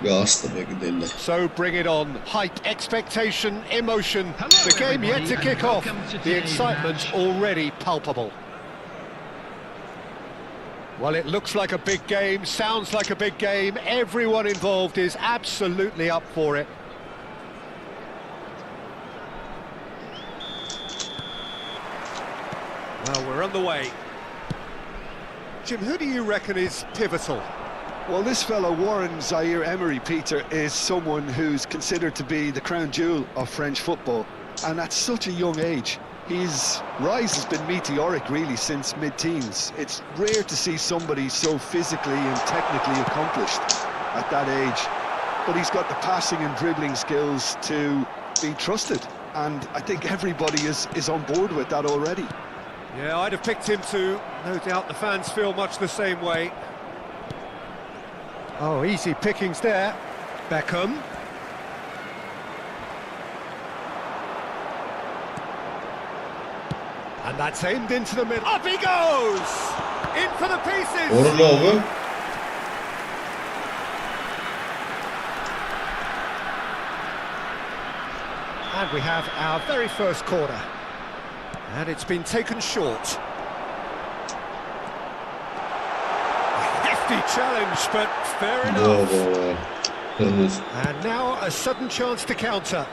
So bring it on. Hype, expectation, emotion. The game yet to kick off. The excitement already palpable. Well, it looks like a big game, sounds like a big game. Everyone involved is absolutely up for it. Well, we're underway. Jim, who do you reckon is pivotal? Well, this fellow Warren Zaire-Emery, Peter, is someone who's considered to be the crown jewel of French football, and at such a young age. His rise has been meteoric, really, since mid-teens. It's rare to see somebody so physically and technically accomplished at that age, but he's got the passing and dribbling skills to be trusted, and I think everybody is on board with that already. Yeah, I'd have picked him too. No doubt the fans feel much the same way. Oh, easy pickings there. Beckham. And that's aimed into the middle. Up he goes! In for the pieces! And we have our very first corner. And it's been taken short. A hefty challenge, but fair enough. And now a sudden chance to counter.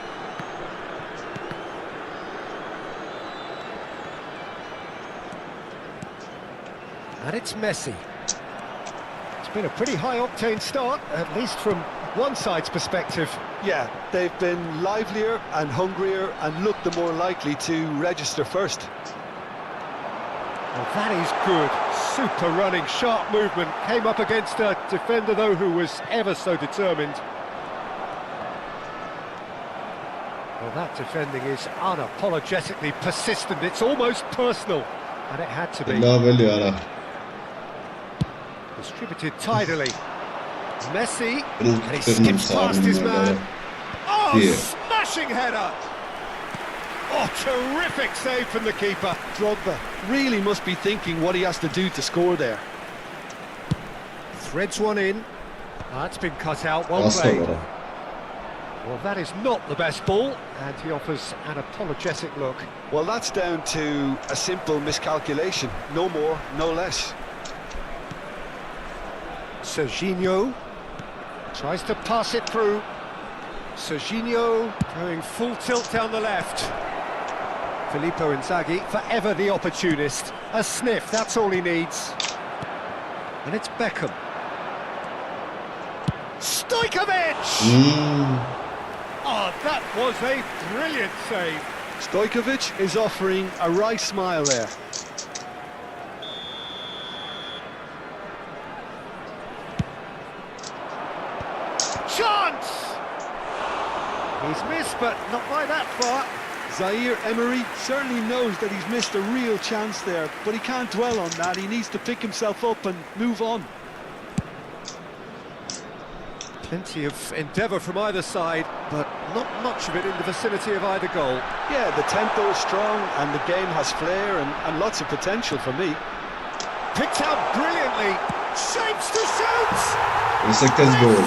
And it's Messi. It's been a pretty high-octane start, at least from one side's perspective. Yeah, they've been livelier and hungrier and looked the more likely to register first. Well, that is good. Super running, sharp movement. Came up against a defender, though, who was ever so determined. Well, that defending is unapologetically persistent. It's almost personal, and it had to be. Distributed tidily. Messi, and he skips past his man. Oh, smashing header! Oh, terrific save from the keeper. Drogba really must be thinking what he has to do to score there. Threads one in. That's been cut out, well played. Well, that is not the best ball, and he offers an apologetic look. Well, that's down to a simple miscalculation. No more, no less. Serginho tries to pass it through. Serginho going full tilt down the left. Filippo Inzaghi, forever the opportunist. A sniff, that's all he needs. And it's Beckham. Stojkovic! Oh, that was a brilliant save. Stojkovic is offering a wry smile there. Chance! He's missed, but not by that far. Zaire-Emery certainly knows that he's missed a real chance there, but he can't dwell on that. He needs to pick himself up and move on. Plenty of endeavour from either side, but not much of it in the vicinity of either goal. Yeah, the tempo is strong and the game has flair and lots of potential for me. Picked out brilliantly, shapes to shoot! The second goal.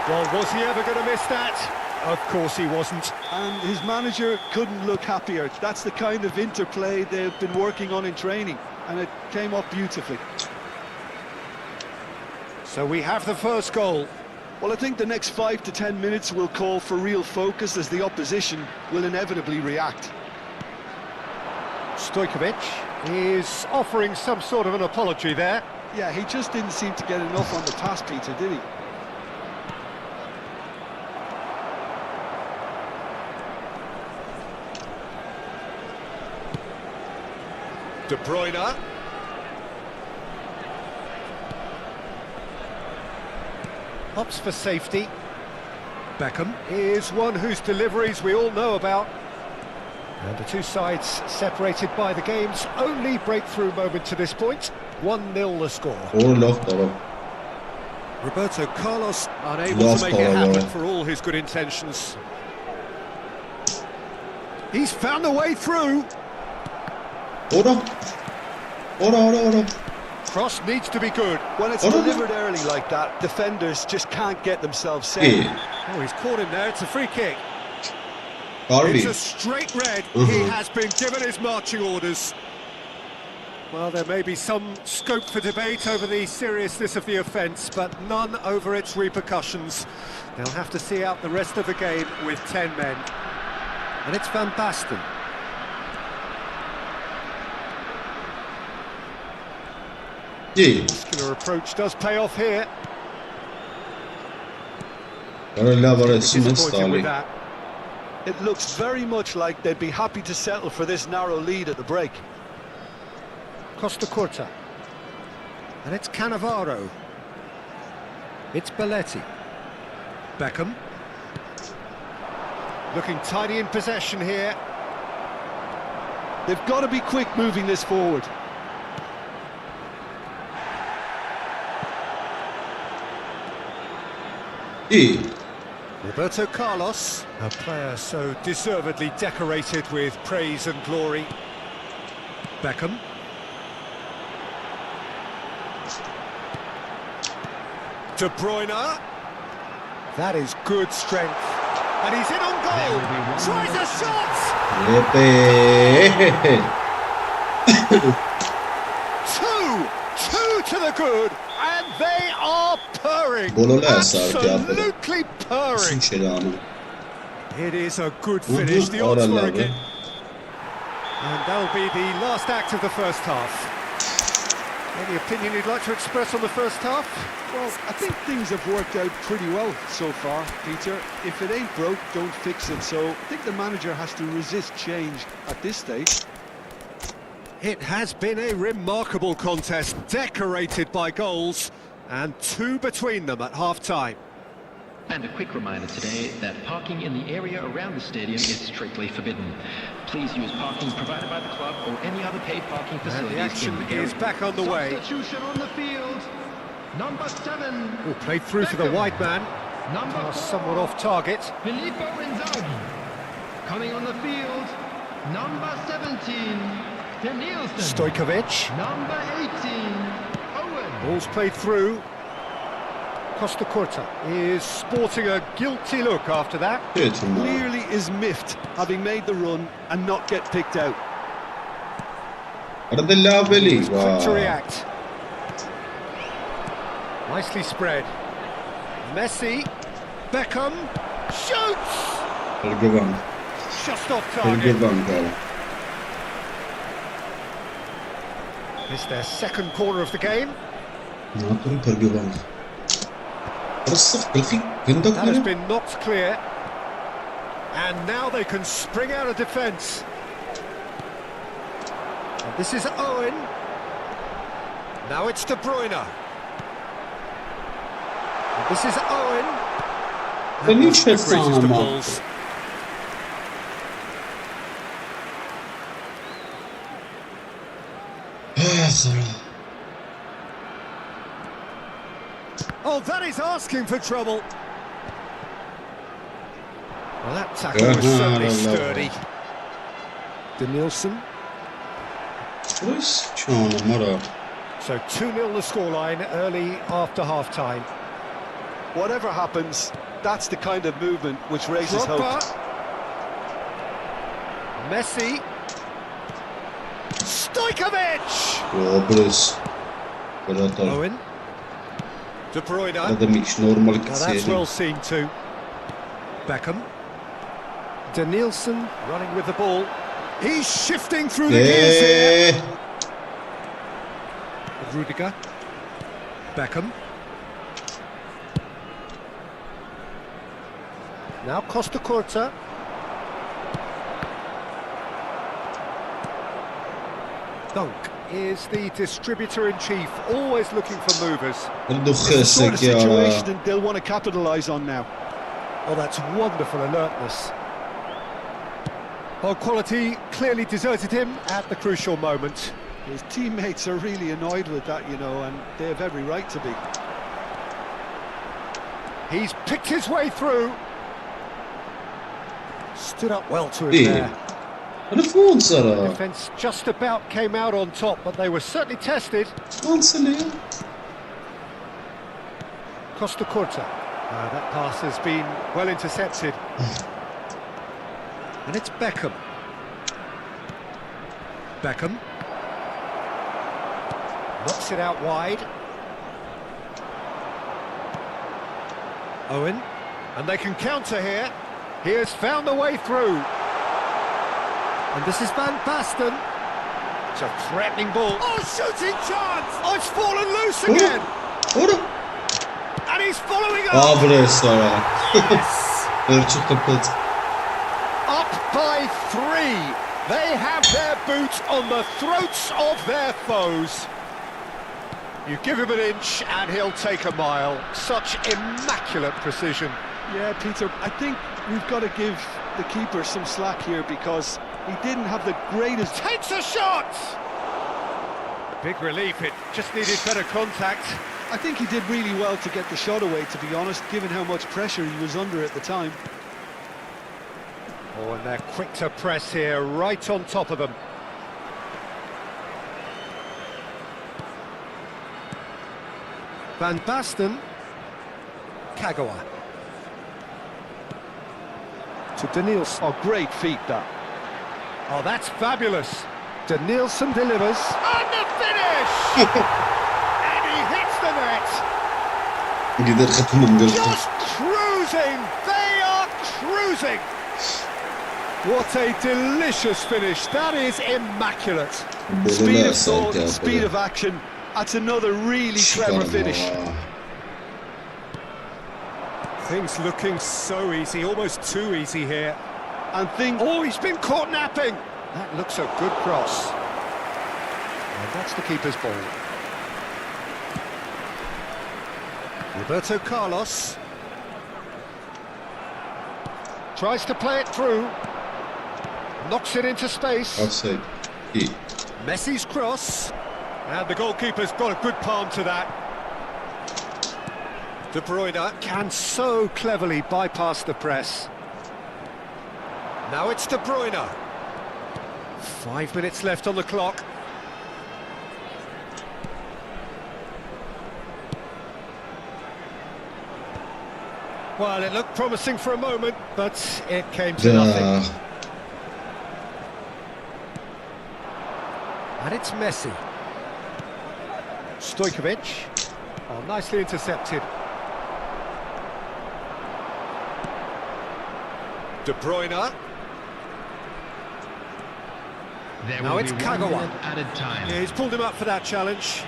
Well, was he ever going to miss that? Of course he wasn't. And his manager couldn't look happier. That's the kind of interplay they've been working on in training, and it came up beautifully. So we have the first goal. Well, I think the next 5 to 10 minutes will call for real focus as the opposition will inevitably react. Stojkovic is offering some sort of an apology there. Yeah, he just didn't seem to get enough on the pass, Peter, did he? De Bruyne. Opts for safety. Beckham is one whose deliveries we all know about. And the two sides separated by the game's only breakthrough moment to this point. 1-0 the score. Roberto Carlos unable to make it happen for all his good intentions. He's found a way through. cross needs to be good. When it's delivered early like that, defenders just can't get themselves set. Oh, he's caught him there. It's a free kick. Harbi. It's a straight red. He has been given his marching orders. Well, there may be some scope for debate over the seriousness of the offence, but none over its repercussions. They'll have to see out the rest of the game with 10 men. And it's Van Basten. Muscular approach does pay off here. Disappointed with that. It looks very much like they'd be happy to settle for this narrow lead at the break. Costa Curta. And it's Cannavaro. It's Belletti. Beckham. Looking tidy in possession here. They've got to be quick moving this forward. Roberto Carlos, a player so deservedly decorated with praise and glory. Beckham. De Bruyne. That is good strength. And he's in on goal. Tries a shot. Two to the good. And they are purring. Absolutely purring. It is a good finish. The odds were again. And that'll be the last act of the first half. Any opinion you'd like to express on the first half? Well, I think things have worked out pretty well so far, Peter. If it ain't broke, don't fix it. So I think the manager has to resist change at this stage. It has been a remarkable contest, decorated by goals, and two between them at half-time. And a quick reminder today that parking in the area around the stadium is strictly forbidden. Please use parking provided by the club or any other paid parking facilities. And the action is back on the way. Substitution on the field. Number 7. Oh, played through to the wide man. Number 4. Somewhat off target. Filippo Inzaghi. Coming on the field. Number 17. Danielson. Stojkovic. Number 18. Owen. Ball's played through. Costa Curta is sporting a guilty look after that. Clearly is miffed, having made the run and not get picked out. Quick to react. Nicely spread. Messi. Beckham. Shoots! Just off target. It's their second corner of the game. That has been knocked clear. And now they can spring out of defence. And this is Owen. Now it's De Bruyne. And this is Owen. Can you check Greatest of balls. Oh, that is asking for trouble. Well, that tackle was certainly sturdy. Danielson. So 2-0 the scoreline early after half-time. Whatever happens, that's the kind of movement which raises hope. Messi. Stojkovic! Owen. De Bruyne. Now that's well seen too. Beckham. Danielson running with the ball. He's shifting through the gears here. Rudiger. Beckham. Now Costa Curta. Dunk is the distributor-in-chief, always looking for movers. It's the sort of situation they'll want to capitalise on now. Oh, that's wonderful alertness. Oh, quality clearly deserted him at the crucial moment. His teammates are really annoyed with that, you know, and they have every right to be. He's picked his way through. Stood up well to him there. الفرنسا راه Defence just about came out on top, but they were certainly tested. فرنسا اللي هي. Costa Curta. That pass has been well intercepted. And it's Beckham. Beckham. Knocks it out wide. Owen. And they can counter here. He has found the way through. And this is Van Basten. It's a threatening ball. Oh, shooting chance! Oh, it's fallen loose again. Ora. And he's following up. Buraya sonra. Yes. Irçı kapıt. Up by 3. They have their boots on the throats of their foes. You give him an inch and he'll take a mile. Such immaculate precision. Yeah, Peter, I think we've got to give the keeper some slack here because he didn't have the greatest... Takes a shot! Big relief, it just needed better contact. I think he did really well to get the shot away, to be honest, given how much pressure he was under at the time. Oh, and they're quick to press here, right on top of them. Van Basten. Kagawa. To Danielson. Oh, great feat, that. Oh, that's fabulous. Danielson delivers. And the finish! And he hits the net. Gider ختمهم قلت. Just cruising. They are cruising. What a delicious finish. That is immaculate. Speed of thought, speed of action. That's another really clever finish. Things looking so easy, almost too easy here. And Oh, he's been caught napping. That looks a good cross. And that's the keeper's ball. Roberto Carlos. Tries to play it through. Knocks it into space. Offside. İyi. Messi's cross. And the goalkeeper's got a good palm to that. De Bruyne can so cleverly bypass the press. Now it's De Bruyne. 5 minutes left on the clock. Well, it looked promising for a moment, but it came to nothing. And it's Messi. Stojkovic. Oh, nicely intercepted. De Bruyne. There Now will it's be 1 Kagawa. minute added time. Yeah, he's pulled him up for that challenge.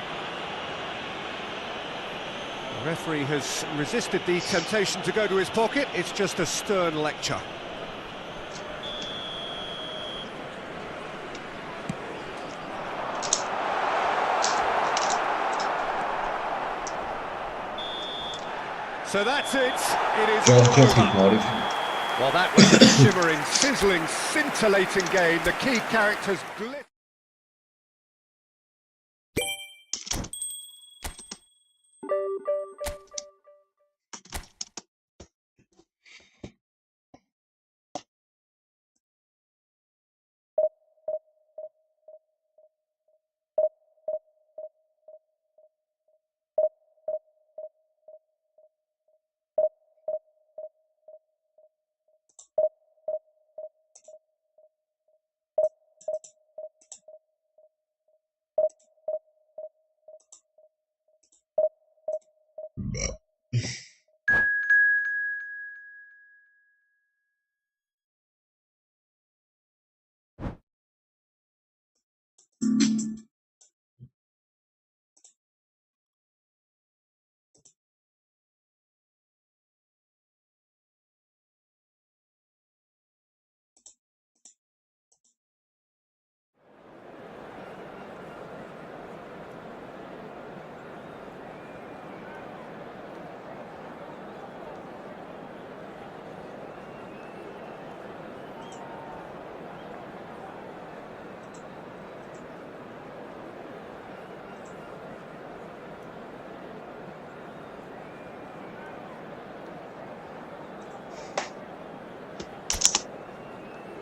The referee has resisted the temptation to go to his pocket. It's just a stern lecture. So that's it. It is Çok all çok iyi over. Arif. Well, that was a shimmering, sizzling, scintillating game. The key characters glittered.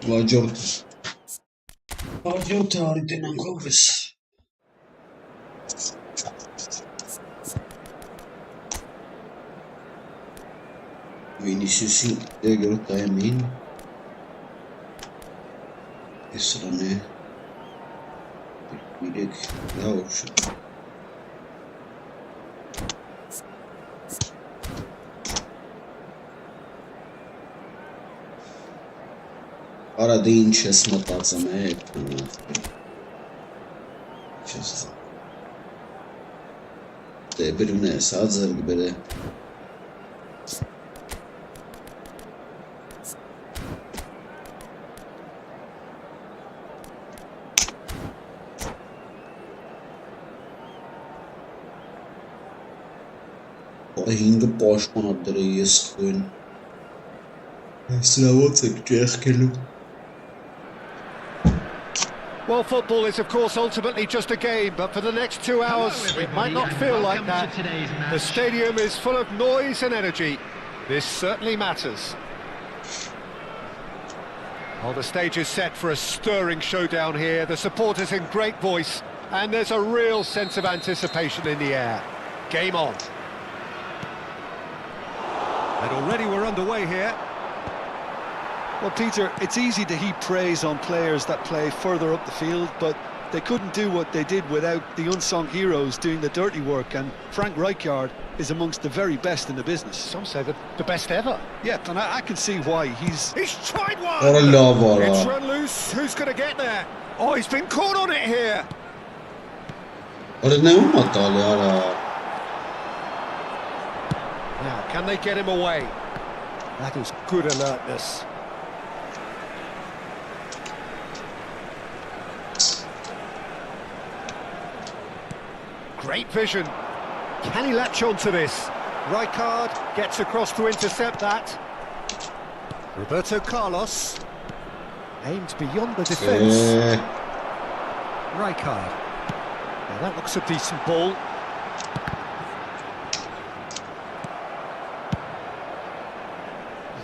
Vay Jordan. 𝐄𝐅 𝐻𝐀 Vinicius'in 𝐄𝐅 Esrane direkt yavuşu. Arada ինչ ես մտածում Չես Դե բրուն ես, հա ձրգ բրե Հինգը պաշտպանատ դրե ես քույն Սրավոց եք ջեղքելու Well, football is, of course, ultimately just a game, but for the next 2 hours, it might not feel like that. The stadium is full of noise and energy. This certainly matters. Well, the stage is set for a stirring showdown here. The supporters in great voice, and there's a real sense of anticipation in the air. Game on. And already we're underway here. Well, Peter, it's easy to heap praise on players that play further up the field, but they couldn't do what they did without the unsung heroes doing the dirty work, and Frank Rijkaard is amongst the very best in the business. Some say the best ever. Yeah, and I can see why. He's tried one! It's run loose, who's going to get there? Oh, he's been caught on it here! Now, can they get him away? That is good alertness. Great vision. Can he latch on to this? Rijkaard gets across to intercept that. Roberto Carlos aimed beyond the defence. Rijkaard. Now that looks a decent ball.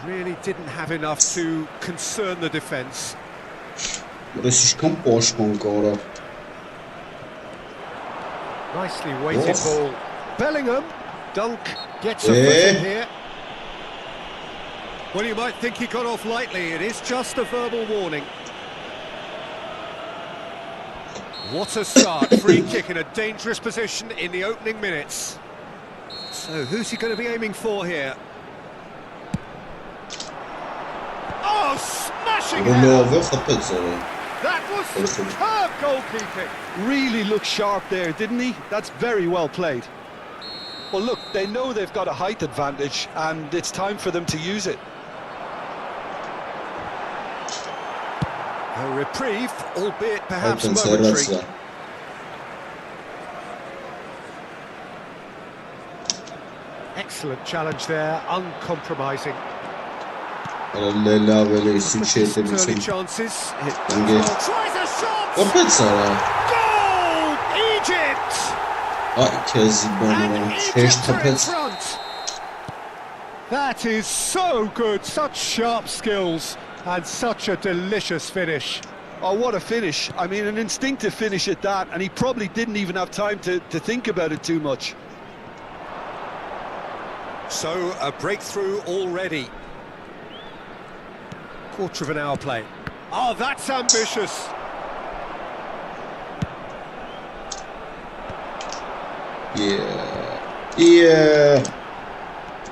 Really didn't have enough to concern the defence. Nicely weighted ball. Bellingham. Dunk gets a foot in here. Well, you might think he got off lightly. It is just a verbal warning. What a start. Free kick in a dangerous position in the opening minutes. So, who's he going to be aiming for here? Oh, smashing it! That was superb goalkeeping. really looked sharp there, didn't he? That's very well played. Well, look, they know they've got a height advantage, and it's time for them to use it. A reprieve, albeit perhaps momentary. Excellent challenge there, uncompromising. Early chances. Tries a shot. Goal! Egypt! And Egypt are in front. That is so good. Such sharp skills and such a delicious finish. Oh, what a finish. I mean, an instinctive finish at that, and he probably didn't even have time to think about it too much. So, a breakthrough already. Quarter of an hour play. Oh, that's ambitious. Yeah.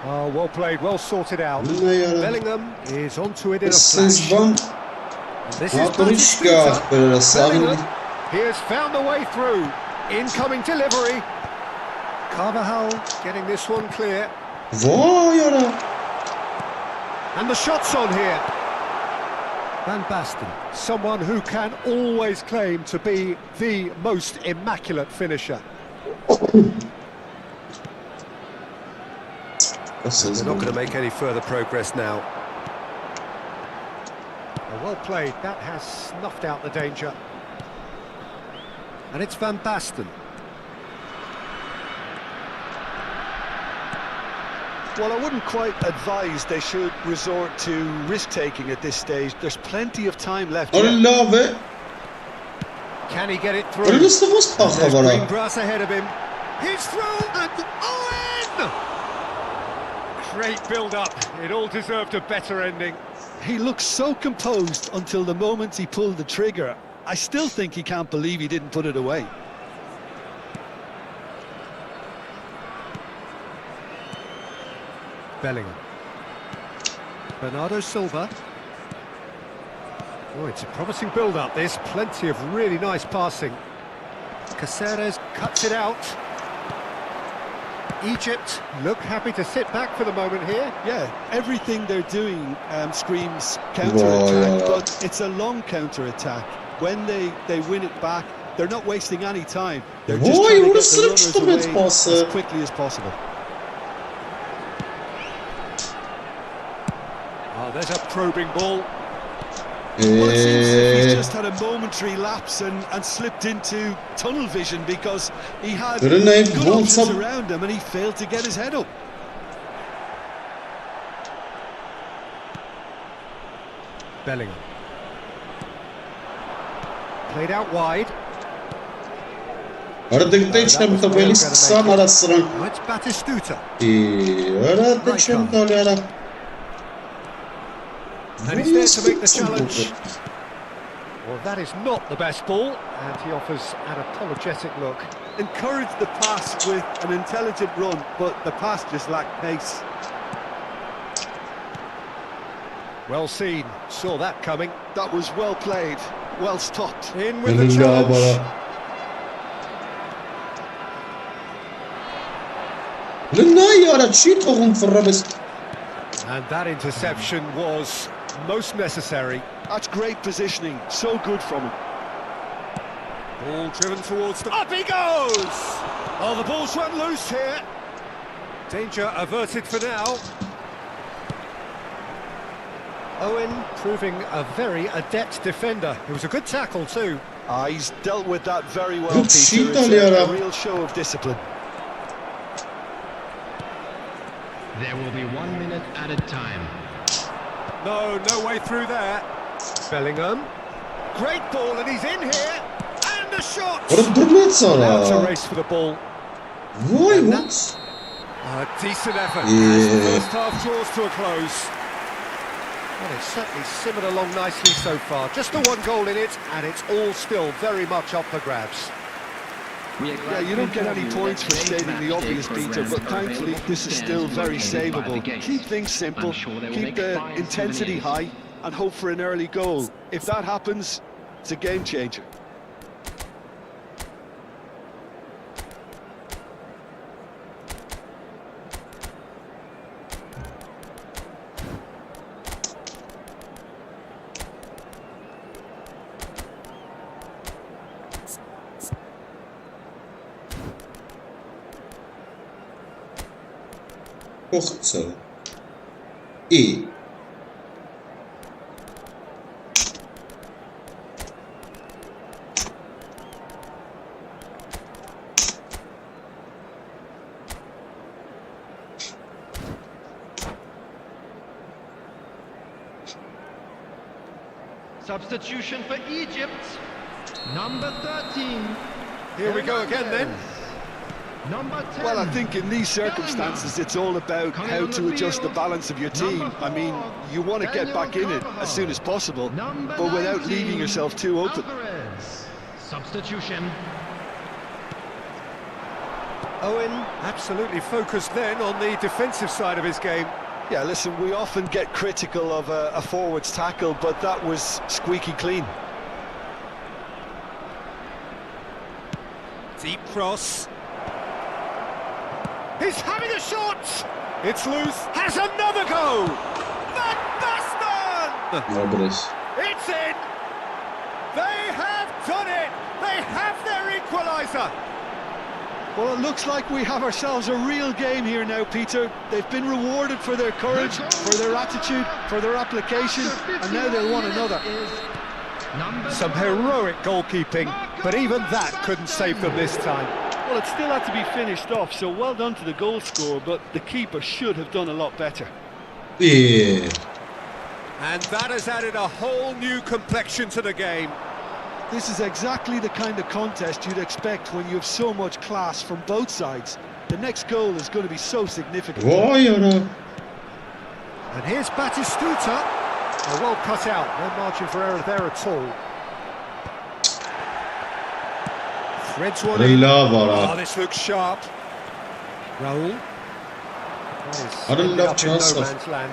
Oh, well played, well sorted out. Bellingham is onto it in a flash. This is Bellingham. He has found a way through. Incoming delivery. Carvajal getting this one clear. And the shot's on here. Van Basten, someone who can always claim to be the most immaculate finisher. They're not going to make any further progress now. Well played, that has snuffed out the danger. And it's Van Basten. Well, I wouldn't quite advise they should resort to risk-taking at this stage. There's plenty of time left. I love it. Can he get it through? Ernest was There's pacha green bara. grass ahead of him. He's through and Owen! Great build-up. It all deserved a better ending. He looks so composed until the moment he pulled the trigger. I still think he can't believe he didn't put it away. Bellingham. Bernardo Silva. Oh, it's a promising build-up, this. Plenty of really nice passing. 𝐄𝐅𝐎𝐓𝐁 cuts it out. Egypt look happy to sit back for the moment here. Yeah, everything they're doing screams counter-attack, but it's a long counter-attack. When they win it back, they're not wasting any time. They're just trying to get the runners away as quickly as possible. Oh, there's a probing ball. Well, it seems as if he's just had a momentary lapse and slipped into tunnel vision because he had good options around him and he failed to get his head up. Bellingham. Played out wide. Ардэгтэй тавилс гисэн арасран. It's Batistuta. Ардэгтэй тавиара. And he's there to make the challenge. Well, that is not the best ball, and he offers an apologetic look. Encouraged the pass with an intelligent run, but the pass just lacked pace. Well seen, saw that coming. That was well played, well stopped. In with the challenge. And that interception was most necessary. That's great positioning, so good from him. Ball driven towards the... Up he goes! Oh, the ball's run loose here. Danger averted for now. Owen proving a very adept defender. It was a good tackle too. He's dealt with that very well, Peter. It's a real show of discipline. There will be 1 minute added time. No way through there. Bellingham. Great ball, and he's in here. And a shot. Now it's a race for the ball. A decent effort as the first half draws to a close. Well, it's certainly simmered along nicely so far. Just the one goal in it, and it's all still very much up for grabs. Yeah, you don't get any points for stating the obvious, Peter, but thankfully this is still very savable. Keep things simple, keep the intensity high, and hope for an early goal. If that happens, it's a game changer. Kortser. E. Substitution for Egypt. Number 13. Here we go again then. Number 10. Well, I think in these circumstances it's all about how to adjust the balance of your team. I mean, you want to get back in it as soon as possible, but without leaving yourself too open. Substitution. Owen absolutely focused then on the defensive side of his game. Yeah, listen, we often get critical of a forward's tackle, but that was squeaky clean. Deep cross. He's having a shot! It's loose, has another go! Van Basten! It's in! They have done it! They have their equaliser! Well, it looks like we have ourselves a real game here now, Peter. They've been rewarded for their courage, for their attitude, for their application, and now they'll want another. Some heroic goalkeeping, but even that couldn't save them this time. Well, it still had to be finished off, so well done to the goal scorer, but the keeper should have done a lot better. Yeah. And that has added a whole new complexion to the game. This is exactly the kind of contest you'd expect when you have so much class from both sides. The next goal is going to be so significant. Vay ana. And here's Batistuta. Oh, well cut out, no margin for error there at all. Threads one in. Oh, this looks sharp. Raul. I don't love no man's Joseph. land.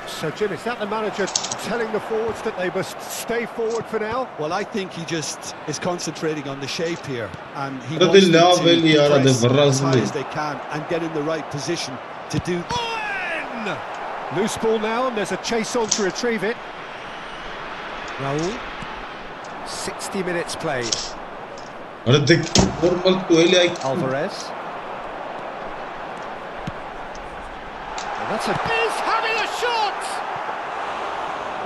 So, Jim, is that the manager telling the forwards that they must stay forward for now? Well, I think he just is concentrating on the shape here, and he Hadi wants them la to veli ya, hadi press as Brazil. high as they can and get in the right position to do. Owen! Loose ball now, and there's a chase on to retrieve it. Raul. 60 minutes played. Hadi normal tueli ay. Alvarez. And that's a... He's having a shot!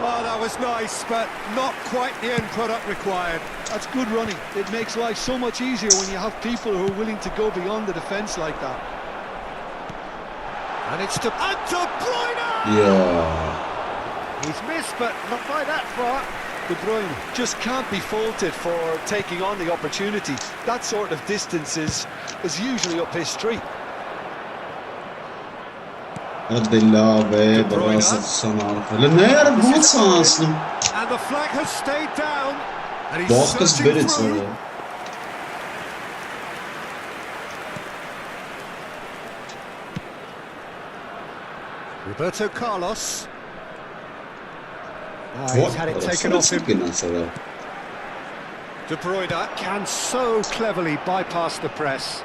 Oh, that was nice, but not quite the end product required. That's good running. It makes life so much easier when you have people who are willing to go beyond the defence like that. And it's De Bruyne! Yeah. He's missed, but not by that far. De Bruyne just can't be faulted for taking on the opportunity. That sort of distance is usually up his street. Hadi la be Brazil sana. Ne yarar bu sansın? And the flag has stayed down. And he's Boğaz searching spirit through. sana. Roberto Carlos. He's had it taken off him. De Bruyne can so cleverly bypass the press.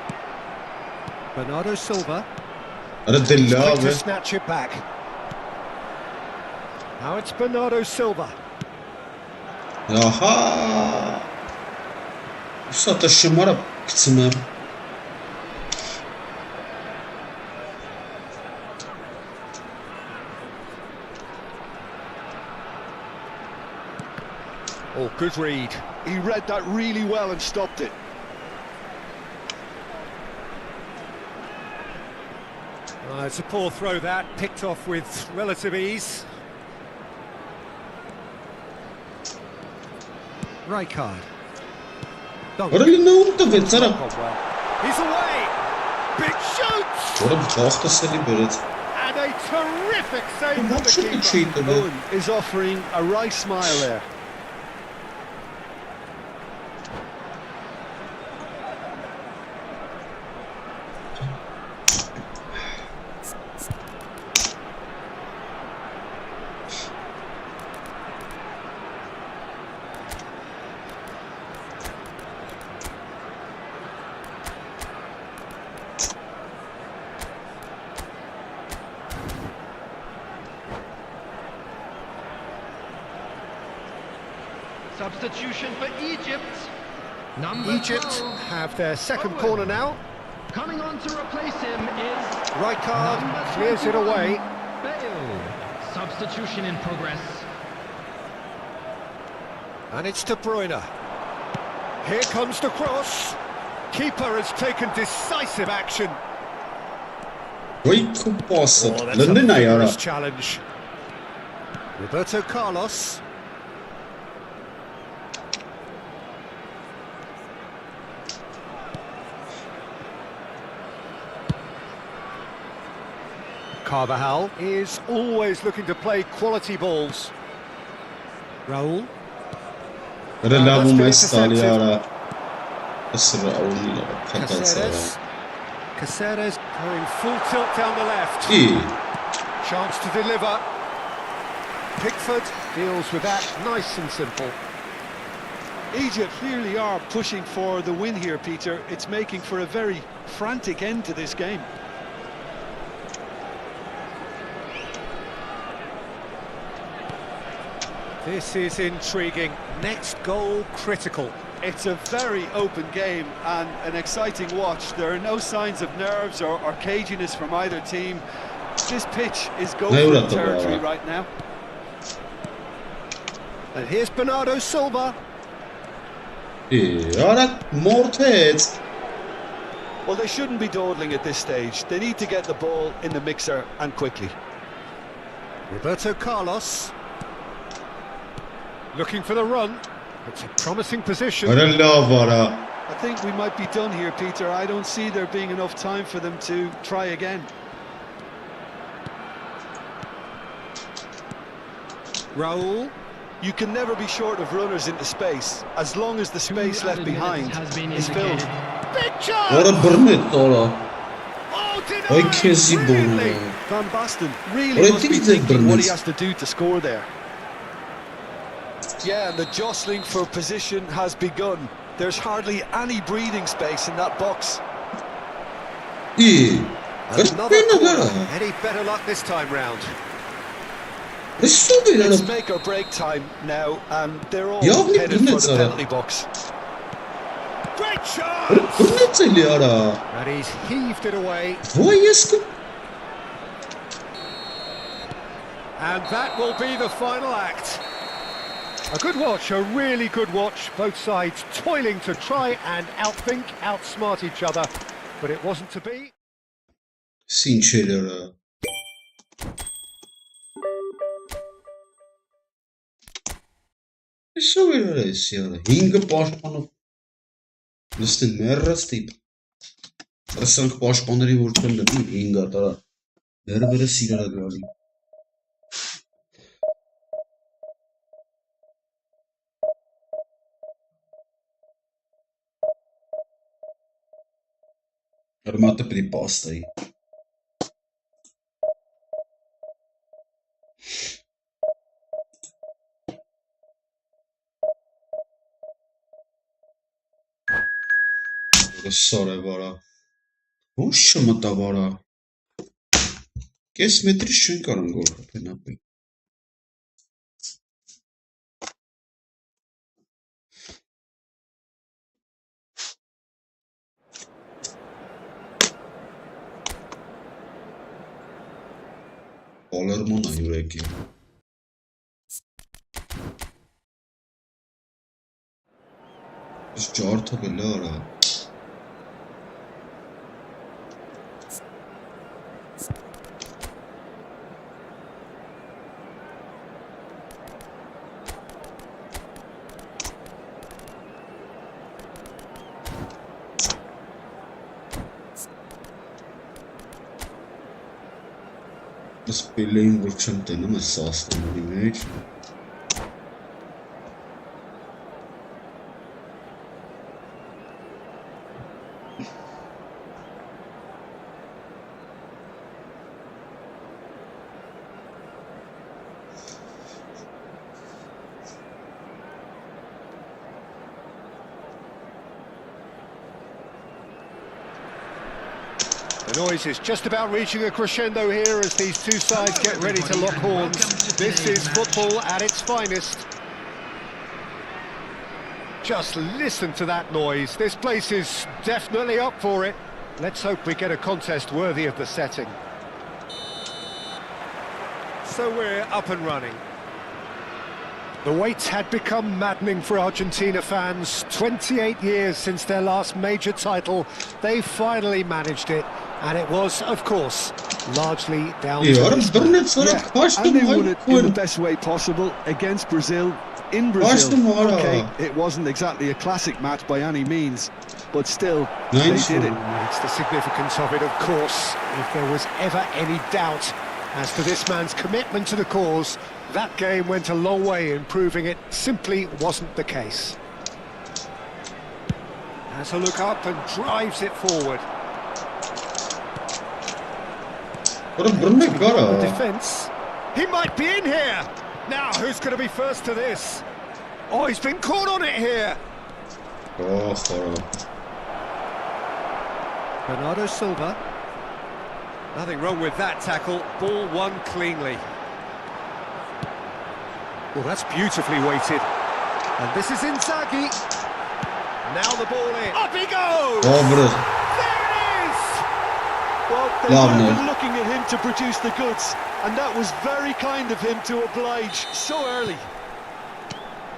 Bernardo Silva. Hadi la Quick to be. snatch it back. Now it's Bernardo Silva. Aha. Usta şımarıp gitmem. Oh, good read. He read that really well and stopped it. It's a poor throw that, picked off with relative ease. Rijkaard. Hadi ne oldu veteran? He's away! Big shoots! Oğlum hafta seni böyle. And a terrific save from Bak the şurada keeper. şeydi be. Owen is offering a wry smile there. Substitution for Egypt. Number Egypt 12. have their second Owen. corner now. Coming on to replace him is Rijkaard number clears it 21, away. Bale. Substitution in progress. And it's De Bruyne. Here comes the cross. Keeper has taken decisive action. Vay kupası. Oh, that's a Lan ne yara? vigorous challenge. Roberto Carlos. Carvajal is always looking to play quality balls. Raul. Hadi la bu mesal defensive. yara. Isra oğlum. Caceres. Caceres going full tilt down the left. İyi. Chance to deliver. Pickford deals with that nice and simple. Egypt clearly are pushing for the win here, Peter. It's making for a very frantic end to this game. This is intriguing. Next goal critical. It's a very open game and an exciting watch. There are no signs of nerves or caginess from either team. This pitch is goal territory right now. And here's Bernardo Silva. İyi. Yara Mortet. Well, they shouldn't be dawdling at this stage. They need to get the ball in the mixer and quickly. Roberto Carlos. Looking for the run. It's a promising position. Hala var ha. I think we might be done here, Peter. I don't see there being enough time for them to try again. Raul. You can never be short of runners into space, as long as the space left behind is filled. Big chance! Ora bırnet ola. Oh, denied! Ay kesi Brilliantly. bunu. Van Basten really Well, I must think be it's a thinking what he brilliant- has to do to score there. Yeah, and the jostling for position has begun. There's hardly any breathing space in that box. İyi. Another Beni corner. ha. Any better luck this time round? Esso beni It's ha. make or break time now, and they're all Ya, ne headed for brilliant the sana. penalty box. Great chance! Bırnet eli ara. And he's heaved it away. Vay yaskı. And that will be the final act. A good watch, a really good watch. Both sides toiling to try and outthink, outsmart each other. But it wasn't to be. Sinçeler ha. Esso beni ara esiara. Hinge pashpanov. Listen merras tip. Rassank pashpaneri vurtkan da değil. Hinge atara. Nervere sigara gari. Armata per i posteri. Sorry, vara. Hoşça mı da vara? Kes metri şun karın gol. Penapı. Palermo na yüreki. Biz çağırta bile ara. Spelling vurçam tanım esaslı bir image. The noise is just about reaching a crescendo here as these two sides get ready to lock horns. This is football at its finest. Just listen to that noise. This place is definitely up for it. Let's hope we get a contest worthy of the setting. So we're up and running. The wait had become maddening for Argentina fans. 28 years since their last major title. They finally managed it. And it was, of course, largely down to this man. And they won it in the best way possible against Brazil, in Brazil. Okay, it wasn't exactly a classic match by any means, but still, they did it. It's the significance of it, of course. If there was ever any doubt as to this man's commitment to the cause, that game went a long way in proving it simply wasn't the case. Has a look up and drives it forward. The defence. He might be in here. Now, who's going to be first to this? Oh, he's been caught on it here. Bernardo Silva. Nothing wrong with that tackle. Ball won cleanly. Well, that's beautifully weighted. And this is Inzaghi. Now the ball in. Up he goes! There it is! Well, they would have been looking at him to produce the goods, and that was very kind of him to oblige so early.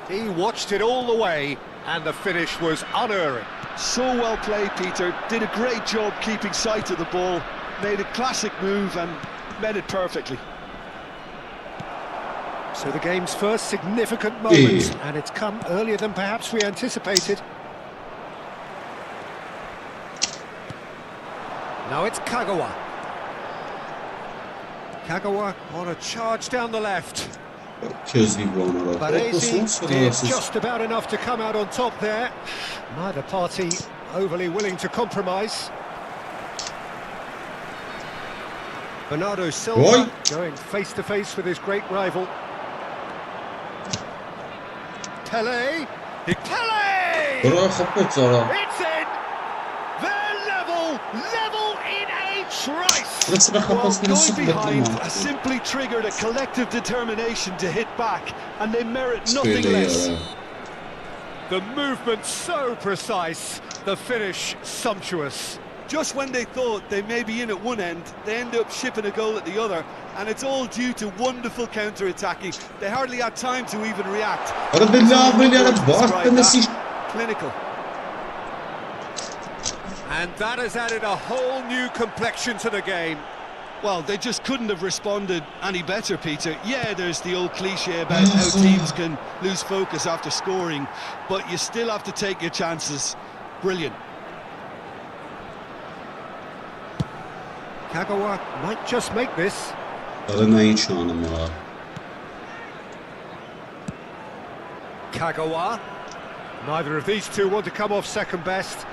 He watched it all the way, and the finish was unerring. So well played, Peter. Did a great job keeping sight of the ball, made a classic move and met it perfectly. So the game's first significant moment, and it's come earlier than perhaps we anticipated. Now it's Kagawa. Kagawa on a charge down the left. Baresi did just about enough to come out on top there. Neither party overly willing to compromise. Bernardo Silva going face-to-face with his great rival. Pele! Pele! It's in! They're level in a trice! Well, going behind has simply triggered a collective determination to hit back, and they merit nothing less. The movement so precise, the finish sumptuous. Just when they thought they may be in at one end, they end up shipping a goal at the other, and it's all due to wonderful counter-attacking. They hardly had time to even react. Clinical. And that has added a whole new complexion to the game. Well, they just couldn't have responded any better, Peter. Yeah, there's the old cliche about how teams can lose focus after scoring, but you still have to take your chances. Brilliant. Kagawa might just make this. Kagawa. Neither of these two want to come off second best.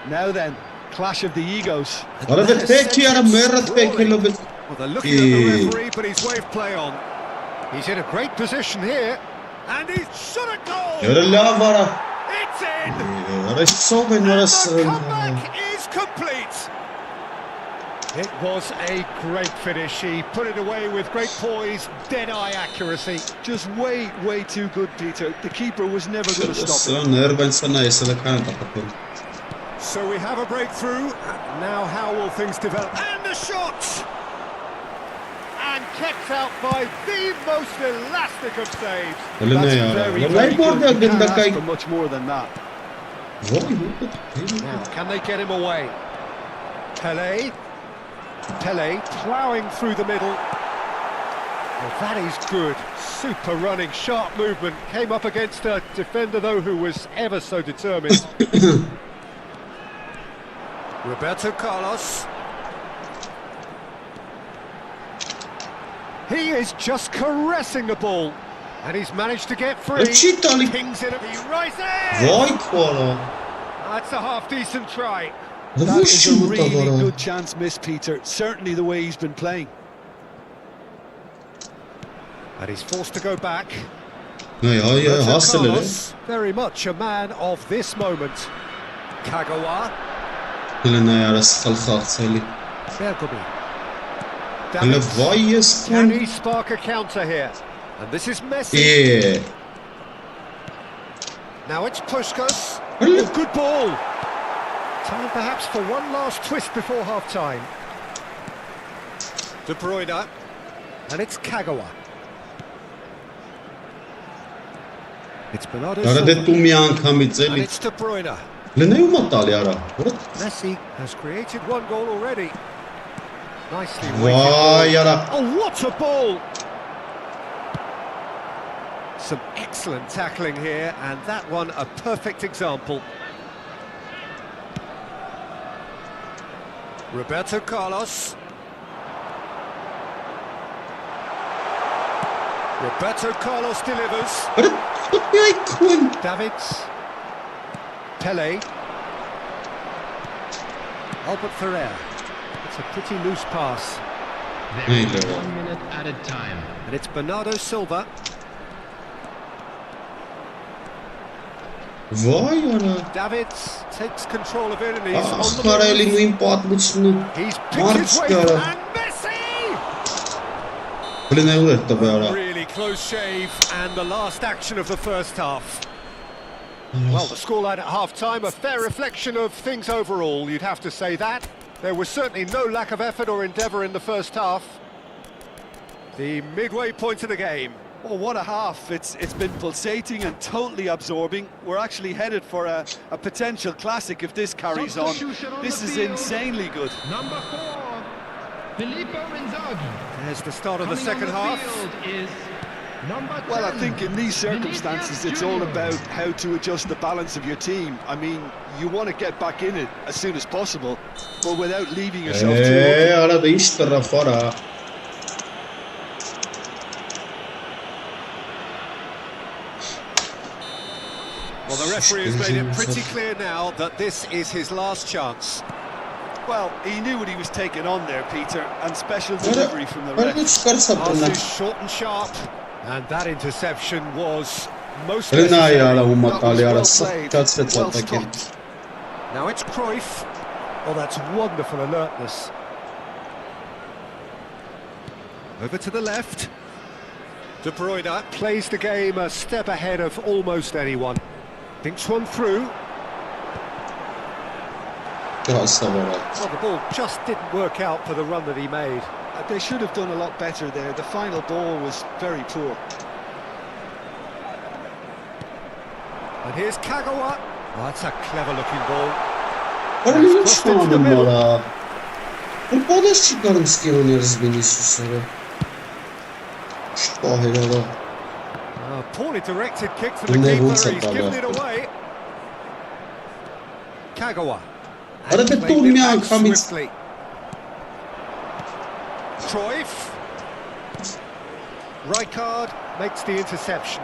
Now then, clash of the egos. Well, they're looking at the referee, but he's waved play on. He's in a great position here, and he's shot a goal! It's in! And the comeback is complete! It was a great finish. He put it away with great poise, dead-eye accuracy. Just way too good, Peter. The keeper was never going to stop it. So we have a breakthrough. Now how will things develop? And the shot! And kept out by the most elastic of saves. That's very good. You can't ask for much more than that. Now, can they get him away? Pele ploughing through the middle. Well, that is good. Super running, sharp movement. Came up against a defender, though, who was ever so determined. Roberto Carlos. He is just caressing the ball. And he's managed to get free. Pings it, he rises! That's a half-decent try. That is a really good chance missed, Peter. Certainly the way he's been playing. And he's forced to go back. Carlos, very much a man of this moment. Kagawa. Can he spark a counter here? And this is Messi. Now it's Puskas. Oh, good ball. Time perhaps for one last twist before half-time. De Bruyne. And it's Kagawa. It's Bernardo Silva. And it's De Bruyne. Messi has created one goal already. Nicely weighted. Oh, what a ball! Some excellent tackling here, and that one a perfect example. Roberto Carlos. Roberto Carlos delivers. Davids. Pele. Albert Ferrer. It's a pretty loose pass. There is 1 minute added time. And it's Bernardo Silva. Davids takes control of it and he's on the move. He's picked his way and Messi! Really close shave and the last action of the first half. Well, the scoreline at half-time, a fair reflection of things overall, you'd have to say that. There was certainly no lack of effort or endeavour in the first half. The midway point of the game. Oh, what a half. It's been pulsating and totally absorbing. We're actually headed for a potential classic if this carries on. This is insanely good. Number 4, Filippo Inzaghi. There's the start of the second half. Is Well, I think in these circumstances it's all about how to adjust the balance of your team. I mean, you want to get back in it as soon as possible, but without leaving yourself too open. Ala değiş taraflara. Well, the referee has made it pretty clear now that this is his last chance. Well, he knew what he was taking on there, Peter, and special delivery from the ref. Passes short and sharp, and that interception was most Ala necessary. ala That ummatali ala was well played, kaçret well atakin. stopped. Now it's Cruyff. Oh, that's wonderful alertness. Over to the left. De Bruyne plays the game a step ahead of almost anyone. Thinks one through. Daha sabır. Well, the ball just didn't work out for the run that he made. They should have done a lot better there. The final ball was very poor. And here's Kagawa. Oh, that's a clever-looking ball. Ara niye çıkmadın bana? Arkadaş çıkarım skill oynarız Vinicius'lara. Şu bahirala. Poorly directed kick from the keeper. He's given it away. Kagawa. Ara And be played it durmayan back Kamil. swiftly. Cruyff. Rijkaard makes the interception.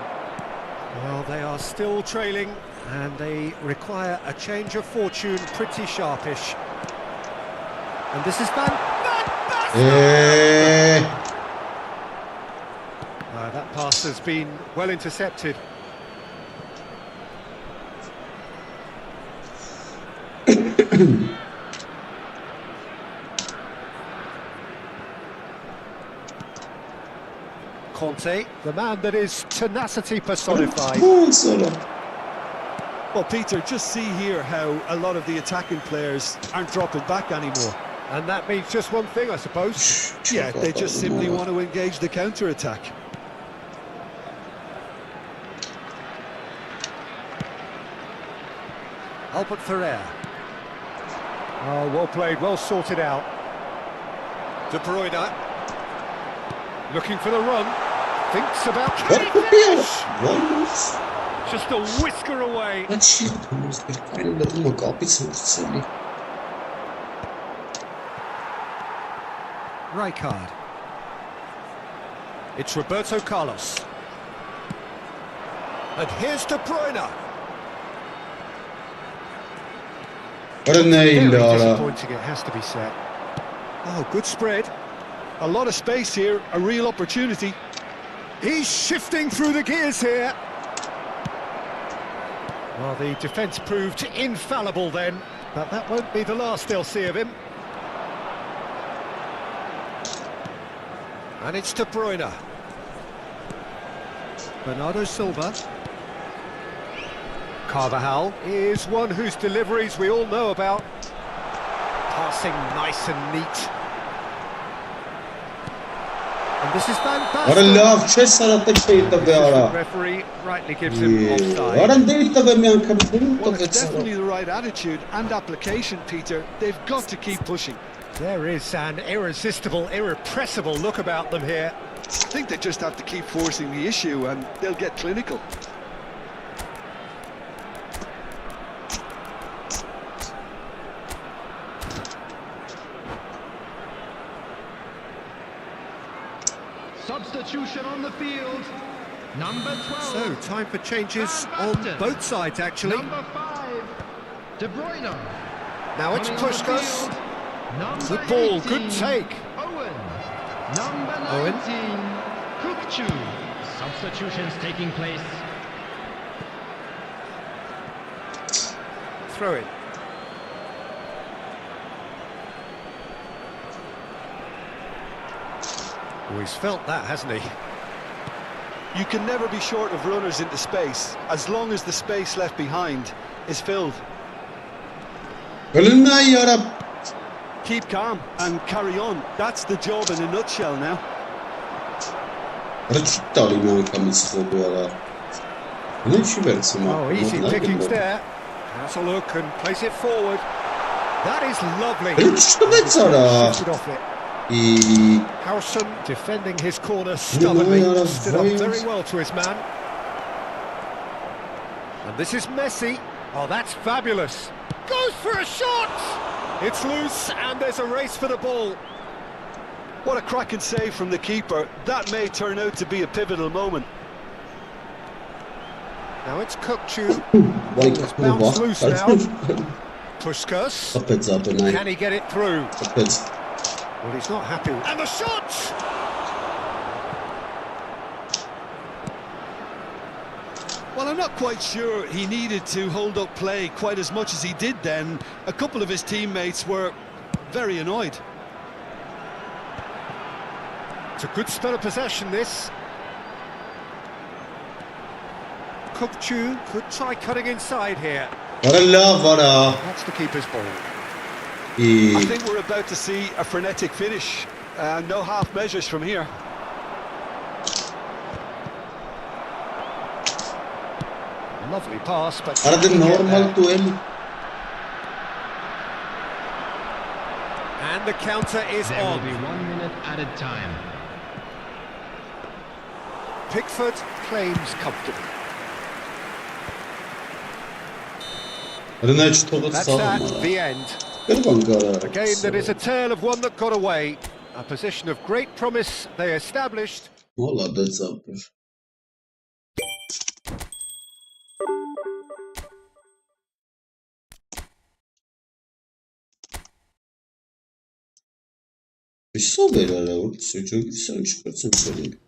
Well, they are still trailing, and they require a change of fortune, pretty sharpish. And this is that pass has been well intercepted. Conte, the man that is tenacity personified. Well, Peter, just see here how a lot of the attacking players aren't dropping back anymore. And that means just one thing, I suppose. Yeah, they just simply want to engage the counter-attack. Albert Ferrer. Oh, well played, well sorted out. De Bruyne. Looking for the run. Thinks about... Just a whisker away. Rijkaard. It's Roberto Carlos. And here's De Bruyne. Very disappointing, it has to be said. Oh, good spread. A lot of space here, a real opportunity. He's shifting through the gears here. Well, the defence proved infallible then, but that won't be the last they'll see of him. And it's De Bruyne. Bernardo Silva. Carvajal is one whose deliveries we all know about. Passing nice and neat. And this is fantastic. The referee rightly gives him offside. Well, it's definitely the right attitude and application, Peter. They've got to keep pushing. There is an irresistible, irrepressible look about them here. I think they just have to keep forcing the issue and they'll get clinical. Substitution on the field. Number 12. So, time for changes on both sides, actually. Number 5. De Bruyne. Now it's Coming on the Puskás. field, number Good ball, 18, good take. Owen. Number 19. Owen. Kukçu. Substitutions taking place. Throw it. Oh, he's felt that, hasn't he? You can never be short of runners into space, as long as the space left behind is filled. Keep calm and carry on. That's the job in a nutshell now. Oh, easy pickings there. Has a look and plays it forward. That is lovely. Shifted off it. Howson defending his corner stubbornly, stood up very well to his man. And this is Messi. Oh, that's fabulous. Goes for a shot! It's loose and there's a race for the ball. What a cracking save from the keeper. That may turn out to be a pivotal moment. Now it's 𝐄𝐅𝐎𝐓𝐁. It's bounced loose now. Puskas. Can he get it through? Well, he's not happy. And the shot! Well, I'm not quite sure he needed to hold up play quite as much as he did then. A couple of his teammates were very annoyed. It's a good spell of possession, this. 𝐄𝐅𝐎𝐓𝐁 could try cutting inside here. That's the keeper's ball. I think we're about to see a frenetic finish. No half measures from here. Lovely pass, but normal to him. And the counter is There on. will be 1 minute added time. Pickford claims comfortably. That's that, the end. A game that is a tale of one that got away. A position of great promise they established. Isso böyle olur. Çok güzel çıkarsın söyleyeyim.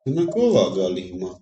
Una cova galima.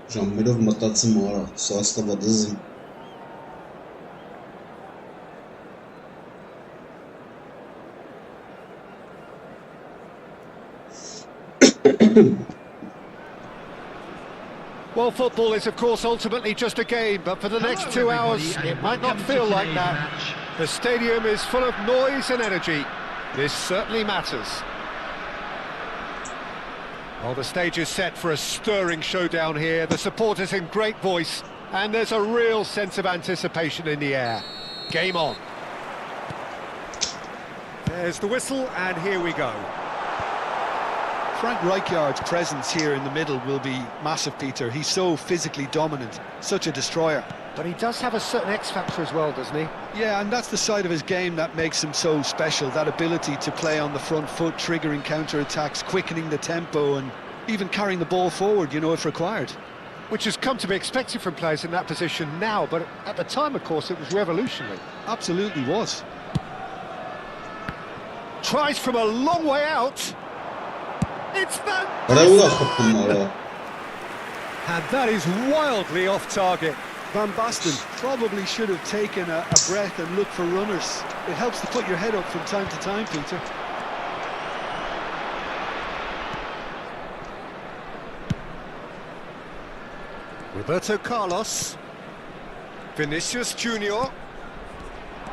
Ժամերով մտածում արա, սա աստվածազմ։ Well, football is, of course, ultimately just a game, but for the next 2 hours, it might not feel like that. The stadium is full of noise and energy. This certainly matters. Well, the stage is set for a stirring showdown here. The supporters in great voice, and there's a real sense of anticipation in the air. Game on. There's the whistle, and here we go. Frank Rijkaard's presence here in the middle will be massive, Peter. He's so physically dominant, such a destroyer. But he does have a certain X-factor as well, doesn't he? Yeah, and that's the side of his game that makes him so special, that ability to play on the front foot, triggering counter-attacks, quickening the tempo, and even carrying the ball forward, you know, if required. Which has come to be expected from players in that position now, but at the time, of course, it was revolutionary. Absolutely was. Tries from a long way out. It's that. And that is wildly off target. Van Basten probably should have taken a breath and looked for runners. It helps to put your head up from time to time, Peter. Roberto Carlos. Vinicius Junior.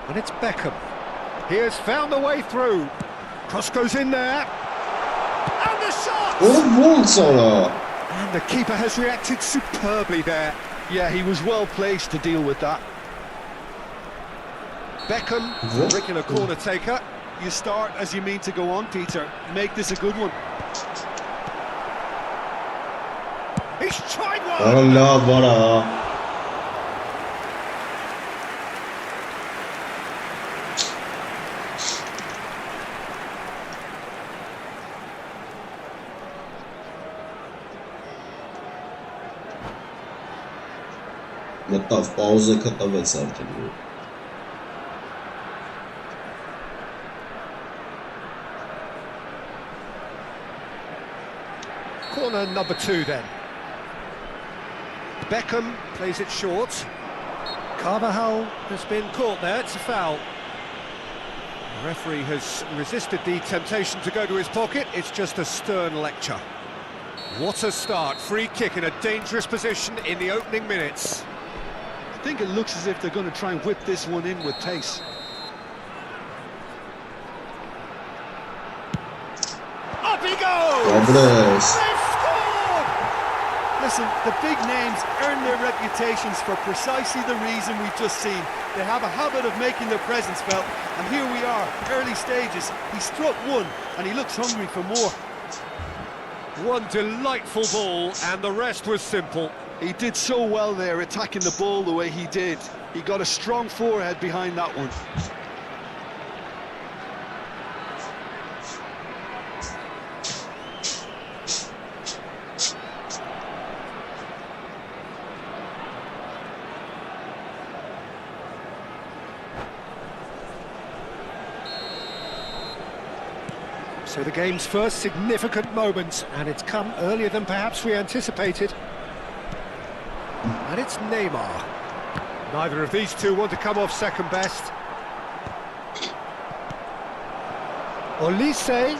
And it's Beckham. He has found a way through. Cross goes in there. And the shot! And the keeper has reacted superbly there. Yeah, he was well placed to deal with that. Beckham, regular corner taker. You start as you mean to go on, Peter. Make this a good one. He's tried one! Մտավ պաուզը կտվեց արդեն։ Corner number 2 then. Beckham plays it short. 𝐄𝐅𝐎𝐓 has been caught there, it's a foul. The referee has resisted the temptation to go to his pocket, it's just a stern lecture. What a start, free kick in a dangerous position in the opening minutes. I think it looks as if they're going to try and whip this one in with pace. Up he goes! They've scored! Listen, the big names earn their reputations for precisely the reason we've just seen. They have a habit of making their presence felt, and here we are, early stages. He struck one, and he looks hungry for more. One delightful ball, and the rest was simple. He did so well there, attacking the ball the way he did. He got a strong forehead behind that one. So the game's first significant moment, and it's come earlier than perhaps we anticipated. And it's Neymar. Neither of these two want to come off second best. Olise.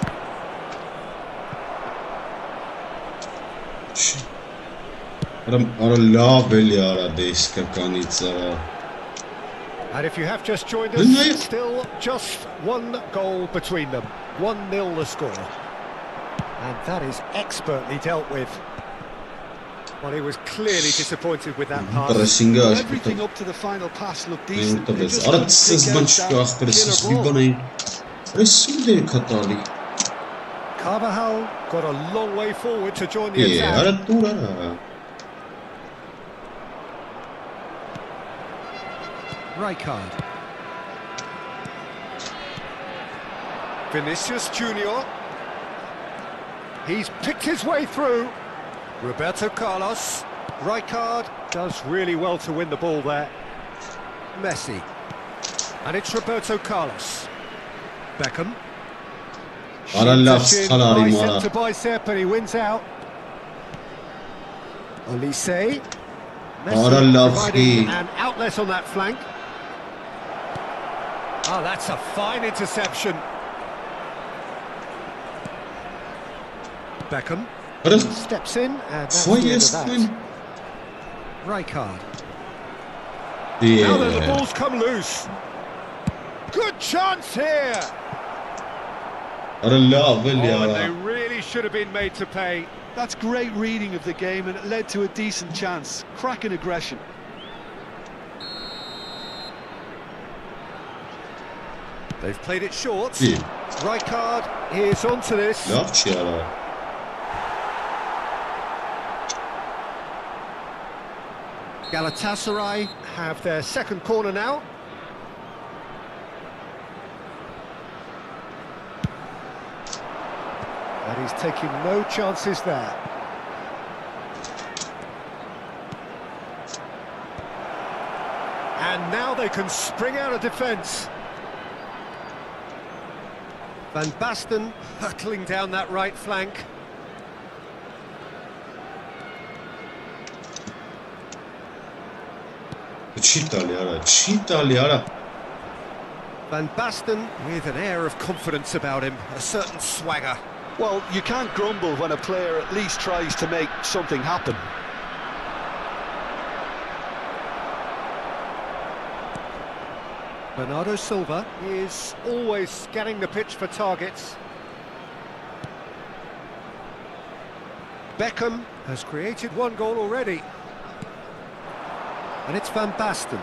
And if you have just joined us, still just one goal between them. 1-0 the score. And that is expertly dealt with. Well, he was clearly disappointed with that pass. Everything up to the final pass looked decent. 𝐄𝐅𝐎𝐓 got a long way forward to join the attack. Rijkaard. Vinicius Junior. He's picked his way through. Roberto Carlos. Rijkaard does really well to win the ball there. Messi. And it's Roberto Carlos. Beckham. Bicep to bicep, and he wins out. Olise. Messi providing an outlet on that flank. Oh, that's a fine interception. Beckham steps in, and that's the end of that. Rijkaard. Now that the ball's come loose. Good chance here. And they really should have been made to pay. That's great reading of the game, and it led to a decent chance. Cracking aggression. They've played it short. Değil. Rijkaard is onto this. Laf ya. Galatasaray have their second corner now. And he's taking no chances there. And now they can spring out of defence. Van Basten hurtling down that right flank. Cheetah. Van Basten with an air of confidence about him, a certain swagger. Well, you can't grumble when a player at least tries to make something happen. Bernardo Silva is always scanning the pitch for targets. Beckham has created one goal already. And it's Van Basten.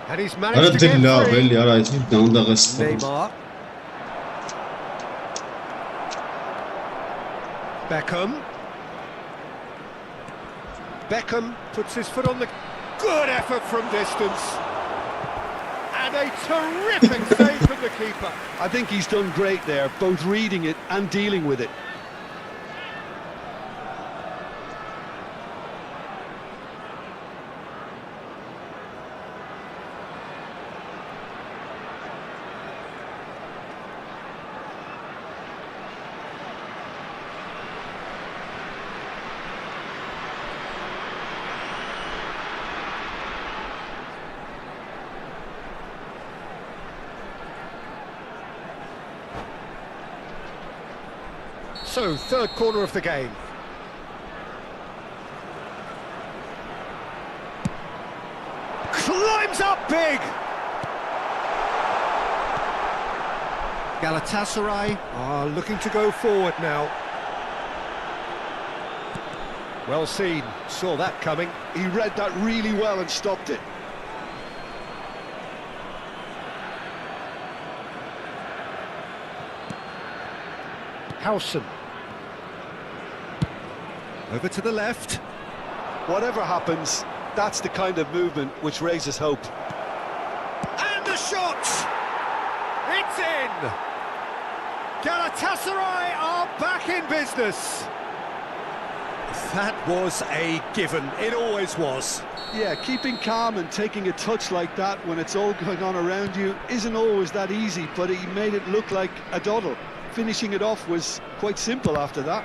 And he's managed to get free. Neymar. Beckham puts his foot on the... Good effort from distance. And a terrific save from the keeper. I think he's done great there, both reading it and dealing with it. So, third corner of the game. Climbs up big! Galatasaray are looking to go forward now. Well seen, saw that coming. He read that really well and stopped it. Howson. Over to the left. Whatever happens, that's the kind of movement which raises hope. And the shot! It's in! Galatasaray are back in business. That was a given, it always was. Yeah, keeping calm and taking a touch like that when it's all going on around you isn't always that easy, but he made it look like a doddle. Finishing it off was quite simple after that.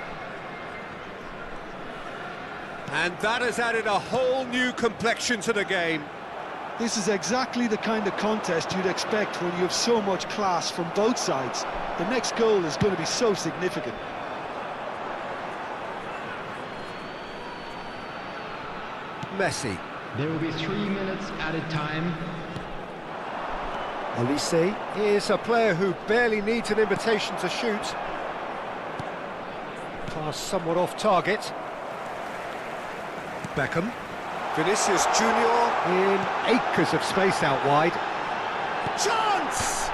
And that has added a whole new complexion to the game. This is exactly the kind of contest you'd expect when you have so much class from both sides. The next goal is going to be so significant. Messi. There will be 3 minutes added time. Olise is a player who barely needs an invitation to shoot. Pass somewhat off target. Beckham. Vinicius Junior in acres of space out wide. Chance!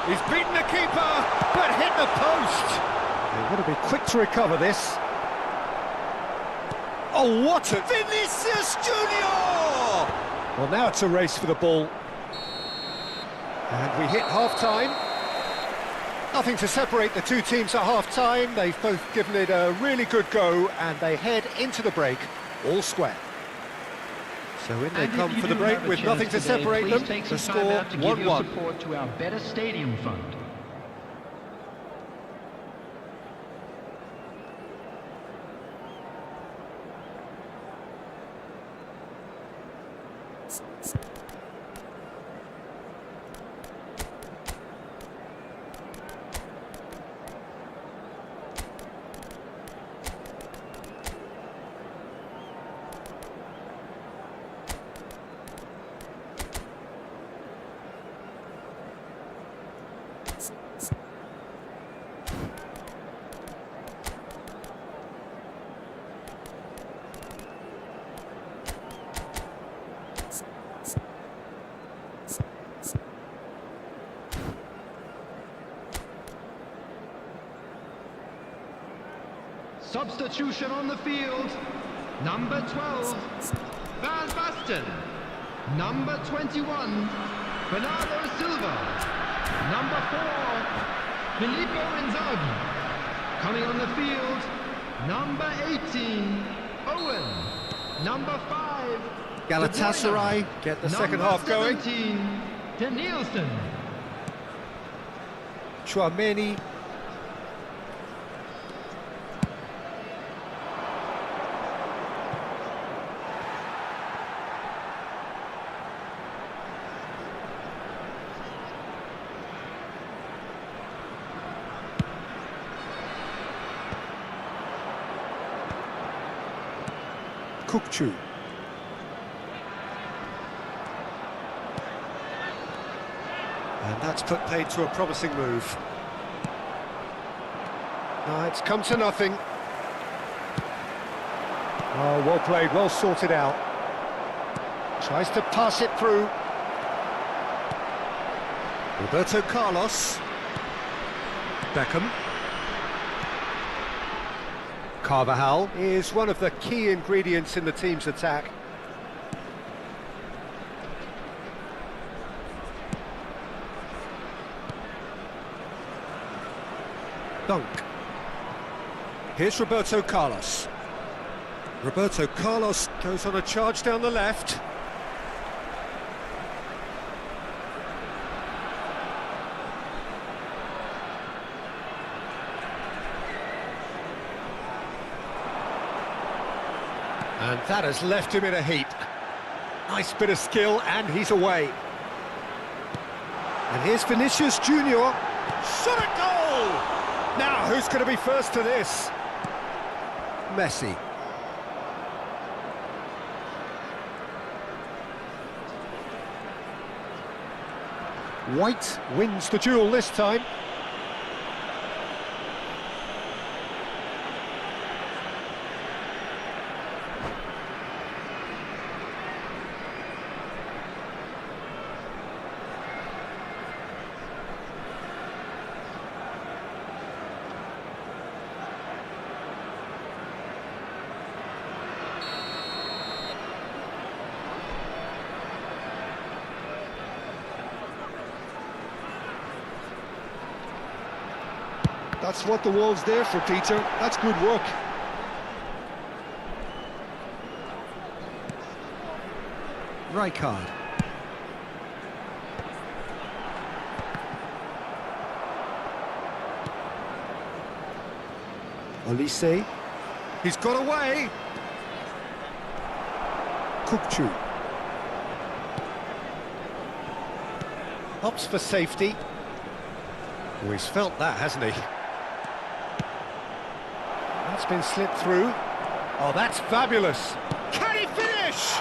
He's beaten the keeper, but hit the post. They've got to be quick to recover this. Oh, what a... Vinicius Junior! Well, now it's a race for the ball. And we hit half-time. Nothing to separate the two teams at half-time. They've both given it a really good go, and they head into the break all square. So in they come for the break with nothing to separate them. The score 1-1. Support to our Better Stadium Fund. Substitution on the field. Number 12, Van Basten. Number 21, Bernardo Silva. Number 4, Filippo Inzaghi. Coming on the field, number 18, Owen. Number 5, Galatasaray get the second half going. Number 17, Danielson. Chouameni. 𝐄𝐅𝐎𝐓𝐁𝐀𝐋. And that's put paid to a promising move. No, it's come to nothing. Oh, well played, well sorted out. Tries to pass it through. Roberto Carlos. Beckham. Carvajal is one of the key ingredients in the team's attack. Dunk. Here's Roberto Carlos. Roberto Carlos goes on a charge down the left. And that has left him in a heap. Nice bit of skill, and he's away. And here's Vinicius Junior. Shot at goal! Now, who's going to be first to this? Messi. White wins the duel this time. That's what the wall's there for, Peter. That's good work. Rijkaard. Olise. He's got away. 𝐄𝐅𝐎𝐓𝐁𝐀𝐋. Opts for safety. Oh, he's felt that, hasn't he? That's been slipped through. Oh, that's fabulous. Can he finish?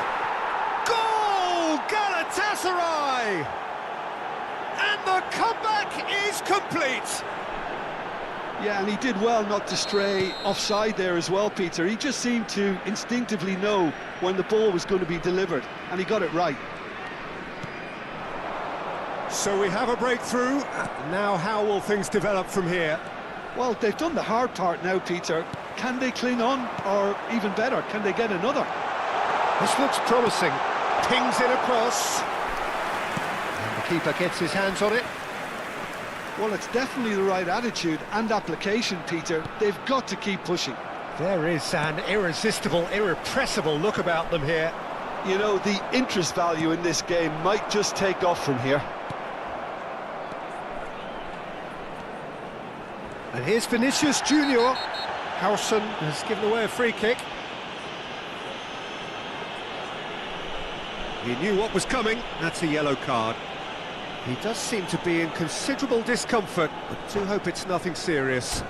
Goal! Galatasaray! And the comeback is complete. Yeah, and he did well not to stray offside there as well, Peter. He just seemed to instinctively know when the ball was going to be delivered, and he got it right. So we have a breakthrough. Now how will things develop from here? Well, they've done the hard part now, Peter. Can they cling on, or even better, can they get another? This looks promising. Pings it across. And the keeper gets his hands on it. Well, it's definitely the right attitude and application, Peter. They've got to keep pushing. There is an irresistible, irrepressible look about them here. You know, the interest value in this game might just take off from here. And here's Vinicius Junior. Harrison has given away a free kick. He knew what was coming. That's a yellow card. He does seem to be in considerable discomfort, but do hope it's nothing serious.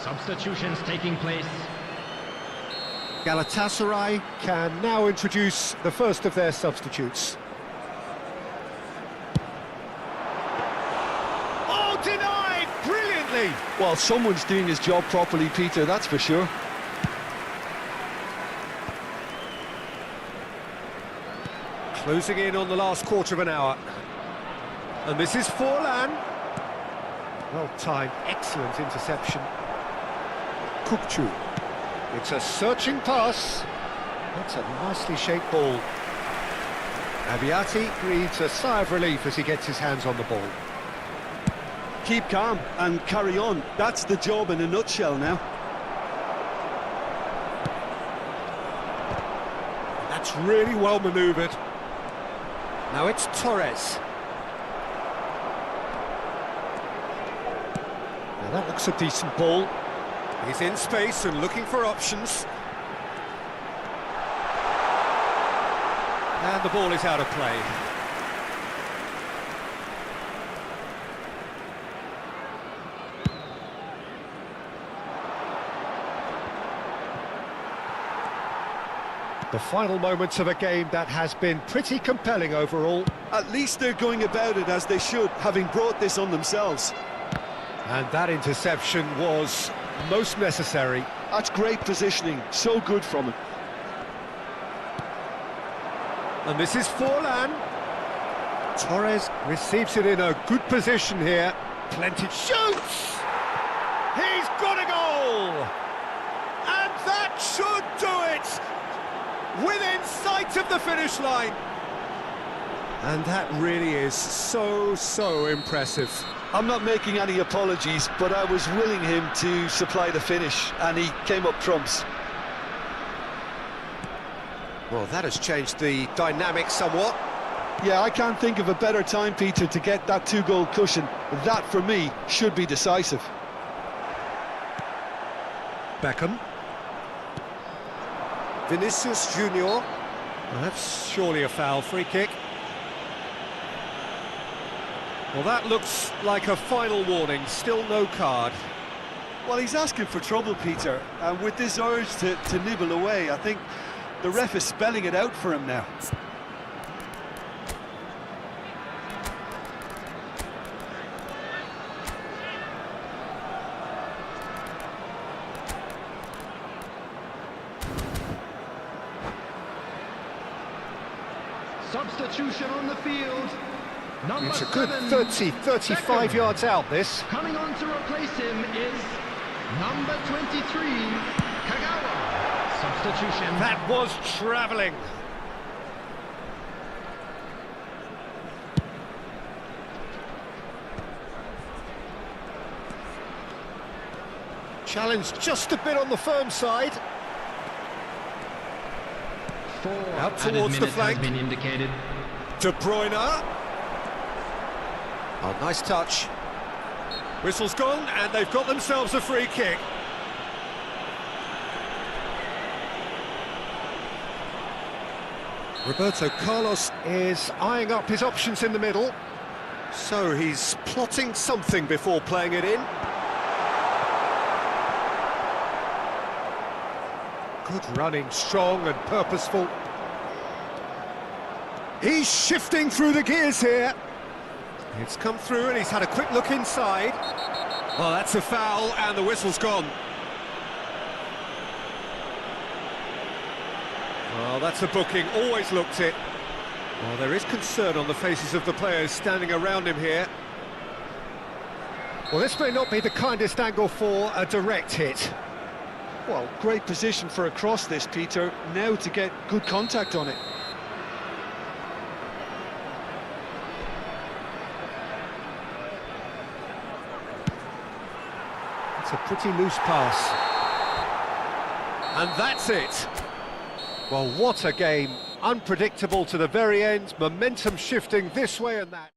Substitutions taking place. Galatasaray can now introduce the first of their substitutes. Oh, denied brilliantly! Well, someone's doing his job properly, Peter, that's for sure. Closing in on the last quarter of an hour. And this is Forlan. Well timed, excellent interception. 𝐄𝐅𝐎𝐓𝐁𝐀𝐋. It's a searching pass. That's a nicely shaped ball. Abiati breathes a sigh of relief as he gets his hands on the ball. Keep calm and carry on. That's the job in a nutshell now. That's really well manoeuvred. Now it's Torres. Now that looks a decent ball. He's in space and looking for options. And the ball is out of play. The final moments of a game that has been pretty compelling overall. At least they're going about it as they should, having brought this on themselves. And that interception was most necessary. That's great positioning, so good from him. And this is Forlan. Torres receives it in a good position here. Plenty shoots! He's got a goal! And that should do it! Within sight of the finish line. And that really is so impressive. I'm not making any apologies, but I was willing him to supply the finish, and he came up trumps. Well, that has changed the dynamic somewhat. Yeah, I can't think of a better time, Peter, to get that two-goal cushion. That, for me, should be decisive. Beckham. Vinicius Junior. Well, that's surely a foul, free kick. Well, that looks like a final warning, still no card. Well, he's asking for trouble, Peter, and with this urge to nibble away, I think the ref is spelling it out for him now. Substitution on the field. Number It's a good 7, 35 yards out, this. Coming on to replace him is number 23, Kagawa. Substitution. That was travelling. Challenge just a bit on the firm side. 4 Out added towards the minutes flank. has been indicated. De Bruyne. Oh, nice touch. Whistle's gone, and they've got themselves a free kick. Roberto Carlos is eyeing up his options in the middle. So he's plotting something before playing it in. Good running, strong and purposeful. He's shifting through the gears here. It's come through and he's had a quick look inside. Well, that's a foul and the whistle's gone. Well, that's a booking, always looked it. Well, there is concern on the faces of the players standing around him here. Well, this may not be the kindest angle for a direct hit. Well, great position for a cross this, Peter. Now to get good contact on it. It's a pretty loose pass. And that's it. Well, what a game. Unpredictable to the very end. Momentum shifting this way and that.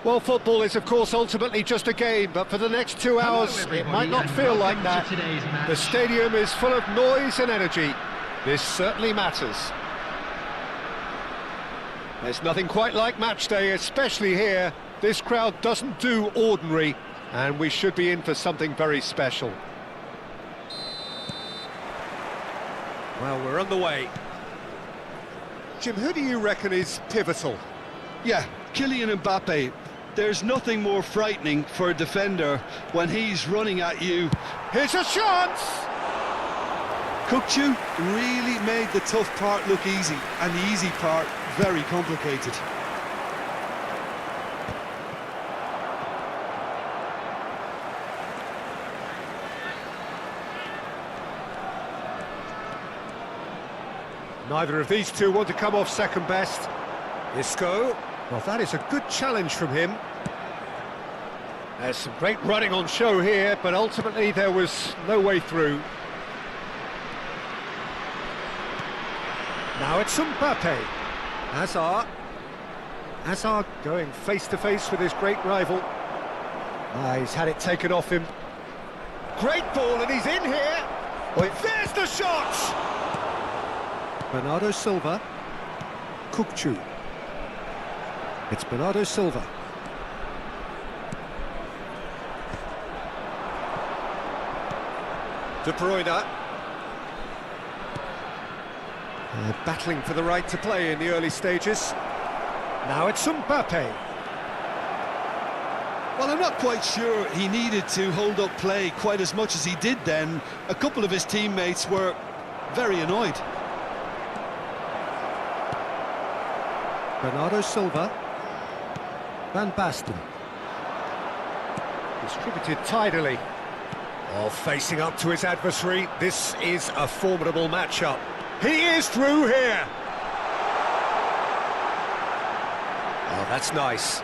Well, football is, of course, ultimately just a game, but for the next 2 hours, it might not feel like that. The stadium is full of noise and energy. This certainly matters. There's nothing quite like match day, especially here. This crowd doesn't do ordinary, and we should be in for something very special. Well, we're on the way. Jim, who do you reckon is pivotal? Yeah, Kylian Mbappe. There's nothing more frightening for a defender when he's running at you. Here's a chance! 𝐄𝐅𝐎𝐓𝐁 really made the tough part look easy, and the easy part very complicated. Neither of these two want to come off second best. Isco. Well, that is a good challenge from him. There's some great running on show here, but ultimately there was no way through. Now it's Mbappe. Hazard going face-to-face with his great rival. He's had it taken off him. Great ball, and he's in here. There's the shot! Bernardo Silva. 𝐄𝐅𝐎𝐓𝐁. It's Bernardo Silva. De Bruyne. Battling for the right to play in the early stages. Now it's Mbappe. Well, I'm not quite sure he needed to hold up play quite as much as he did then. A couple of his teammates were very annoyed. Bernardo Silva. Van Basten. Distributed tidily. Oh, facing up to his adversary. This is a formidable matchup. He is through here. Oh, that's nice.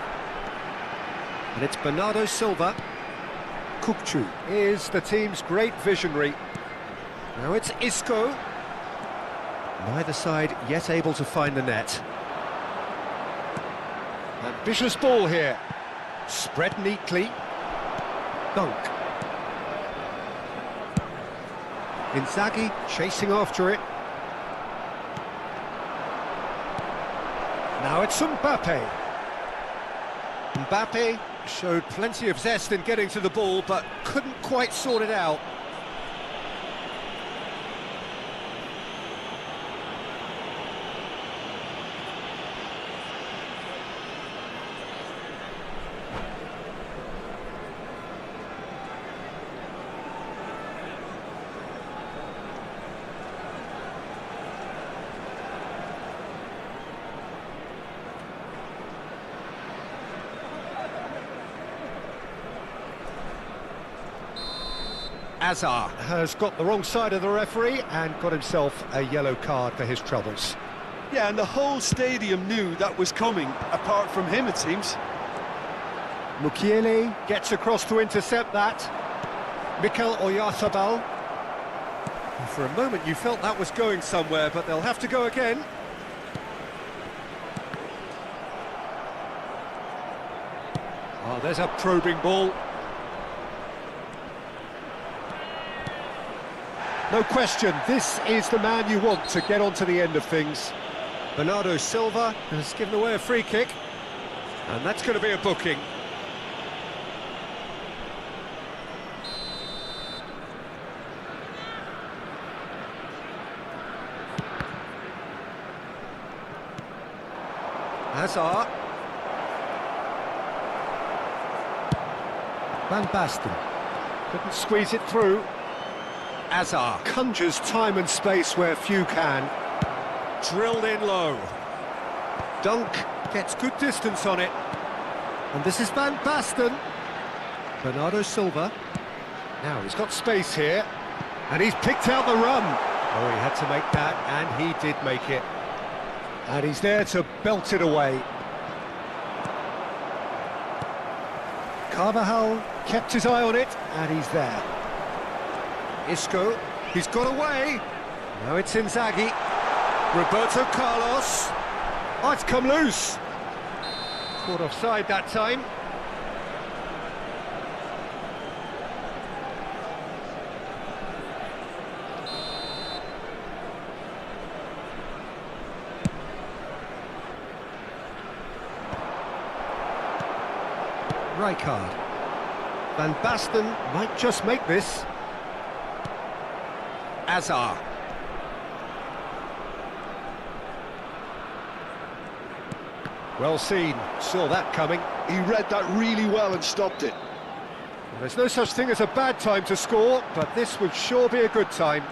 And it's Bernardo Silva. 𝐄𝐅𝐎𝐓𝐁 is the team's great visionary. Now it's Isco. Neither side yet able to find the net. Ambitious ball here. Spread neatly. Dunk. Inzaghi chasing after it. Now it's Mbappe. Mbappe showed plenty of zest in getting to the ball, but couldn't quite sort it out. Hazard has got the wrong side of the referee and got himself a yellow card for his troubles. Yeah, and the whole stadium knew that was coming, apart from him, it seems. Mukiele gets across to intercept that. 𝐄𝐅𝐎𝐻𝐿. For a moment you felt that was going somewhere, but they'll have to go again. Oh, there's a probing ball. No question, this is the man you want to get onto the end of things. Bernardo Silva has given away a free kick, and that's going to be a booking. Hazard. Van Basten. Couldn't squeeze it through. Hazard conjures time and space where few can. Drilled in low. Dunk gets good distance on it. And this is Van Basten. Bernardo Silva. Now he's got space here. And he's picked out the run. Oh, he had to make that, and he did make it. And he's there to belt it away. 𝐄𝐅𝐎𝐓 kept his eye on it, and he's there. Isco, he's got away. Now it's Inzaghi. Roberto Carlos. Oh, it's come loose. Caught offside that time. Rijkaard. Van Basten might just make this. Azar. Well seen, saw that coming. He read that really well and stopped it. There's no such thing as a bad time to score, but this would sure be a good time.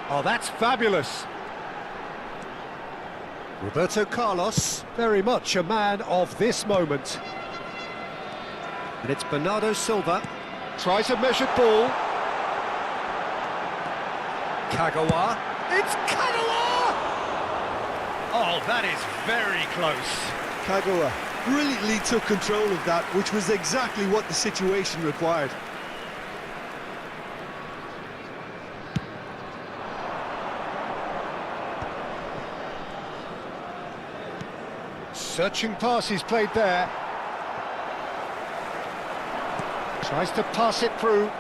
Oh, that's fabulous. Roberto Carlos, very much a man of this moment. And it's Bernardo Silva, tries a measured ball. Kagawa, it's Kagawa! Oh, that is very close. Kagawa brilliantly took control of that, which was exactly what the situation required. Searching pass he's played there. Tries to pass it through.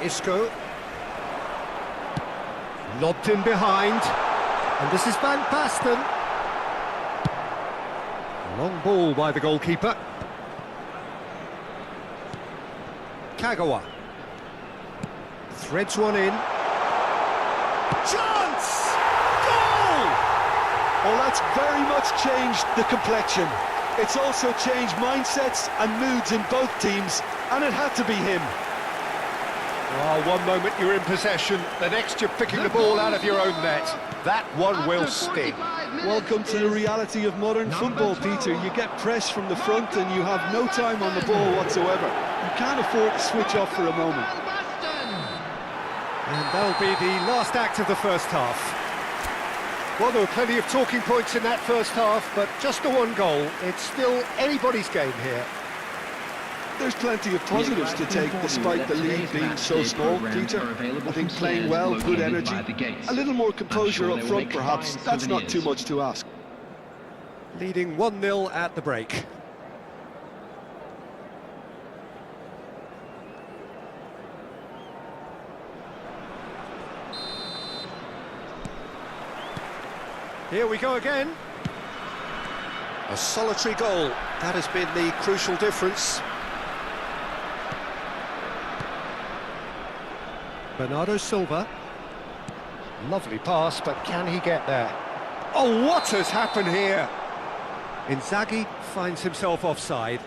Isco. Lobbed in behind. And this is Van Basten. Long ball by the goalkeeper. Kagawa. Threads one in. Chance! Goal! Well, that's very much changed the complexion. It's also changed mindsets and moods in both teams, and it had to be him. Oh, one moment you're in possession, the next you're picking the ball out of your own net. That one will sting. Welcome to the reality of modern football, Peter. You get press from the front and you have no time on the ball whatsoever. You can't afford to switch off for a moment. And that'll be the last act of the first half. Well, there were plenty of talking points in that first half, but just the one goal. It's still anybody's game here. There's plenty of positives to take despite the lead being so small, Peter. I think playing well, good energy, a little more composure up front perhaps, that's not too much to ask. Leading 1-0 at the break. Here we go again. A solitary goal, that has been the crucial difference. Bernardo Silva. Lovely pass, but can he get there? Oh, what has happened here? Inzaghi finds himself offside.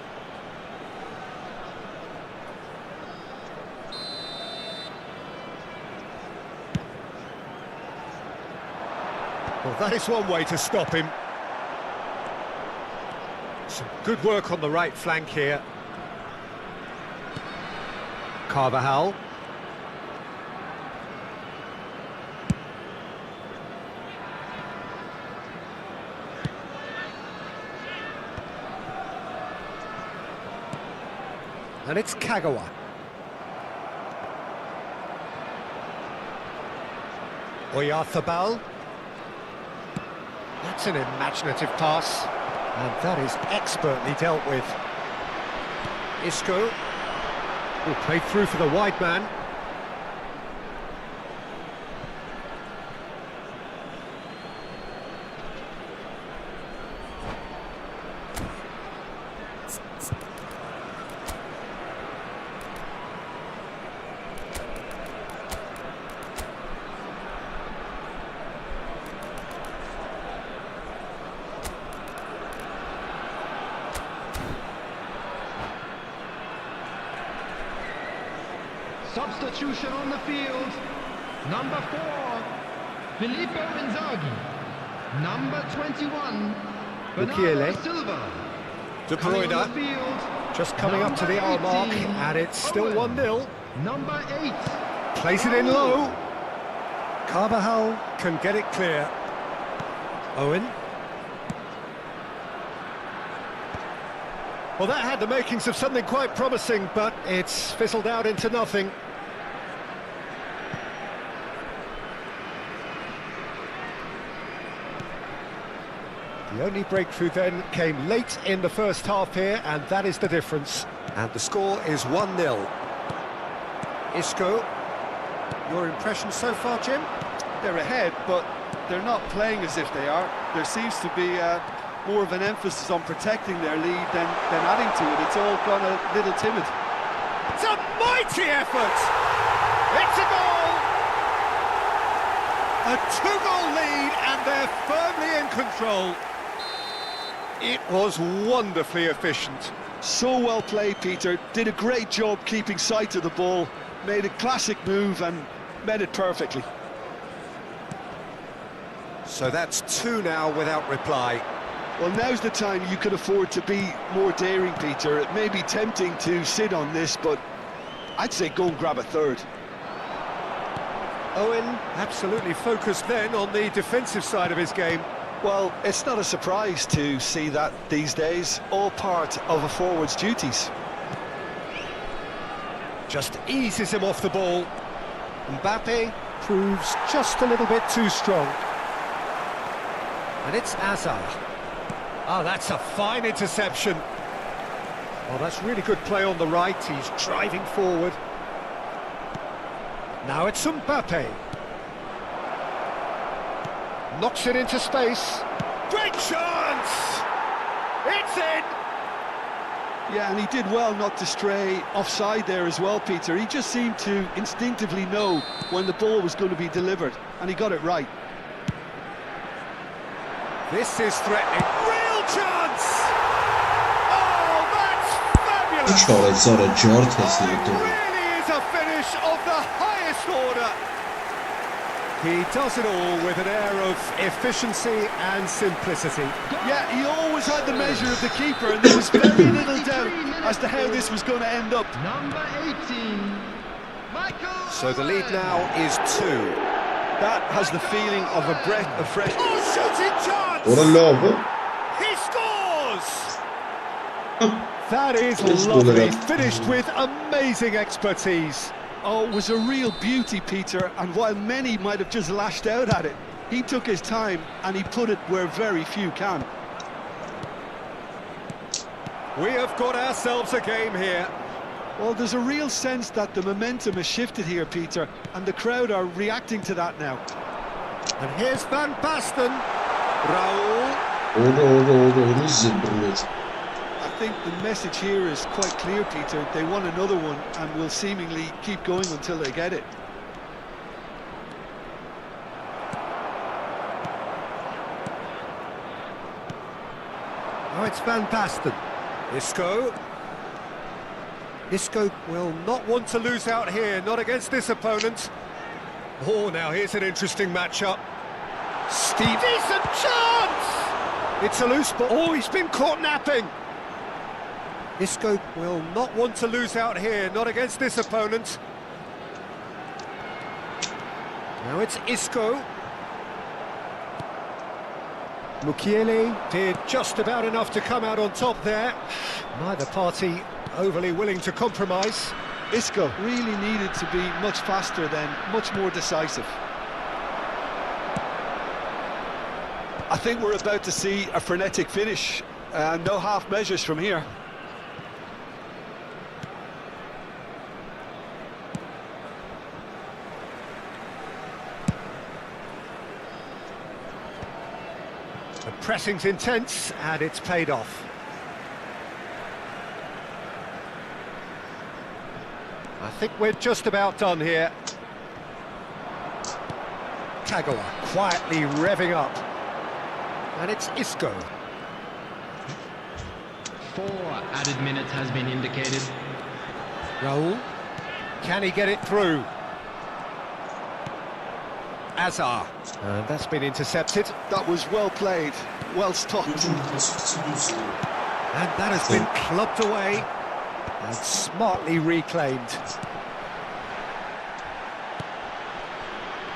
Well, that is one way to stop him. Some good work on the right flank here. 𝐄𝐅𝐎𝐓. And it's Kagawa. 𝐿. That's an imaginative pass. And that is expertly dealt with. Isco. Oh, played through for the wide man. Substitution on the field. Number 4. Filippo Inzaghi. Number 21, Mukiele. Bernardo Silva. De Coming on the Bruyne field, just coming up to the hour number mark, 18, and it's still Owen. 1-0. Number 8. Plays it in low. 𝐄𝐅𝐎𝐓 can get it clear. Owen. Well, that had the makings of something quite promising, but it's fizzled out into nothing. The only breakthrough then came late in the first half here, and that is the difference. And the score is 1-0. Isco, your impression so far, Jim? They're ahead, but they're not playing as if they are. There seems to be more of an emphasis on protecting their lead than adding to it. It's all gone a little timid. It's a mighty effort! It's a goal! A two-goal lead, and they're firmly in control. It was wonderfully efficient. So well played, Peter. Did a great job keeping sight of the ball. Made a classic move and met it perfectly. So that's 2 now without reply. Well, now's the time you could afford to be more daring, Peter. It may be tempting to sit on this, but I'd say go and grab a third. Owen absolutely focused then on the defensive side of his game. Well, it's not a surprise to see that these days, all part of a forward's duties. Just eases him off the ball. Mbappe proves just a little bit too strong. And it's Hazard. Oh, that's a fine interception. Oh, that's really good play on the right. He's driving forward. Now it's Mbappe. Knocks it into space. Great chance! It's in! Yeah, and he did well not to stray offside there as well, Peter. He just seemed to instinctively know when the ball was going to be delivered, and he got it right. This is threatening. Real chance! Oh, that's fabulous! It really is a finish of the highest order. He does it all with an air of efficiency and simplicity. Yeah, he always had the measure of the keeper, and there was very little doubt as to how this was going to end up. Number 18, Michael. So the lead now is 2. That has the feeling of a breath of fresh... Oh, shooting chance! He scores! That is lovely, finished with amazing expertise. Oh, it was a real beauty, Peter, and while many might have just lashed out at it, he took his time and he put it where very few can. We have got ourselves a game here. Well, there's a real sense that the momentum has shifted here, Peter, and the crowd are reacting to that now. And here's Van Basten. Raul. I think the message here is quite clear, Peter. They want another one and will seemingly keep going until they get it. Now it's Van Basten. Isco. Isco will not want to lose out here, not against this opponent. Oh, now here's an interesting matchup. Steve, decent chance! It's a loose ball. Oh, he's been caught napping. Isco will not want to lose out here, not against this opponent. Now it's Isco. Mukiele did just about enough to come out on top there. Neither party overly willing to compromise. Isco really needed to be much faster then, much more decisive. I think we're about to see a frenetic finish, and no half measures from here. The pressing's intense, and it's paid off. I think we're just about done here. Kagawa quietly revving up. And it's Isco. 4 added minutes has been indicated. Raul. Can he get it through? Azar. And that's been intercepted. That was well played, well stopped. Hücum bitmesi için And that has been clubbed away and smartly reclaimed.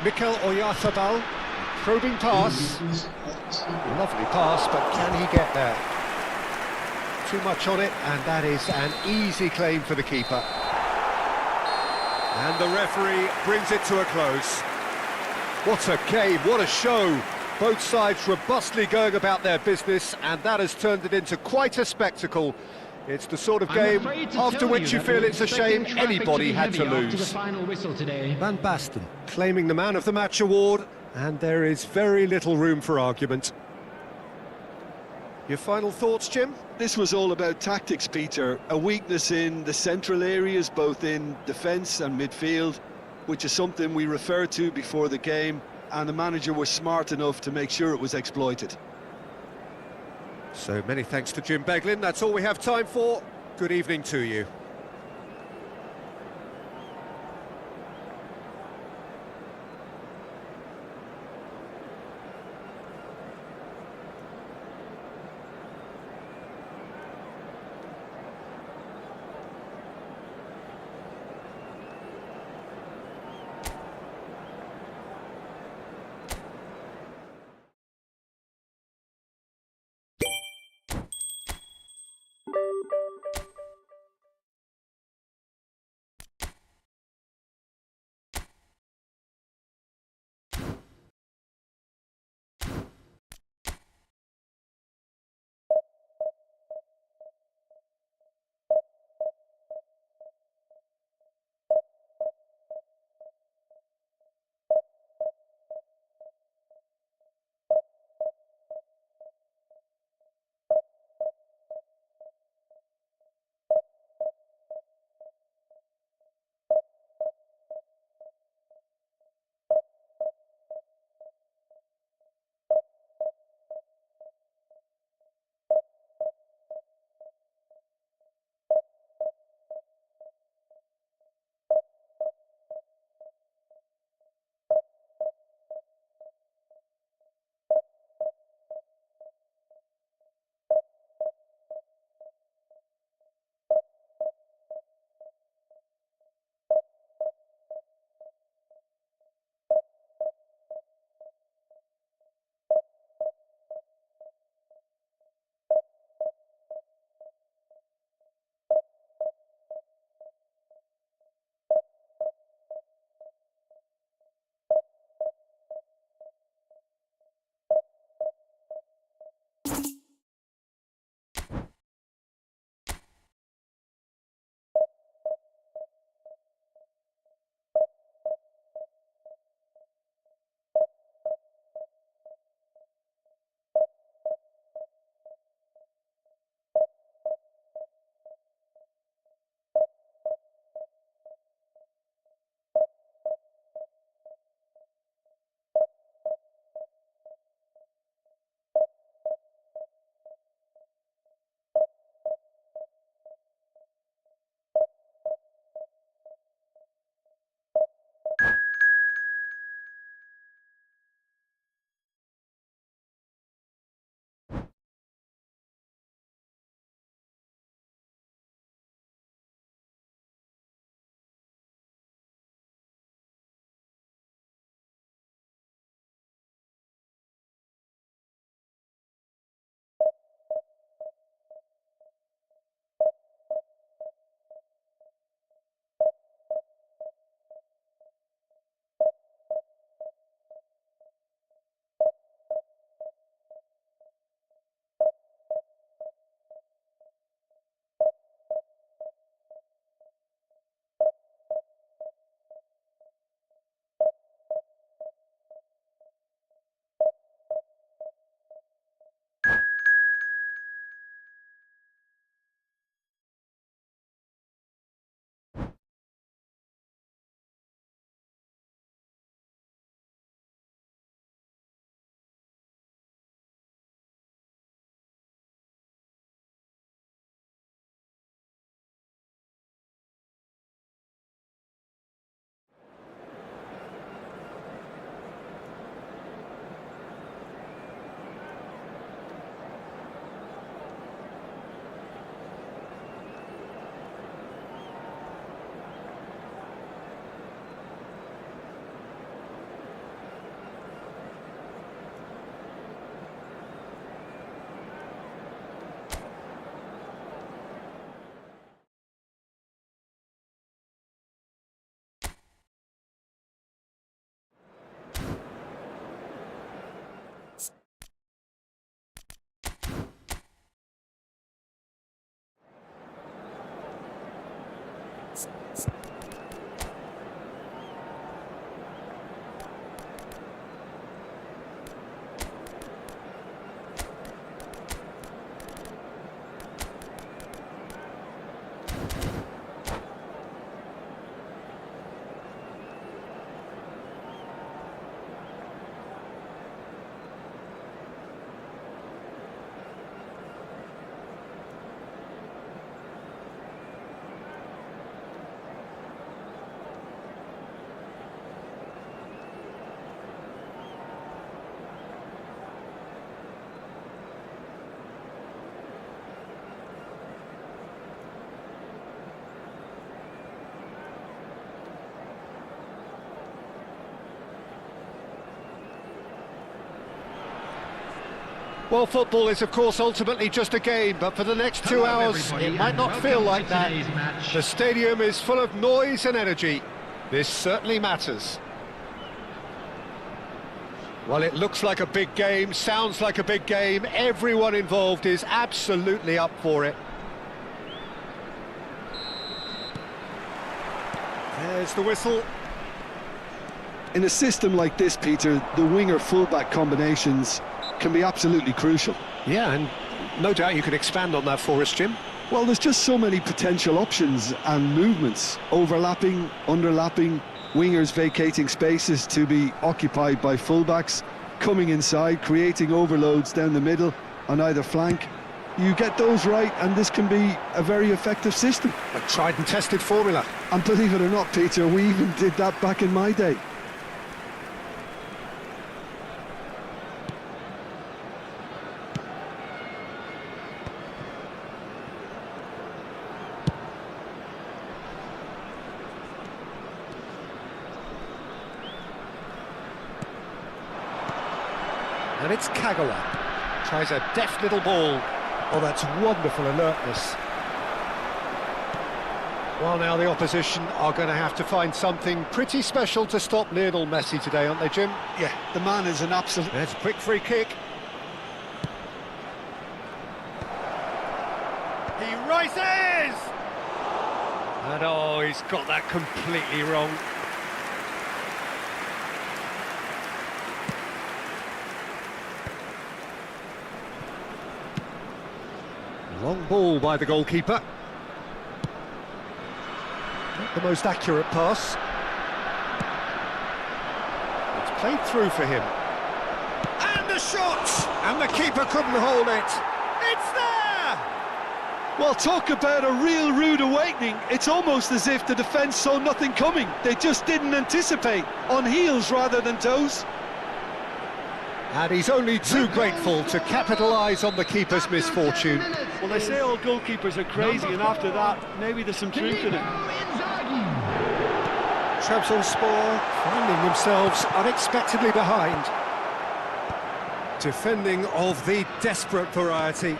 𝐄𝐅𝐎𝐓𝐁, probing pass. Lovely pass, but can he get there? Too much on it, and that is an easy claim for the keeper. And the referee brings it to a close. What a game, what a show. Both sides robustly going about their business, and that has turned it into quite a spectacle. It's the sort of game after which you feel it's a shame anybody had to lose. Van Basten claiming the Man of the Match award, and there is very little room for argument. Your final thoughts, Jim? This was all about tactics, Peter. A weakness in the central areas, both in defence and midfield, which is something we referred to before the game, and the manager was smart enough to make sure it was exploited. So many thanks to Jim Beglin. That's all we have time for. Good evening to you. Well, football is, of course, ultimately just a game, but for the next 2 hours, it might not feel like that. The stadium is full of noise and energy. This certainly matters. Well, it looks like a big game, sounds like a big game. Everyone involved is absolutely up for it. There's the whistle. In a system like this, Peter, the winger-fullback combinations can be absolutely crucial. Yeah, and no doubt you could expand on that for us, Jim. Well, there's just so many potential options and movements. Overlapping, underlapping, wingers vacating spaces to be occupied by fullbacks, coming inside, creating overloads down the middle on either flank. You get those right and this can be a very effective system. A tried and tested formula. And believe it or not, Peter, we even did that back in my day. And it's Kagawa. Tries a deft little ball. Oh, that's wonderful alertness. Well, now the opposition are going to have to find something pretty special to stop Lionel Messi today, aren't they, Jim? Yeah, the man is an absolute... There's a quick free kick. He rises! And oh, he's got that completely wrong. Long ball by the goalkeeper. Not the most accurate pass. It's played through for him. And the shot! And the keeper couldn't hold it. It's there! Well, talk about a real rude awakening. It's almost as if the defence saw nothing coming. They just didn't anticipate. On heels rather than toes. And he's only too grateful to capitalise on the keeper's misfortune. Well, they say all goalkeepers are crazy, and after that, maybe there's some truth in it. Trabzonspor finding themselves unexpectedly behind. Defending of the desperate variety.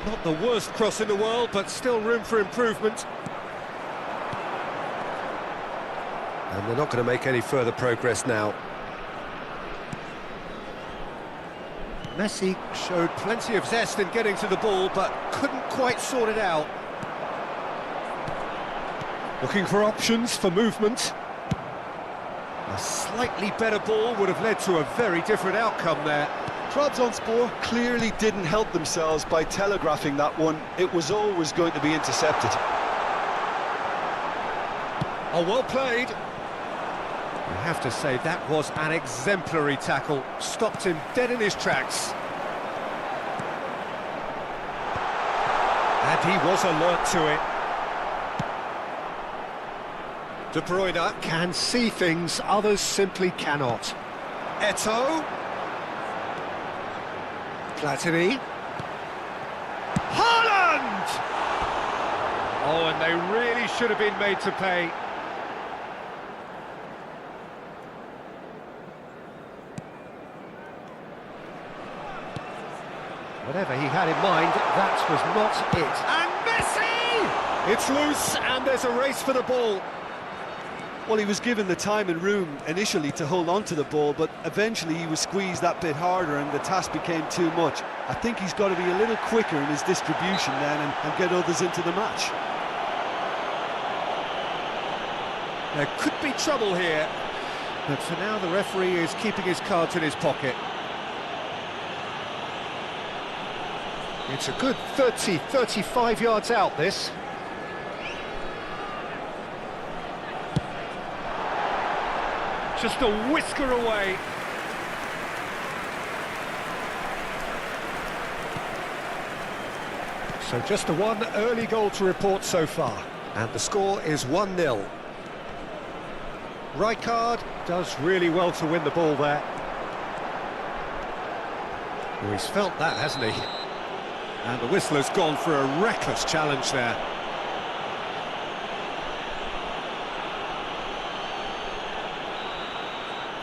Not the worst cross in the world, but still room for improvement. And they're not going to make any further progress now. Messi showed plenty of zest in getting to the ball, but couldn't quite sort it out. Looking for options for movement. A slightly better ball would have led to a very different outcome there. Trabzonspor clearly didn't help themselves by telegraphing that one. It was always going to be intercepted. Oh, well played. I have to say, that was an exemplary tackle. Stopped him dead in his tracks. And he was alert to it. De Bruyne can see things others simply cannot. Eto'o. Platini. Haaland! Oh, and they really should have been made to pay. Whatever he had in mind, that was not it. And Messi! It's loose, and there's a race for the ball. Well, he was given the time and room initially to hold on to the ball, but eventually he was squeezed that bit harder and the task became too much. I think he's got to be a little quicker in his distribution then and get others into the match. There could be trouble here, but for now the referee is keeping his cards in his pocket. It's a good 30-35 yards out, this. Just a whisker away. So just the one early goal to report so far. And the score is 1-0. Rijkaard does really well to win the ball there. Well, he's felt that, hasn't he? And the whistle has gone for a reckless challenge there.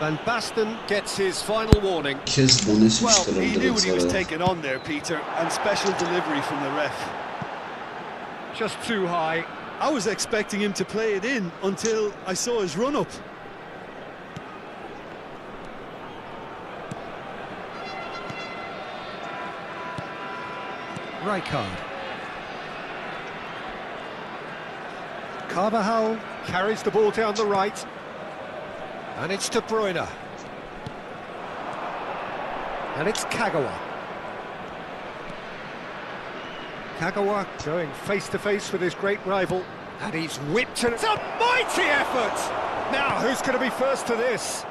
Van Basten gets his final warning. kez bonus Well, he knew what he was uçturan taking on there, Peter, and special delivery from the ref. Just too high. I was expecting him to play it in until I saw his run-up. Rijkaard. Carvajal carries the ball down the right. And it's De Bruyne. And it's Kagawa. Kagawa going face-to-face with his great rival. And he's whipped it. It's a mighty effort! Now, who's going to be first to this?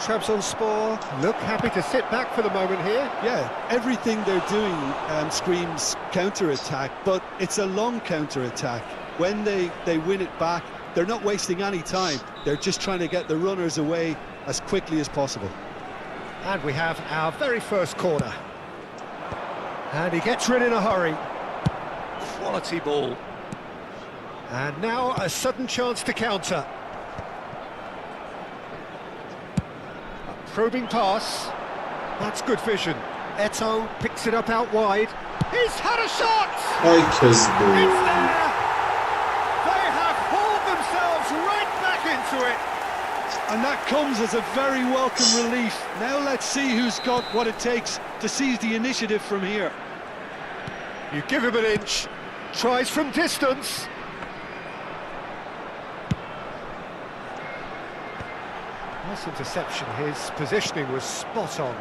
Trabzonspor look happy to sit back for the moment here. Yeah, everything they're doing screams counter-attack, but it's a long counter-attack. When they win it back, they're not wasting any time. They're just trying to get the runners away as quickly as possible. And we have our very first corner. And he gets rid in a hurry. Quality ball. And now a sudden chance to counter. A probing pass. That's good vision. Eto'o picks it up out wide. He's had a shot! Ay kez It's bu. there! They have hauled themselves right back into it. And that comes as a very welcome relief. Now let's see who's got what it takes to seize the initiative from here. You give him an inch. Tries from distance. Nice interception. His positioning was spot on.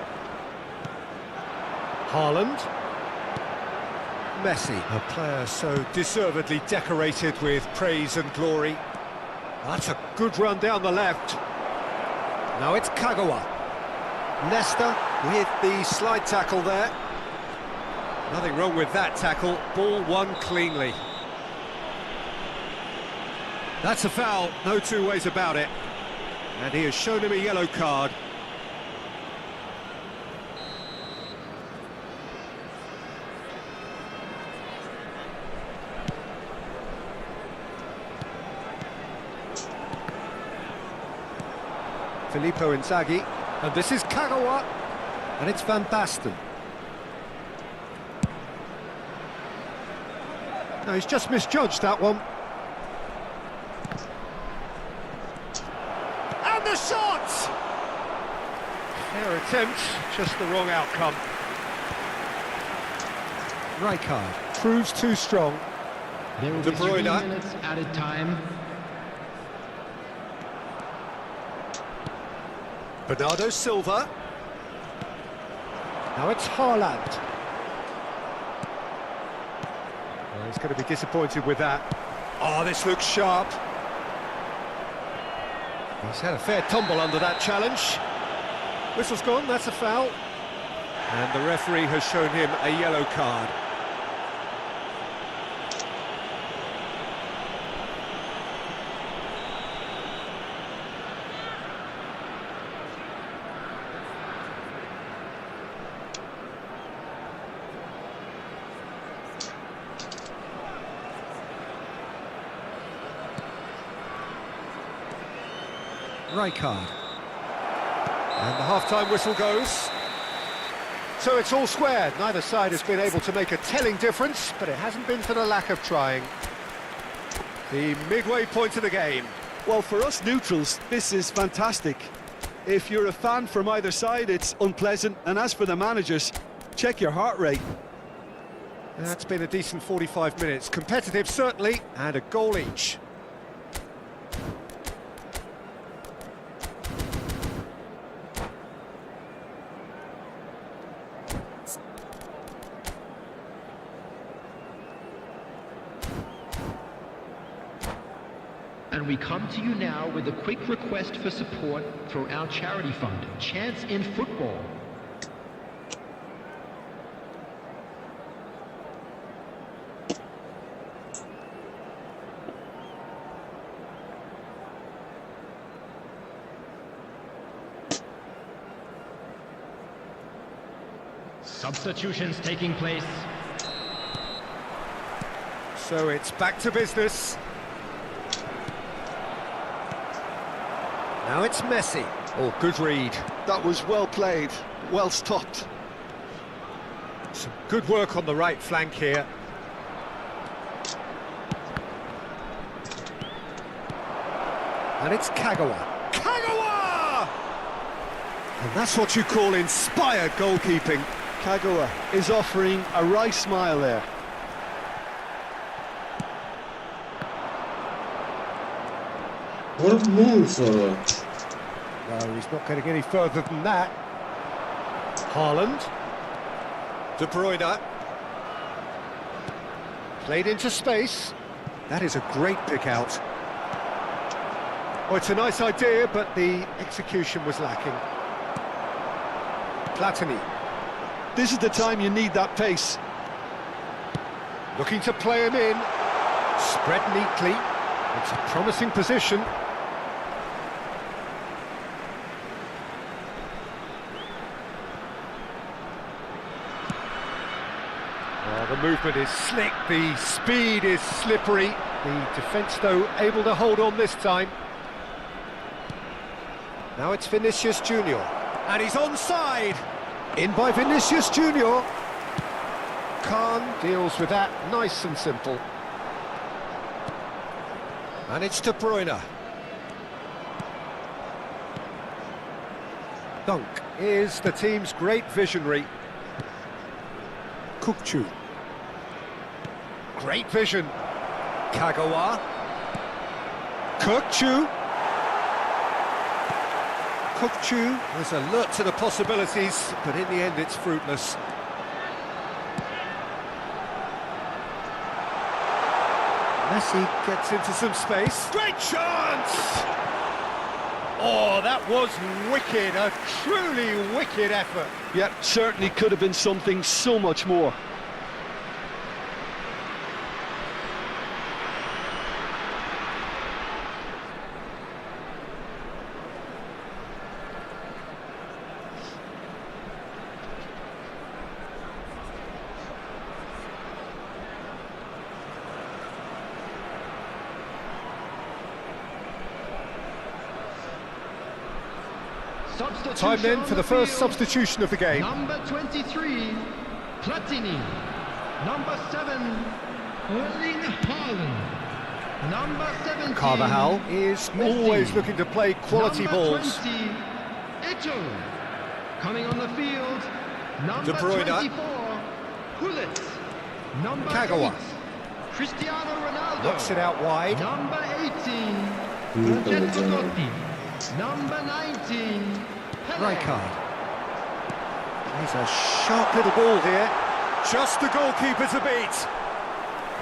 Haaland. Messi, a player so deservedly decorated with praise and glory. That's a good run down the left. Now it's Kagawa. Nesta with the slide tackle there. Nothing wrong with that tackle. Ball won cleanly. That's a foul, no two ways about it. And he has shown him a yellow card. Filippo Inzaghi, and this is Kagawa, and it's Van Basten. No, he's just misjudged that one. And the shot! Fair attempt, just the wrong outcome. Rijkaard proves too strong. There will De be Bruyne. 3 minutes added time. Bernardo Silva. Now it's Haaland. Well, he's going to be disappointed with that. Oh, this looks sharp. He's had a fair tumble under that challenge. Whistle's gone, that's a foul. And the referee has shown him a yellow card. Rijkaard. And the half-time whistle goes. So it's all squared. Neither side has been able to make a telling difference, but it hasn't been for the lack of trying. The midway point of the game. Well, for us neutrals, this is fantastic. If you're a fan from either side, it's unpleasant. And as for the managers, check your heart rate. That's been a decent 45 minutes. Competitive, certainly, and a goal each. And we come to you now with a quick request for support for our charity fund, Chance in Football. Substitutions taking place. So it's back to business. Now it's Messi. Oh, good read. That was well played, well stopped. Some good work on the right flank here. And it's 𝐄𝐅𝐎𝐓𝐁. 𝐄𝐅𝐎𝐓! And that's what you call inspired goalkeeping. 𝐄𝐅𝐎𝐓 is offering a wry smile there. What a move for No, he's not getting any further than that. Haaland. De Bruyne. Played into space. That is a great pick out. Oh, it's a nice idea, but the execution was lacking. Platini. This is the time you need that pace. Looking to play him in. Spread neatly. It's a promising position. Oh, the movement is slick, the speed is slippery. The defence, though, able to hold on this time. Now it's Vinicius Junior. And he's onside. In by Vinicius Junior. Khan deals with that nice and simple. And it's De Bruyne. Dunk is the team's great visionary. 𝐄𝐅𝐎𝐓𝐁. Great vision. 𝐄𝐅𝐎𝐓. 𝐄𝐅𝐎𝐓. 𝐄𝐅𝐎𝐓 is alert to the possibilities, but in the end it's fruitless. Messi gets into some space. Great chance! Oh, that was wicked, a truly wicked effort. Yep, certainly could have been something so much more. Time then for the first substitution of the game. Number 23, Platini. Number 7, Erling Haaland. Number 17, Carvajal is Messi. always looking to play quality Number balls. 20, 𝐄𝐅𝐎𝐄. Coming on the field, number De Bruyne. 24, Gullit. Number 𝐄𝐅𝐎𝐓. 8, Cristiano Ronaldo. Knocks it out wide. Number 18, Francesco Totti. Number 19, Pele. Rijkaard. He's a sharp little ball here. Just the goalkeeper to beat.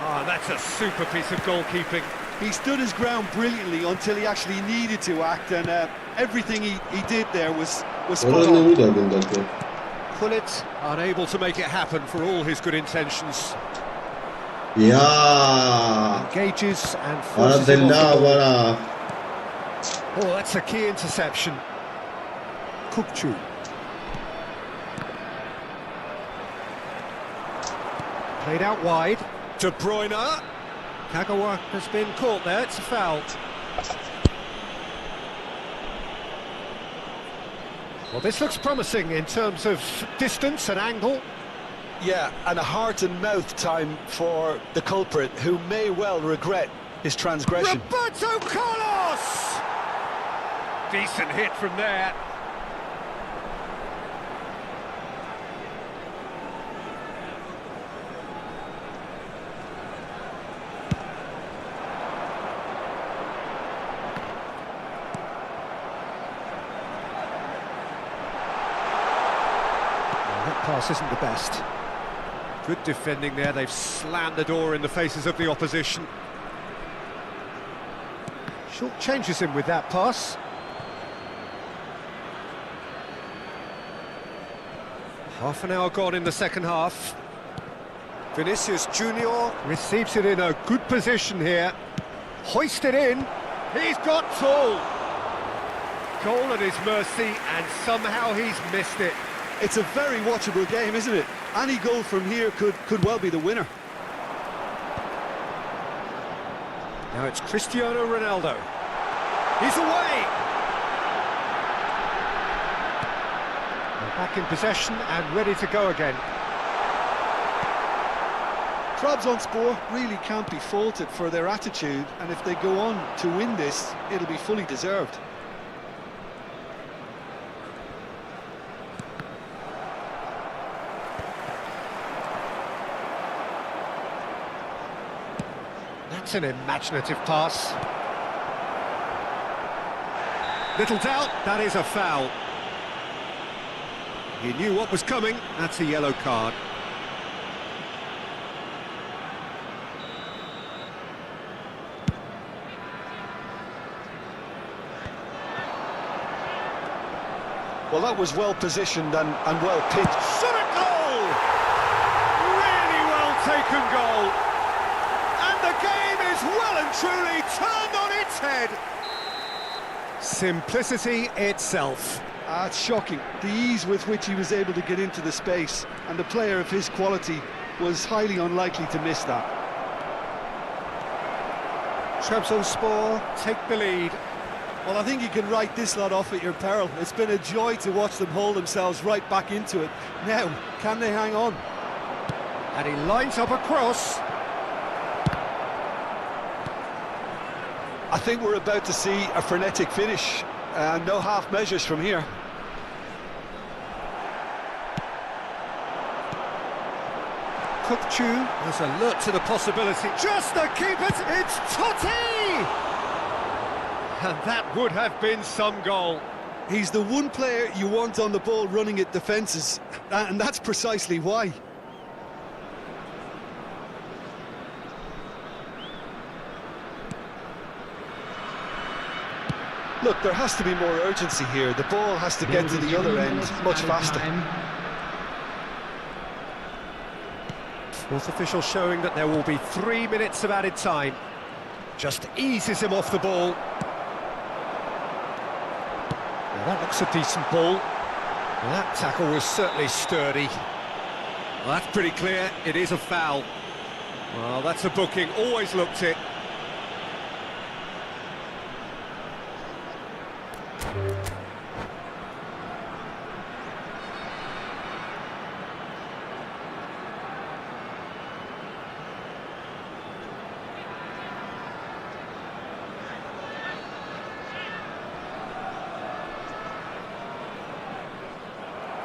Ah, that's a super piece of goalkeeping. He stood his ground brilliantly until he actually needed to act, and everything he did there was spot Oranın on. onu da gönderdi. Gullit unable to make it happen for all his good intentions. Ya. Engages and forces him Aradella off the ball. bana. Oh, that's a key interception. 𝐄𝐅𝐎𝐄. Played out wide. De Bruyne. 𝐄𝐅𝐎𝐓 has been caught there. It's a foul. Well, this looks promising in terms of distance and angle. Yeah, and a heart and mouth time for the culprit, who may well regret his transgression. Roberto Carlos! Decent hit from there. That pass isn't the best. Good defending there, they've slammed the door in the faces of the opposition. Short changes him with that pass. Half an hour gone in the second half. Vinicius Junior receives it in a good position here. Hoisted in. He's got tall. Goal at his mercy, and somehow he's missed it. It's a very watchable game, isn't it? Any goal from here could well be the winner. Now it's Cristiano Ronaldo. He's away. Back in possession and ready to go again. Trabzonspor really can't be faulted for their attitude, and if they go on to win this, it'll be fully deserved. That's an imaginative pass. Little doubt, that is a foul. He knew what was coming, that's a yellow card. Well, that was well positioned and well pitched. Shot at goal! Really well taken goal. And the game is well and truly turned on its head. Simplicity itself. It's shocking, the ease with which he was able to get into the space, and the player of his quality was highly unlikely to miss that. Trabzonspor take the lead. Well, I think you can write this lot off at your peril. It's been a joy to watch them hold themselves right back into it. Now, can they hang on? And he lines up a cross. I think we're about to see a frenetic finish, no half measures from here. Kökçü was alert to the possibility. Just to keep it, it's Totti! And that would have been some goal. He's the one player you want on the ball running at defences, and that's precisely why. Look, there has to be more urgency here. The ball has to get to the other end much faster. Fourth official showing that there will be 3 minutes of added time. Just eases him off the ball. Now that looks a decent ball. Well, that tackle was certainly sturdy. Well, that's pretty clear, it is a foul. Well, that's a booking, always looked it.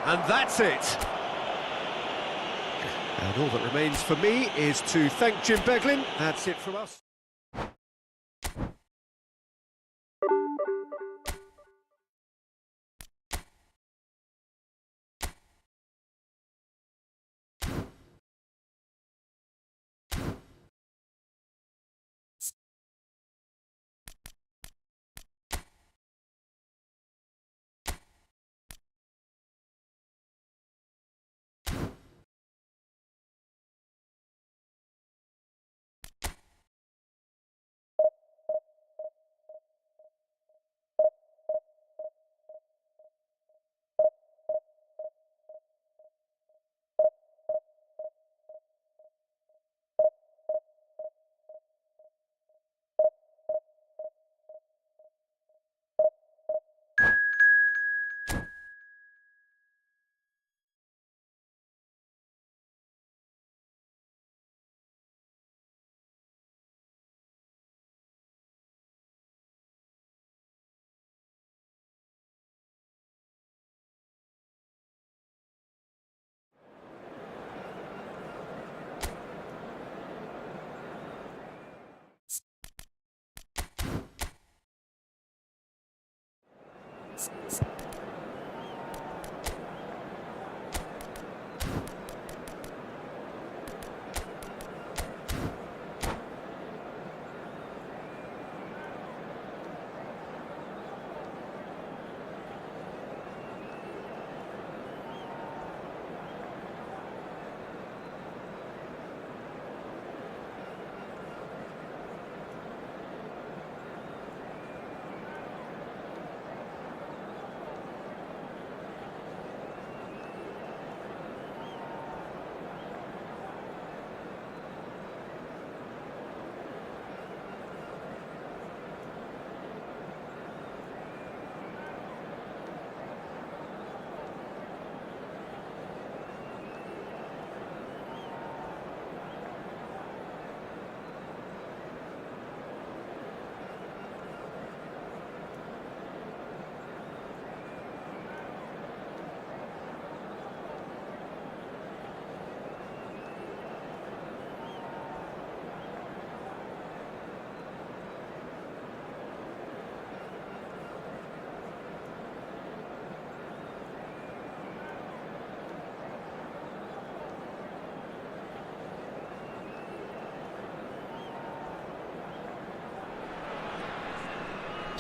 And that's it. And all that remains for me is to thank Jim Beglin. That's it from us.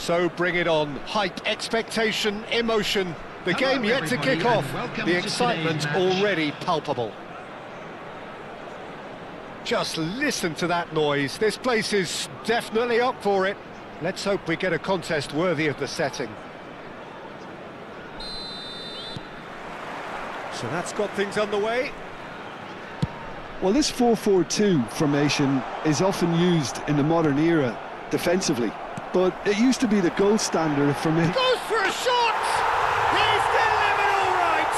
So bring it on. Hype, expectation, emotion. The Hello, game yet to everybody, kick off. and welcome The to excitement today's match. already palpable. Just listen to that noise. This place is definitely up for it. Let's hope we get a contest worthy of the setting. So that's got things underway. Well, this 4-4-2 formation is often used in the modern era defensively, but it used to be the gold standard for me. Goes for a shot! He's delivered all right!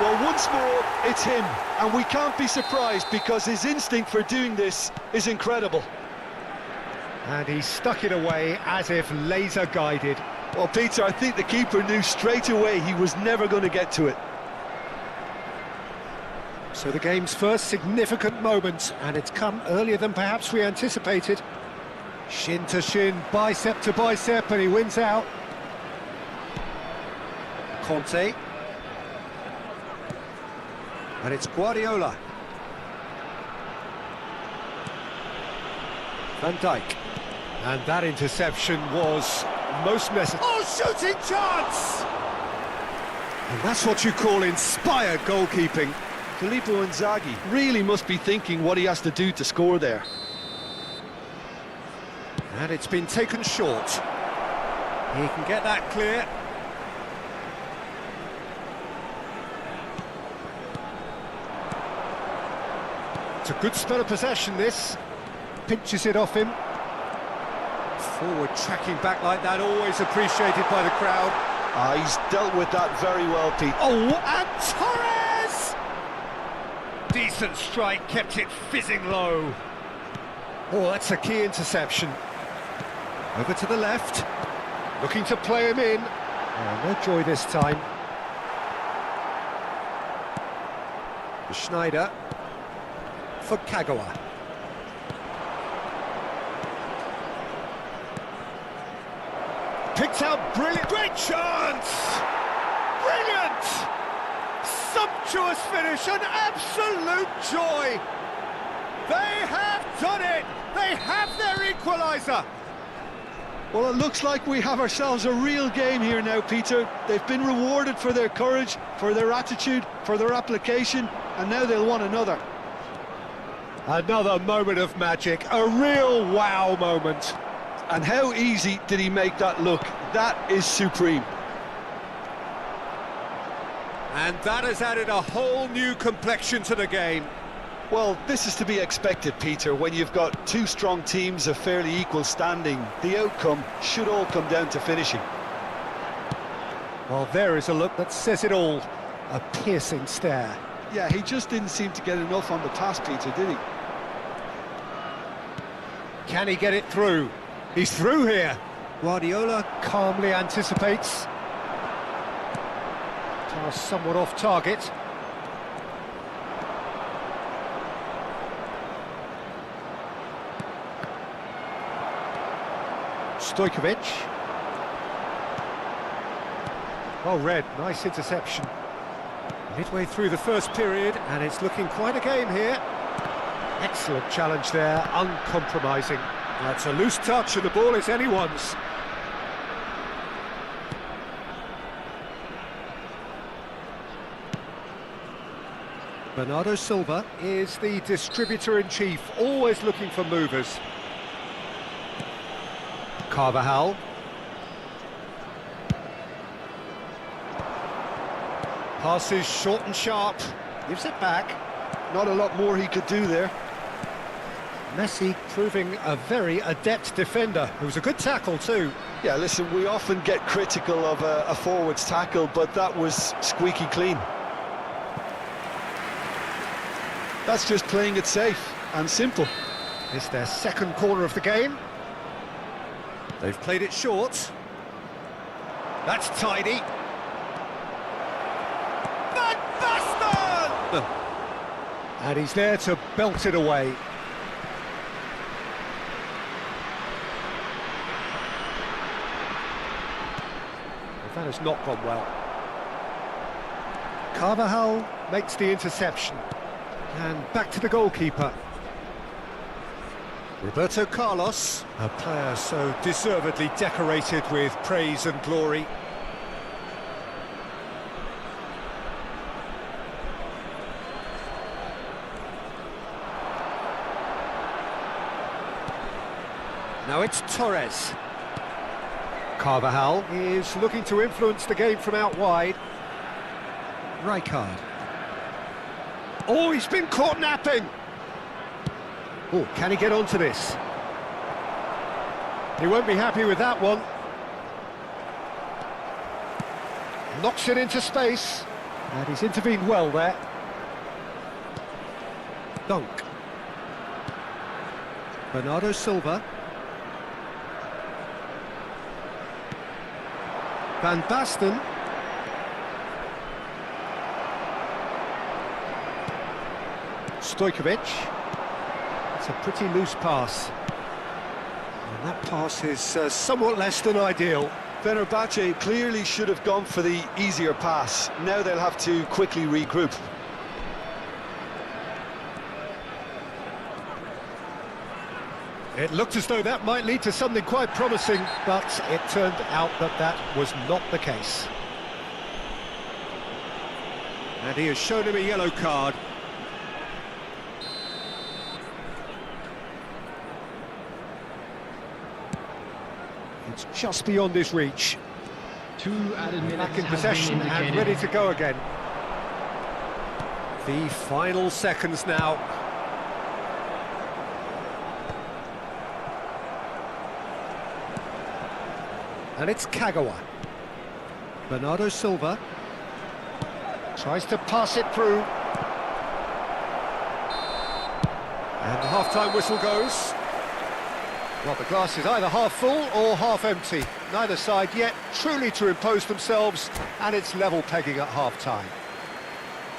Well, once more, it's him, and we can't be surprised because his instinct for doing this is incredible. And he stuck it away as if laser guided. Well, Peter, I think the keeper knew straight away he was never going to get to it. So the game's first significant moment, and it's come earlier than perhaps we anticipated. Shin to shin, bicep to bicep, and he wins out. Conte. And it's Guardiola. Van Dijk. And that interception was most necessary. Oh, shooting chance! And that's what you call inspired goalkeeping. Filippo Inzaghi really must be thinking what he has to do to score there. And it's been taken short. He can get that clear. It's a good spell of possession, this. Pinches it off him. Forward tracking back like that, always appreciated by the crowd. He's dealt with that very well, Pete. Oh, and Torres! Decent strike, kept it fizzing low. Oh, that's a key interception. Over to the left, looking to play him in. Oh, no joy this time. Schneider for Kagawa. Picked out brilliant, great chance! Brilliant! Sumptuous finish, an absolute joy! They have done it! They have their equaliser! Well, it looks like we have ourselves a real game here now, Peter. They've been rewarded for their courage, for their attitude, for their application, and now they'll want another. Another moment of magic, a real wow moment. And how easy did he make that look? That is supreme. And that has added a whole new complexion to the game. Well, this is to be expected, Peter. When you've got two strong teams of fairly equal standing, the outcome should all come down to finishing. Well, there is a look that says it all. A piercing stare. Yeah, he just didn't seem to get enough on the pass, Peter, did he? Can he get it through? He's through here. Guardiola calmly anticipates. Pass somewhat off target. Stojkovic. Oh, Red, nice interception. Midway through the first period, and it's looking quite a game here. Excellent challenge there, uncompromising. That's a loose touch and the ball is anyone's. Bernardo Silva is the distributor-in-chief, always looking for movers. 𝐄𝐅𝐎𝐻. Passes short and sharp, gives it back. Not a lot more he could do there. Messi proving a very adept defender. It was a good tackle too. Yeah, listen, we often get critical of a forward's tackle, but that was squeaky clean. That's just playing it safe and simple. It's their second corner of the game. They've played it short. That's tidy. Van Basten! And he's there to belt it away. That has not gone well. 𝐄𝐅𝐻𝐻 makes the interception. And back to the goalkeeper. Roberto Carlos, a player so deservedly decorated with praise and glory. Now it's Torres. Carvajal is looking to influence the game from out wide. Rijkaard. Oh, he's been caught napping! Oh, can he get onto this? He won't be happy with that one. Knocks it into space. And he's intervened well there. Dunk. Bernardo Silva. Van Basten. Stojkovic. It's a pretty loose pass. And that pass is somewhat less than ideal. Fenerbahce clearly should have gone for the easier pass. Now they'll have to quickly regroup. It looked as though that might lead to something quite promising, but it turned out that that was not the case. And he has shown him a yellow card. It's just beyond his reach. 2 added minutes Back in have possession been and indicated. ready to go again. The final seconds now. And it's Kagawa. Bernardo Silva tries to pass it through. And the half-time whistle goes. Well, the glass is either half full or half empty. Neither side yet truly to impose themselves, and it's level pegging at half-time.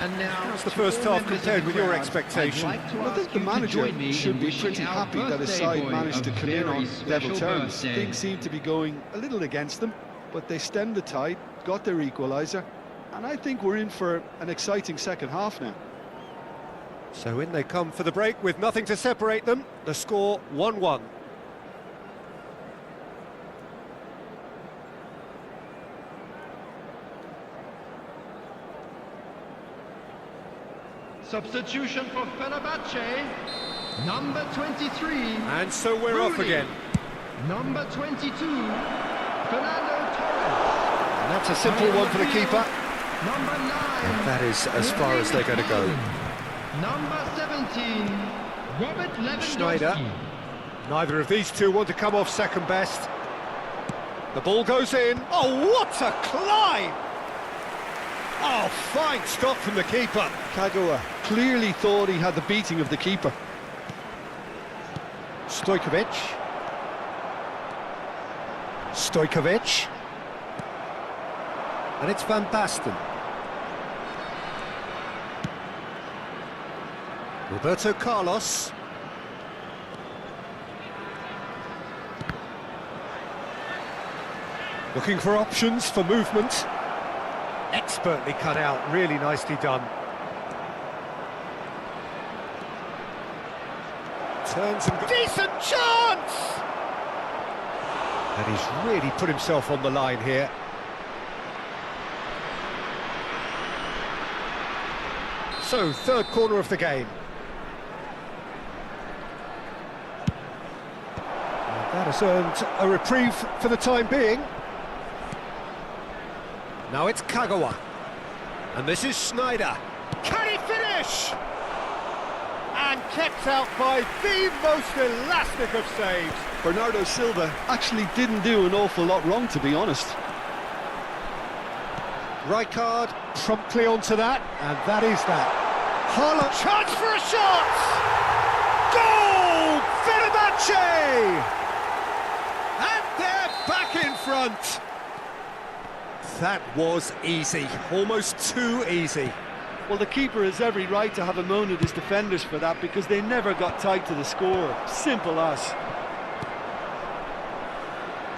And now, How's the to first all half members of compared the with your crowd, expectation? I'd like to Well, I think ask the you to manager join me should in be wishing pretty our happy that his birthday side boy managed to a come in very on level special terms. birthday. Things seem to be going a little against them, but they stemmed the tide, got their equaliser, and I think we're in for an exciting second half now. So in they come for the break with nothing to separate them. The score 1-1. Substitution for Fenerbahce, number 23. And so we're off Rooney. again. Number 22, Fernando Torres. And that's a simple one for the keeper. Number 9. That is as far as they're going to go. Number 17, Robert Lewandowski. Schneider. Neither of these two want to come off second best. The ball goes in. Oh, what a climb! Oh, fine stop from the keeper. Kagawa clearly thought he had the beating of the keeper. Stojkovic. Stojkovic. And it's Van Basten. Roberto Carlos. Looking for options for movement. Expertly cut out, really nicely done. Turns and... Decent chance! And he's really put himself on the line here. So, third corner of the game. And that has earned a reprieve for the time being. Now it's Kagawa. And this is Schneider. Can he finish? And kept out by the most elastic of saves. Bernardo Silva actually didn't do an awful lot wrong, to be honest. Rijkaard promptly onto that, and that is that. Haaland, chance for a shot! Goal! Fenerbahce! And they're back in front. That was easy, almost too easy. Well, the keeper has every right to have a moan at his defenders for that, because they never got tight to the score. Simple as.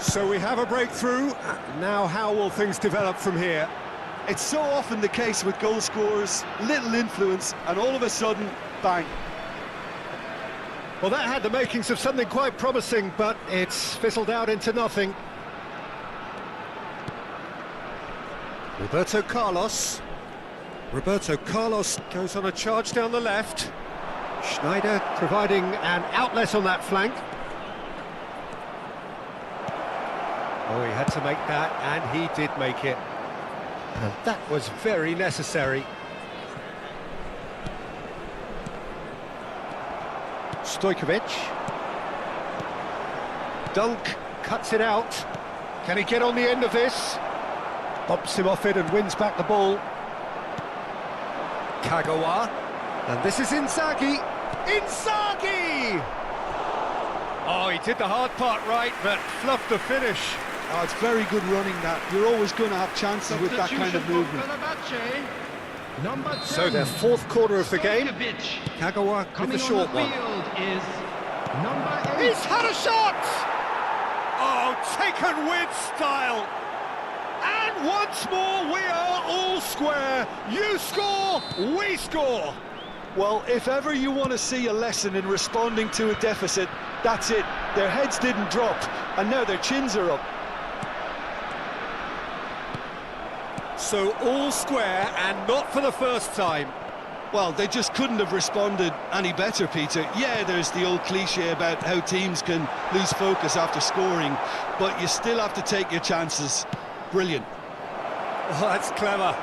So we have a breakthrough. Now how will things develop from here? It's so often the case with goal scorers, little influence, and all of a sudden, bang. Well, that had the makings of something quite promising, but it's fizzled out into nothing. Roberto Carlos. Roberto Carlos goes on a charge down the left. Schneider providing an outlet on that flank. Oh, he had to make that, and he did make it. And that was very necessary. Stojkovic. Dunk cuts it out. Can he get on the end of this? Bumps him off it and wins back the ball. Kagawa. And this is Inzaghi. Inzaghi! Oh, he did the hard part right, but fluffed the finish. Oh, it's very good running that. You're always going to have chances with that kind of movement. Number 10, So their fourth quarter of the game. Stojkovic. Kagawa with Coming the short on the one. field is number 8. He's had a shot! Oh, taken with style. And once more, we are all square. You score, we score. Well, if ever you want to see a lesson in responding to a deficit, that's it. Their heads didn't drop, and now their chins are up. So all square, and not for the first time. Well, they just couldn't have responded any better, Peter. Yeah, there's the old cliche about how teams can lose focus after scoring, but you still have to take your chances. Brilliant. Oh, that's clever.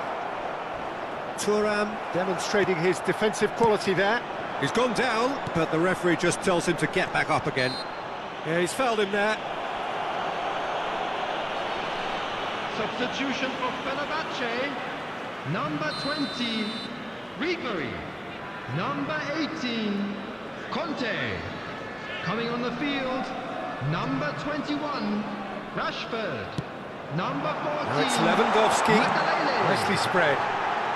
Thuram demonstrating his defensive quality there. He's gone down, but the referee just tells him to get back up again. Yeah, he's fouled him there. Substitution for Fenerbahce. Number 20, Ribery. Number 18, Conte. Coming on the field, number 21, Rashford. Number 14, Now it's Lewandowski. Makelele. Nicely spread.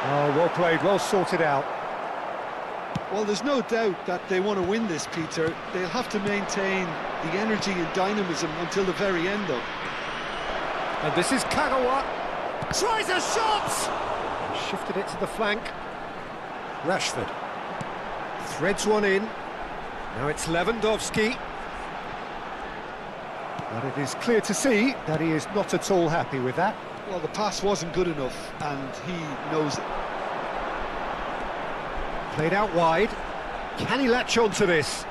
Oh, well played, well sorted out. Well, there's no doubt that they want to win this, Peter. They'll have to maintain the energy and dynamism until the very end, though. And this is Kagawa. Tries a shot! Shifted it to the flank. Rashford. Threads one in. Now it's Lewandowski. But it is clear to see that he is not at all happy with that. Well, the pass wasn't good enough, and he knows it. Played out wide. Can he latch on to this?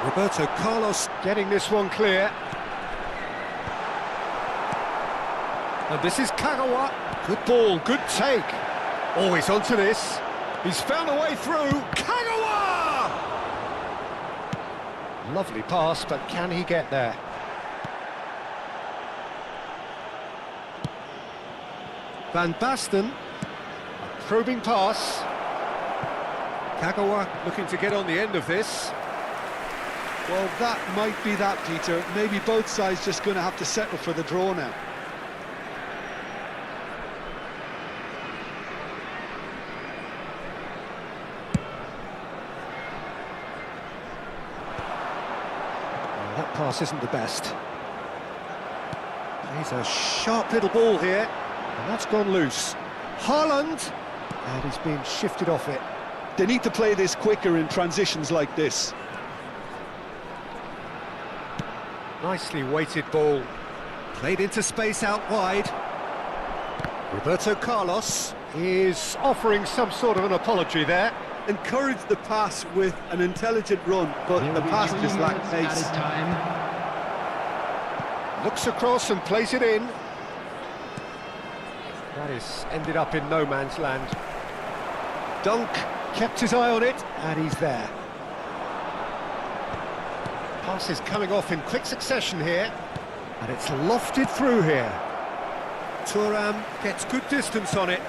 Roberto Carlos getting this one clear. And this is Kagawa. Good ball, good take. Oh, he's onto this. He's found a way through. Kagawa! Lovely pass, but can he get there? Van Basten. A probing pass. Kagawa looking to get on the end of this. Well, that might be that, Peter. Maybe both sides just going to have to settle for the draw now. That pass isn't the best. He's a sharp little ball here, and that's gone loose. Haaland, and he's been shifted off it. They need to play this quicker in transitions like this. Nicely weighted ball. Played into space out wide. Roberto Carlos is offering some sort of an apology there. Encourage the pass with an intelligent run, but the pass just lacked pace. Time. Looks across and plays it in. That is ended up in no man's land. Dunk kept his eye on it, and he's there. Pass is coming off in quick succession here, and it's lofted through here. Thuram gets good distance on it.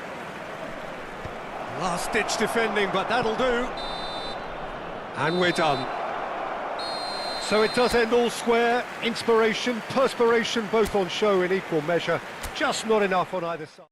Last-ditch defending, but that'll do. And we're done. So it does end all square. Inspiration, perspiration, both on show in equal measure. Just not enough on either side.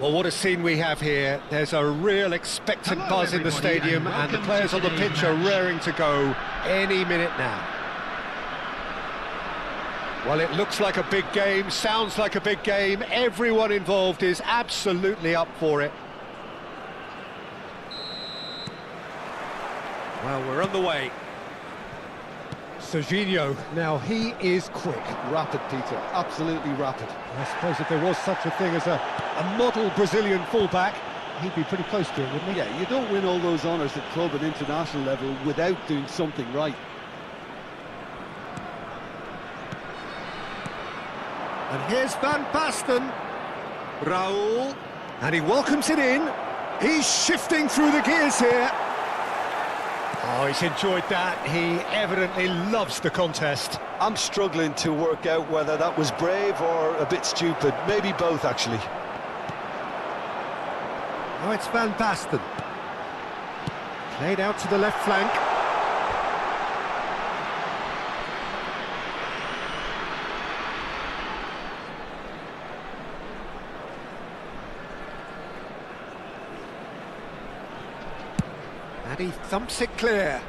Well, what a scene we have here. There's a real expectant buzz in the stadium, and the players on the pitch are raring to go any minute now. Well, it looks like a big game, sounds like a big game. Everyone involved is absolutely up for it. Well, we're on the way. Serginho, now he is quick. Rapid, Peter, absolutely rapid. I suppose if there was such a thing as a model Brazilian fullback, he'd be pretty close to it, wouldn't he? Yeah, you don't win all those honours at club and international level without doing something right. And here's Van Basten. Raul. And he welcomes it in. He's shifting through the gears here. Oh, he's enjoyed that. He evidently loves the contest. I'm struggling to work out whether that was brave or a bit stupid. Maybe both, actually. Now it's Van Basten. Played out to the left flank. And he thumps it clear.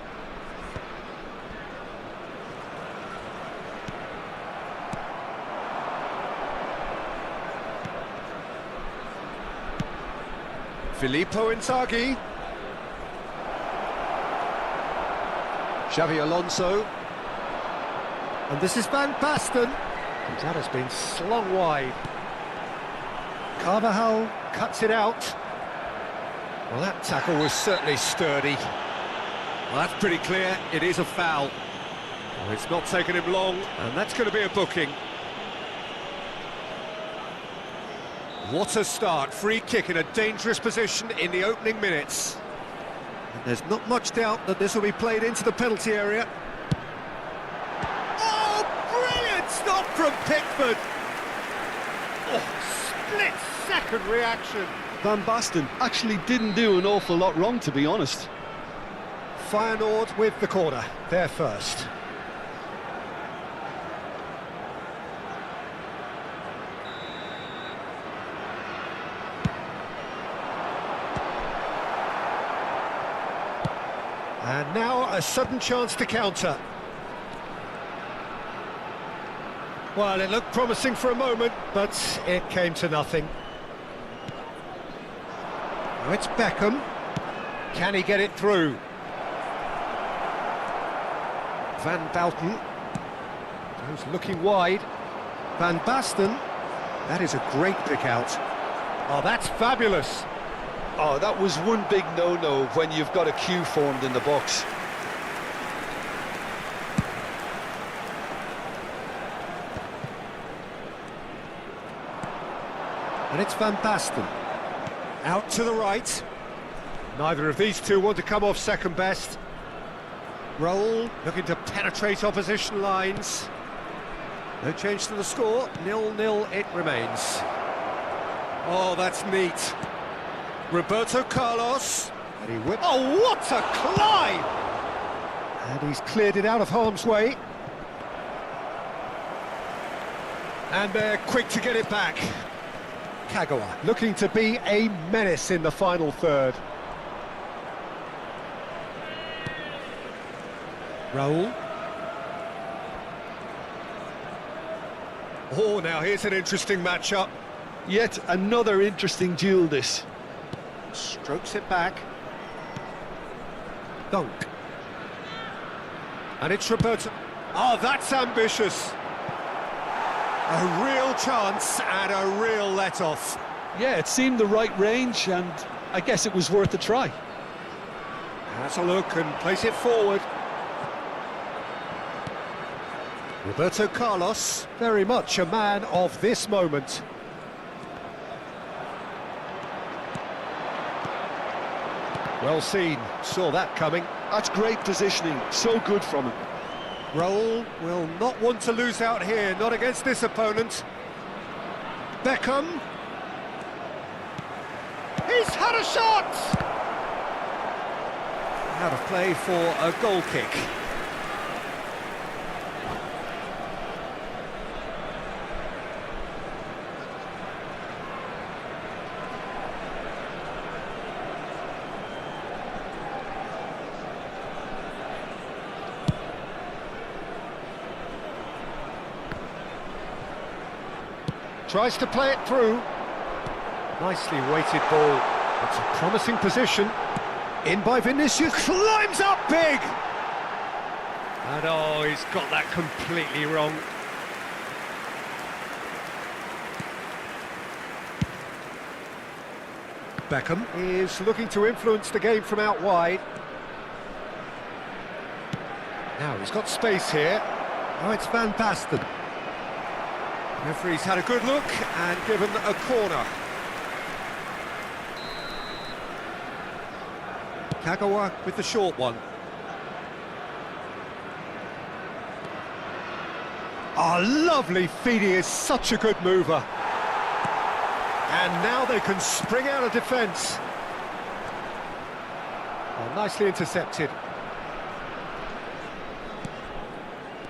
Filippo Inzaghi. Xavi Alonso. And this is Van Basten. And that has been slung wide. Carvajal cuts it out. Well, that tackle was certainly sturdy. Well, that's pretty clear. It is a foul. Well, it's not taken him long, and that's going to be a booking. What a start. Free kick in a dangerous position in the opening minutes. And there's not much doubt that this will be played into the penalty area. Oh, brilliant stop from Pickford. Oh, split-second reaction. Van Basten actually didn't do an awful lot wrong, to be honest. Feyenoord with the corner, they're first. And now a sudden chance to counter. Well, it looked promising for a moment, but it came to nothing. Now it's Beckham. Can he get it through? Van Basten goes looking wide. Van Basten. That is a great pick out. Oh, that's fabulous. Oh, that was one big no-no when you've got a queue formed in the box. And it's Van Basten. Out to the right. Neither of these two want to come off second best. Raul looking to penetrate opposition lines. No change to the score. 0-0 it remains. Oh, that's neat. Roberto Carlos. And he whipped. Oh, what a climb! And he's cleared it out of harm's way. And they're quick to get it back. 𝐄𝐅𝐎𝐓 looking to be a menace in the final third. Raul. Oh, now here's an interesting matchup. Yet another interesting duel, this. Strokes it back. Dunk. And it's Roberto. Oh, that's ambitious. A real chance and a real let-off. Yeah, it seemed the right range, and I guess it was worth a try. Has a look and plays it forward. Roberto Carlos, very much a man of this moment. Well seen, saw that coming. That's great positioning, so good from him. Raul will not want to lose out here, not against this opponent. Beckham. He's had a shot! Out of play for a goal kick. Tries to play it through. Nicely weighted ball. It's a promising position. In by Vinicius. Climbs up big! And oh, he's got that completely wrong. Beckham is looking to influence the game from out wide. Now he's got space here. Oh, it's Van Basten. Referee's had a good look and given a corner. Kagawa with the short one. Oh, lovely feed, he is such a good mover. And now they can spring out of defence. Oh, nicely intercepted.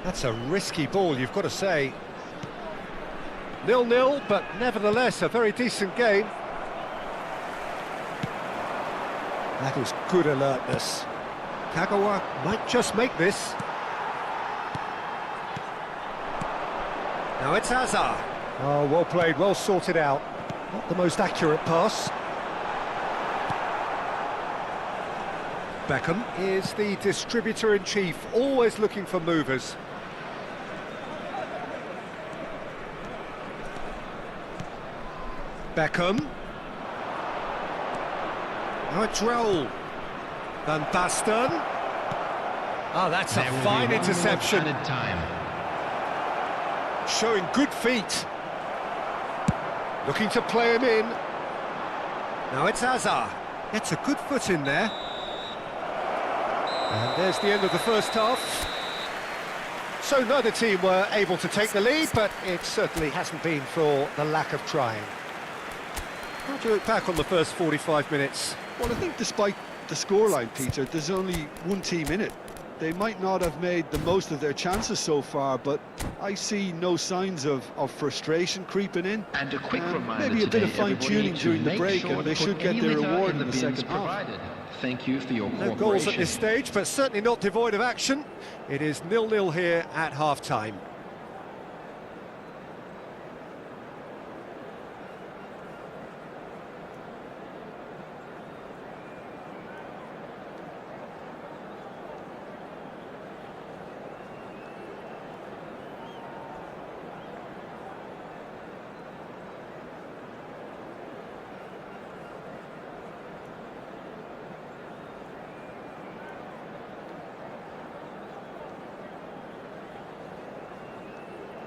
That's a risky ball, you've got to say. 0-0, but nevertheless a very decent game. That is good alertness. Kagawa might just make this. Now it's Hazard. Oh, well played, well sorted out. Not the most accurate pass. Beckham is the distributor-in-chief, always looking for movers. Beckham. Now it's Raul. Van Basten. Oh, that's a fine interception. Showing good feet. Looking to play him in. Now it's Hazard. Gets a good foot in there. And there's the end of the first half. So neither team were able to take the lead, but it certainly hasn't been for the lack of trying. How do you look back on the first 45 minutes? Well, I think despite the scoreline, Peter, there's only one team in it. They might not have made the most of their chances so far, but I see no signs of frustration creeping in. And a quick reminder maybe a bit of today, fine-tuning during the break, sure and they should put get any their litter reward in in the bins second half. provided. Thank you for your No cooperation. goals at this stage, but certainly not devoid of action. It is 0-0 here at half-time.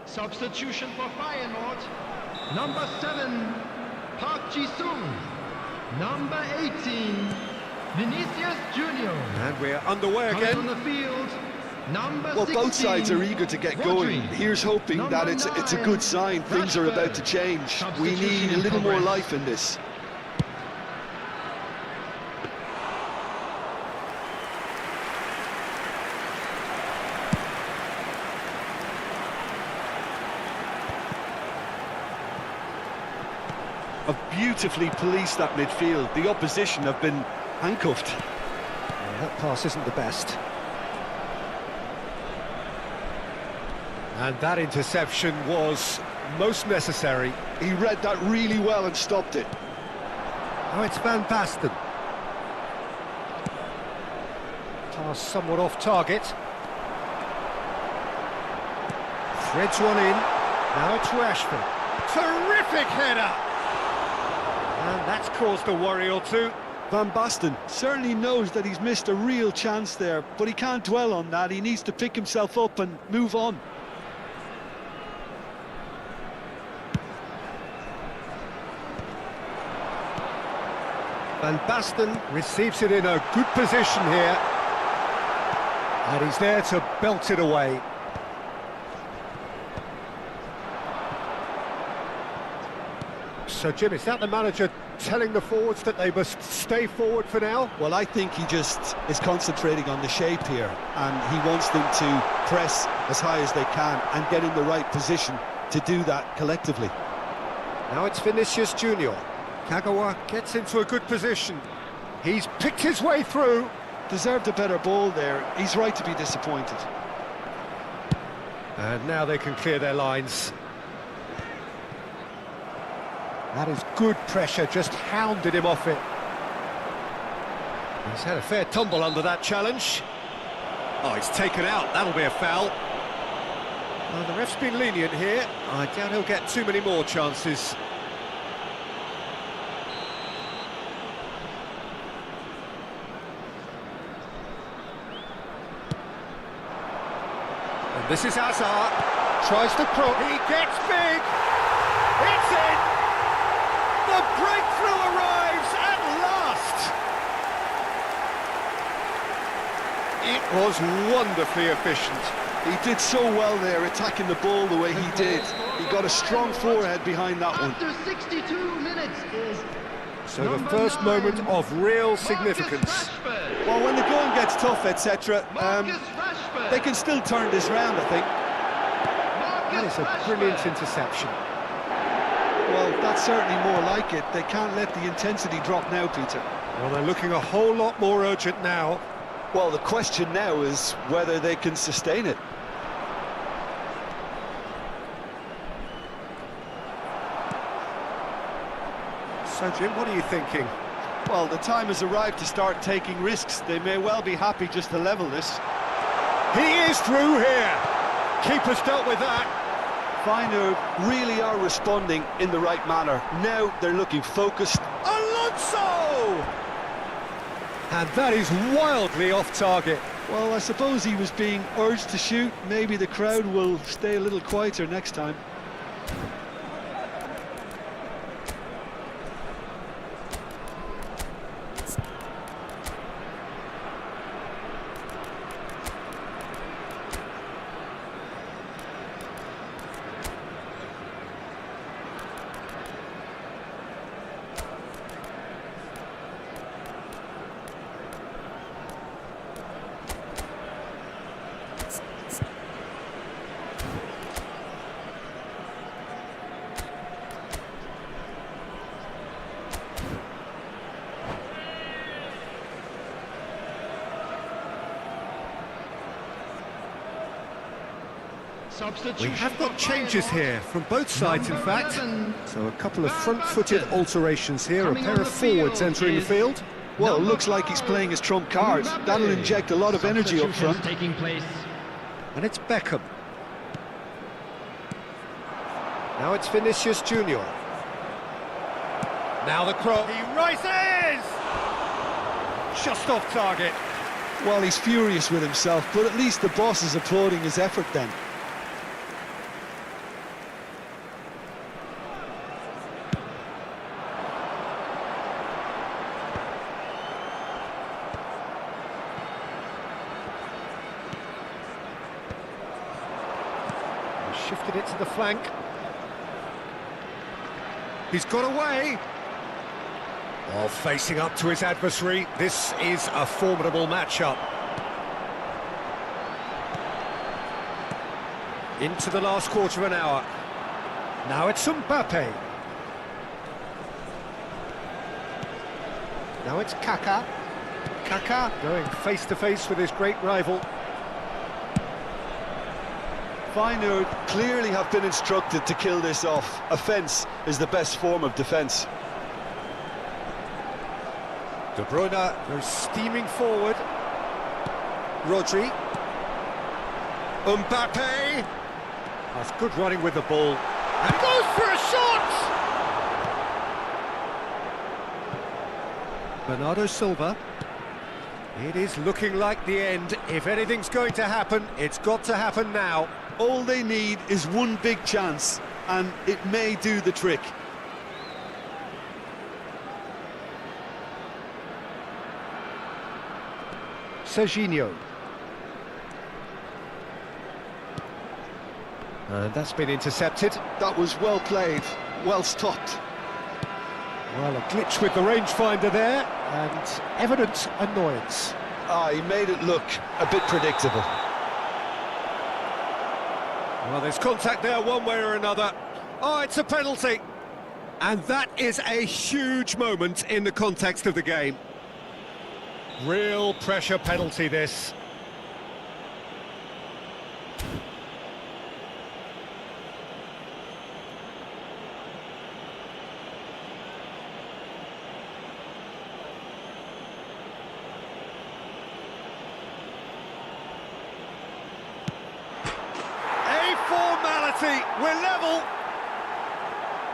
Substitution for Feyenoord. Number 7, Park Ji-sung. Number 18, Vinicius Junior. And we're underway Coming on again. the field, number Well, 16, both sides are eager to get going. Rodri. Here's hoping that Number it's a 9, good sign. Things are about to change. We need Substitution a in little more progress. life in this. Have beautifully policed that midfield. The opposition have been handcuffed. Yeah, that pass isn't the best. And that interception was most necessary. He read that really well and stopped it. Oh, it's Van Basten. Pass somewhat off target. Threads one in. Now it's Rashford. Terrific header! And that's caused a worry or two. Van Basten certainly knows that he's missed a real chance there, but he can't dwell on that. He needs to pick himself up and move on. Van Basten receives it in a good position here. And he's there to belt it away. So, Jim, is that the manager telling the forwards that they must stay forward for now? Well, I think he just is concentrating on the shape here, and he wants them to press as high as they can and get in the right position to do that collectively. Now it's Vinicius Junior. Kagawa gets into a good position. He's picked his way through. Deserved a better ball there. He's right to be disappointed. And now they can clear their lines. That is good pressure, just hounded him off it. He's had a fair tumble under that challenge. Oh, he's taken out. That'll be a foul. Well, the ref's been lenient here. I doubt he'll get too many more chances. And this is Hazard. Tries to cross. He gets big. It's in. The breakthrough arrives at last. It was wonderfully efficient. He did so well there, attacking the ball the way he did. He got a strong forehead behind that one. After 62 minutes is So the first moment of real significance. Well, when the going gets tough, etc., Marcus Rashford. they can still turn this round, I think. That is a brilliant interception. Well, that's certainly more like it. They can't let the intensity drop now, Peter. Well, they're looking a whole lot more urgent now. Well, the question now is whether they can sustain it. So, Jim, what are you thinking? Well, the time has arrived to start taking risks. They may well be happy just to level this. He is through here. Keeper's dealt with that. Feyenoord really are responding in the right manner. Now they're looking focused. Alonso! And that is wildly off target. Well, I suppose he was being urged to shoot. Maybe the crowd will stay a little quieter next time. We have got changes here from both sides, in fact. So a couple of front-footed alterations here, a pair of forwards entering the field. Well, it looks like he's playing his trump cards. That'll inject a lot of energy up front. Taking place. And it's Beckham. Now it's Vinicius Junior. Now the cross. He rises! Just off target. Well, he's furious with himself, but at least the boss is applauding his effort then. Shifted it to the flank. He's got away. Oh, facing up to his adversary. This is a formidable matchup. Into the last quarter of an hour. Now it's Mbappe. Now it's Kaká. Kaká going face-to-face with his great rival. Feyenoord clearly have been instructed to kill this off. Offence is the best form of defence. De Bruyne goes steaming forward. Rodri. Mbappe. That's good running with the ball. And goes for a shot! Bernardo Silva. It is looking like the end. If anything's going to happen, it's got to happen now. All they need is one big chance, and it may do the trick. Serginho. And that's been intercepted. That was well played, well stopped. Well, a glitch with the rangefinder there, and evident annoyance. He made it look a bit predictable. Well, there's contact there one way or another. Oh, it's a penalty. And that is a huge moment in the context of the game. Real pressure penalty, this. penalty, we're level.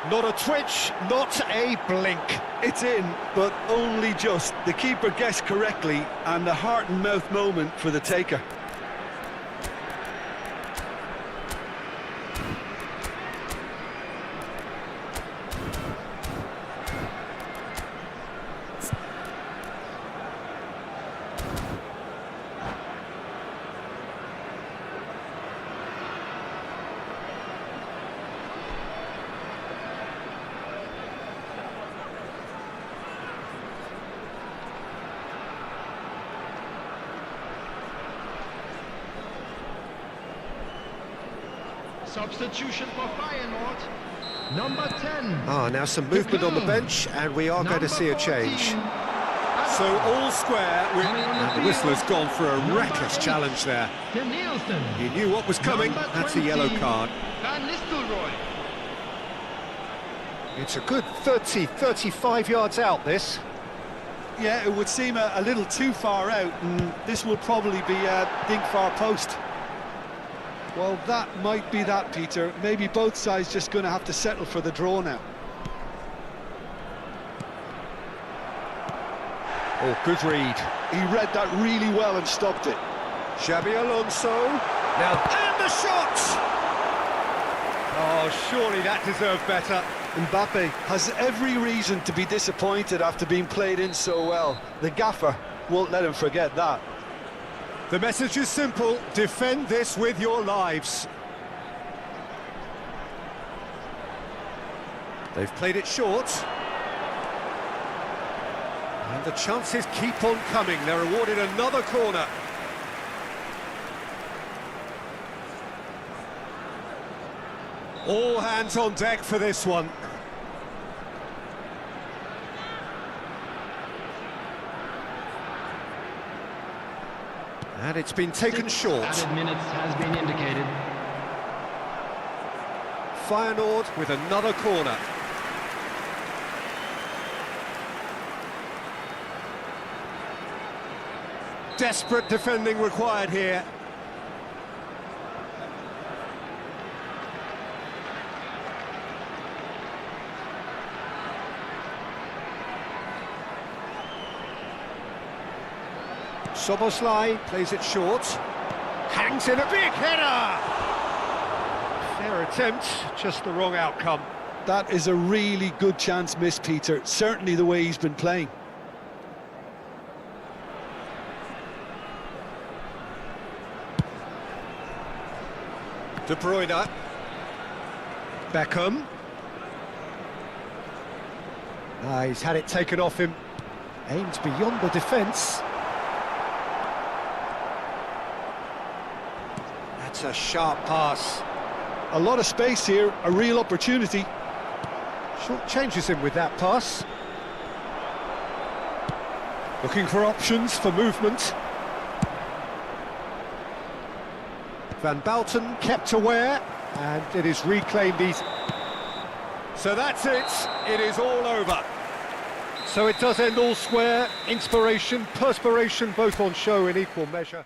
Not a twitch, not a blink. It's in, but only just. The keeper guessed correctly, and the heart and mouth moment for the taker. Substitution for Feyenoord. Number 10. Now some movement on the bench, and we are going to see a change. So all square, and the whistle has gone for a reckless challenge there. He knew what was coming, that's a yellow card. It's a good 30-35 yards out, this. Yeah, it would seem a little too far out, and this will probably be a think far post. Well, that might be that, Peter. Maybe both sides just going to have to settle for the draw now. Oh, good read. He read that really well and stopped it. Xabi Alonso. Now, and the shot! Oh, surely that deserved better. Mbappe has every reason to be disappointed after being played in so well. The gaffer won't let him forget that. The message is simple, defend this with your lives. They've played it short. And the chances keep on coming. They're awarded another corner. All hands on deck for this one. And it's been taken short. Added minutes has been indicated. Feyenoord with another corner. Desperate defending required here. Soboslai plays it short, hangs in a big header! Fair attempt, just the wrong outcome. That is a really good chance missed, Peter, certainly the way he's been playing. De Bruyne. Beckham. He's had it taken off him. Aimed beyond the defence. That's a sharp pass. A lot of space here, a real opportunity. Short changes him with that pass. Looking for options for movement. Van Bouten kept aware, and it is reclaimed. So that's it, it is all over. So it does end all square. Inspiration, perspiration, both on show in equal measure.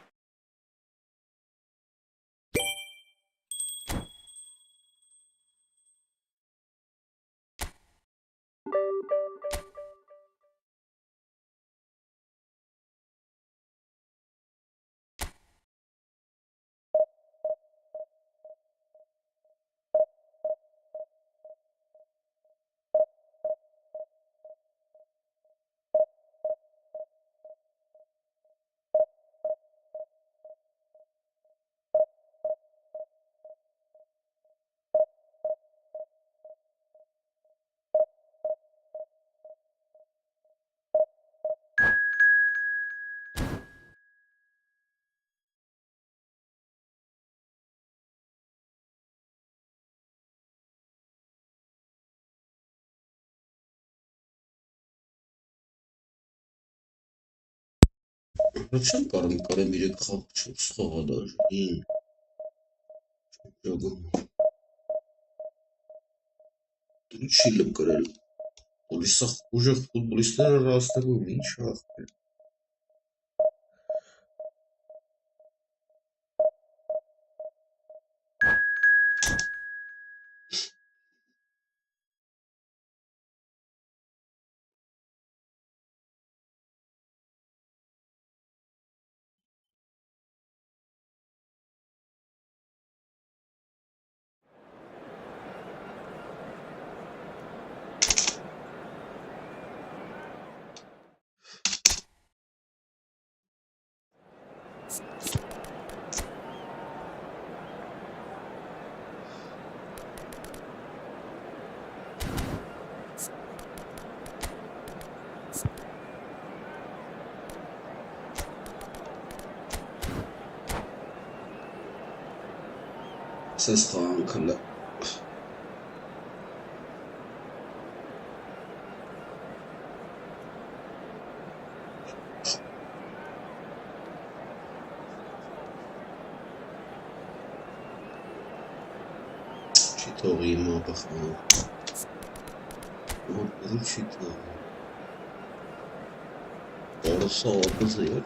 Չեմ կարող կարեմ 3 խաղ չխաղա դաժին։ Չգում։ Դու չի լկրել։ Պոլիսը ուժեղ ֆուտբոլիստները ռաստելու ինչ ախպեր։ Ses tankılı. چطوری ما بخوام برو چطور برو صاحب زیاد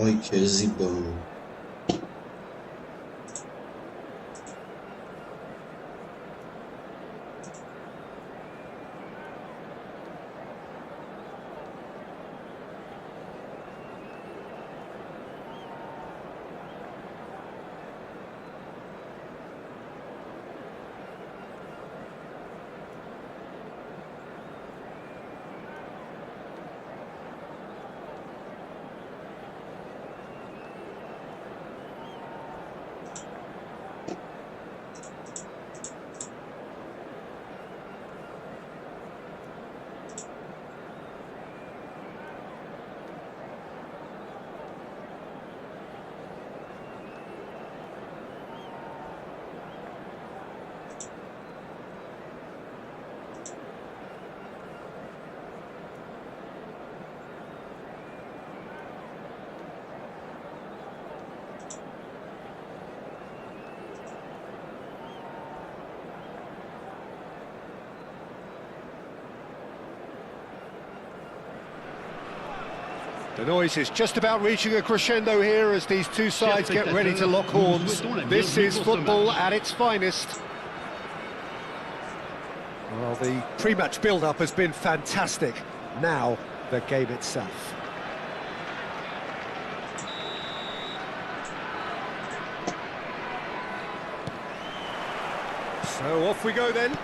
Ay que zibão. The noise is just about reaching a crescendo here as these two sides get ready to lock horns. This is football at its finest. Well, the pre-match build-up has been fantastic. Now, the game itself. So off we go then.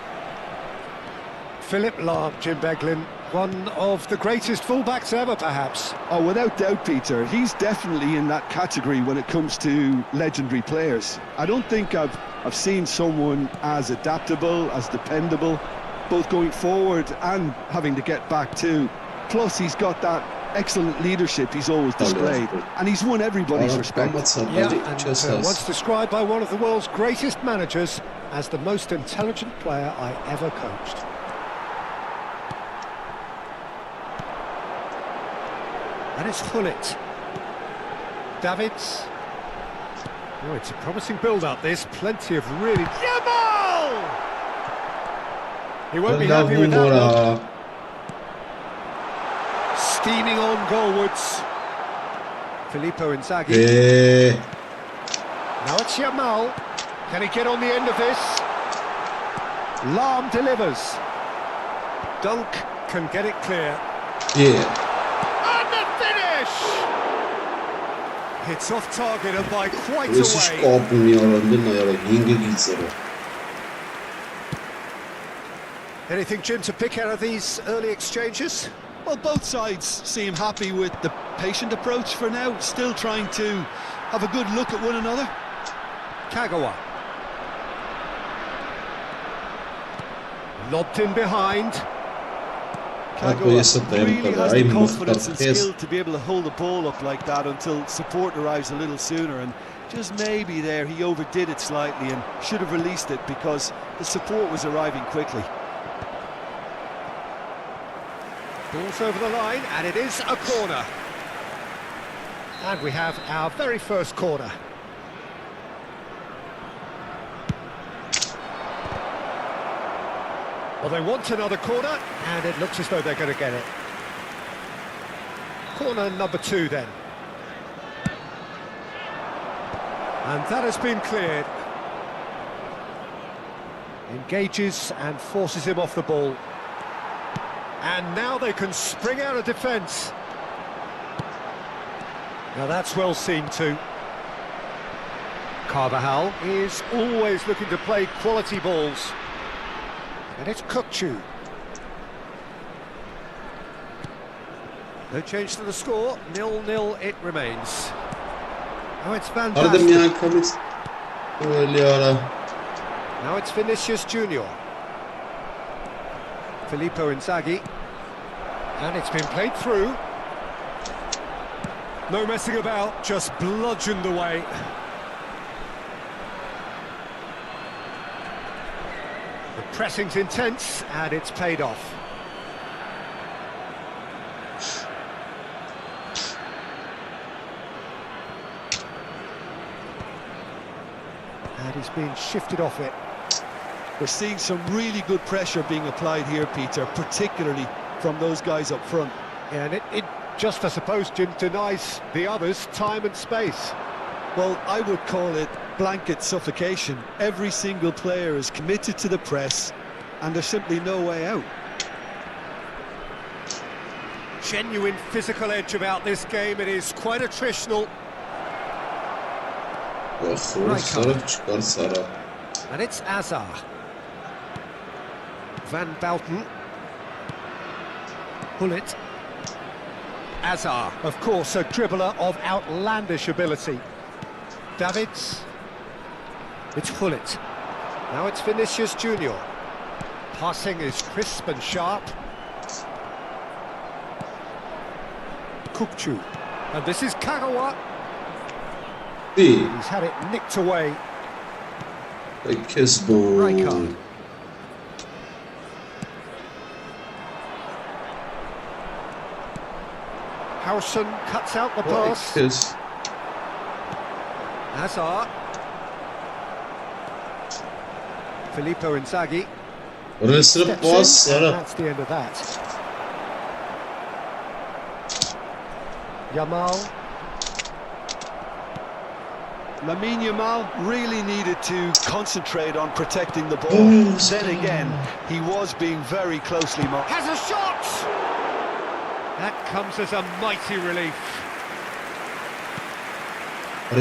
Philip Lahm, Jim Beglin, one of the greatest fullbacks ever, perhaps. Oh, without doubt, Peter. He's definitely in that category when it comes to legendary players. I don't think I've seen someone as adaptable, as dependable, both going forward and having to get back too. Plus, he's got that excellent leadership he's always displayed, and he's won everybody's respect. Yeah, and once described by one of the world's greatest managers as the most intelligent player I ever coached. And it's Gullit. Davids. Oh, it's a promising build-up, this. Plenty of really... Jamal! He won't be happy with that one. Steaming on goalwards. Filippo Inzaghi. Now it's Jamal. Can he get on the end of this? Lahm delivers. Dunk can get it clear. Yeah. It's off target and by quite a Burası way. şkapım Anything, Jim, to pick out of these early exchanges? Well, both sides seem happy with the patient approach for now, still trying to have a good look at one another. Kagawa. Lobbed in behind. Kagawa really has the confidence and skill to be able to hold the ball up like that until support arrives a little sooner, and just maybe there he overdid it slightly and should have released it because the support was arriving quickly. Ball's over the line, and it is a corner. And we have our very first corner. Well, they want another corner, and it looks as though they're going to get it. Corner number 2, then. And that has been cleared. Engages and forces him off the ball. And now they can spring out of defence. Now that's well seen too. Carvajal is always looking to play quality balls. And it's 𝐄𝐅𝐎𝐻𝐿. No change to the score, 0-0 it remains. Now it's Van Arada Basten. miyankamiz öyle ara. Now it's Vinicius Junior. Filippo Inzaghi. And it's been played through. No messing about, just bludgeoned away. The pressing's intense and it's paid off. And he's being shifted off it. We're seeing some really good pressure being applied here, Peter, particularly from those guys up front. Yeah, and it just, I suppose, Jim, denies the others time and space. Well, I would call it blanket suffocation. Every single player is committed to the press, and there's simply no way out. Genuine physical edge about this game. It is quite attritional. Sarı çıkar Sara. And it's Azar. Van Basten. Hullet. Azar, of course, a dribbler of outlandish ability. Davids. It's Hullet. Now it's Vinicius Junior. Passing is crisp and sharp. 𝐄𝐅𝐎𝐓𝐁𝐀𝐋. And this is 𝐄𝐅𝐎𝐓𝐁𝐀𝐋. He's had it nicked away. Rijkaard. Howson cuts out the pass. Hazard. Filippo Inzaghi. Steps in, and that's the end of that. Yamal. Lamine Yamal really needed to concentrate on protecting the ball. Then again, he was being very closely marked. Has a shot! That comes as a mighty relief. But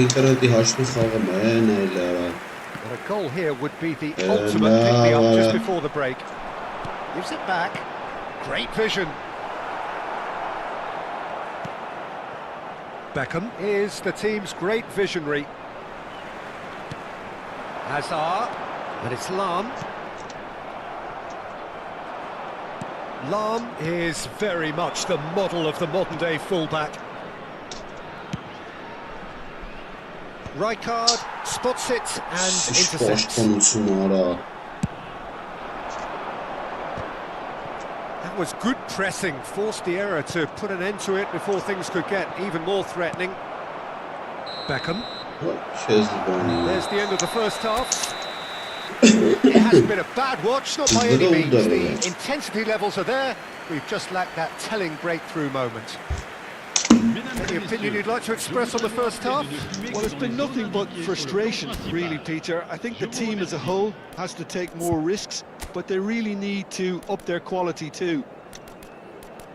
a goal here would be the ultimate pick-me-up just before the break. Gives it back. Great vision. Beckham is the team's great visionary. Hazard, and it's Lahm. Lahm is very much the model of the modern-day fullback. Rijkaard spots it and intercepts. That was good pressing, forced the error to put an end to it before things could get even more threatening. Beckham. There's the end of the first half. It hasn't been a bad watch, not by any means. The intensity levels are there. We've just lacked that telling breakthrough moment. Any opinion you'd like to express on the first half? Well, it's been nothing but frustration, really, Peter. I think the team as a whole has to take more risks, but they really need to up their quality too.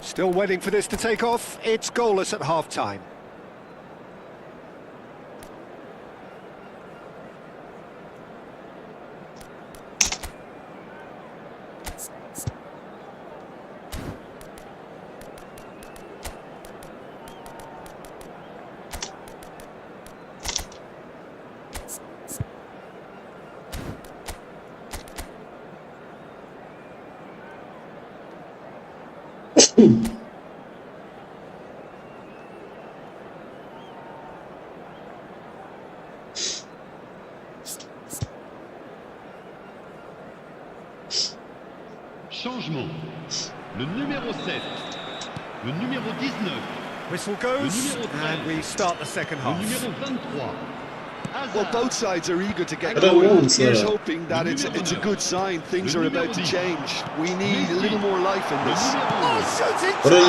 Still waiting for this to take off. It's goalless at half-time. Changement. Le numéro 7. Le numéro 19. Whistle goes, and we start the second half. Le numéro 23. Well, both sides are eager to get going. Here's hoping that it's a good sign. Things are about to change. We need a little more life in this. Oh, shooting! It's in!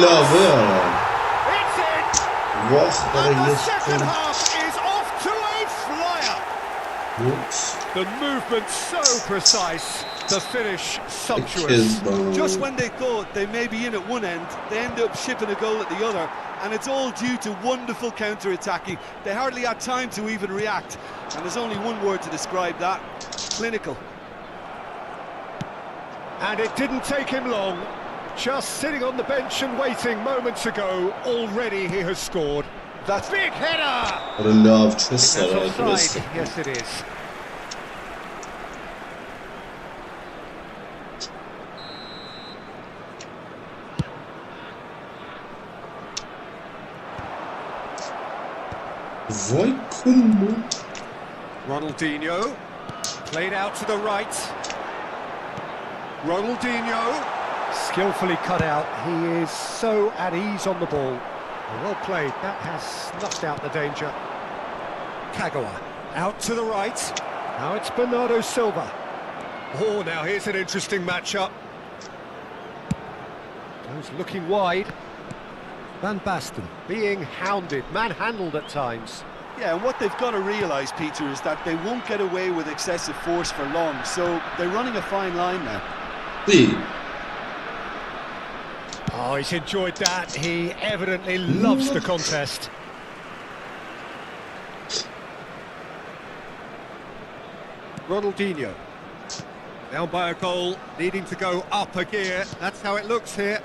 And the second half is off to a flyer! The movement so precise, the finish sumptuous. Just when they thought they may be in at one end, they end up shipping a goal at the other, and it's all due to wonderful counter-attacking. They hardly had time to even react, and there's only one word to describe that: clinical. And it didn't take him long. Just sitting on the bench and waiting moments ago, already he has scored. That's big header! That's That's offside. Yes, it is. Vai como? Ronaldinho, played out to the right. Ronaldinho, skillfully cut out. He is so at ease on the ball. Well played, that has snuffed out the danger. Kagawa, out to the right. Now it's Bernardo Silva. Oh, now here's an interesting matchup. Goes looking wide. Van Basten being hounded, manhandled at times. Yeah, and what they've got to realise, Peter, is that they won't get away with excessive force for long, so they're running a fine line now. Sim. Oh, he's enjoyed that. He evidently loves the contest. Ronaldinho. Down by a goal, needing to go up a gear. That's how it looks here.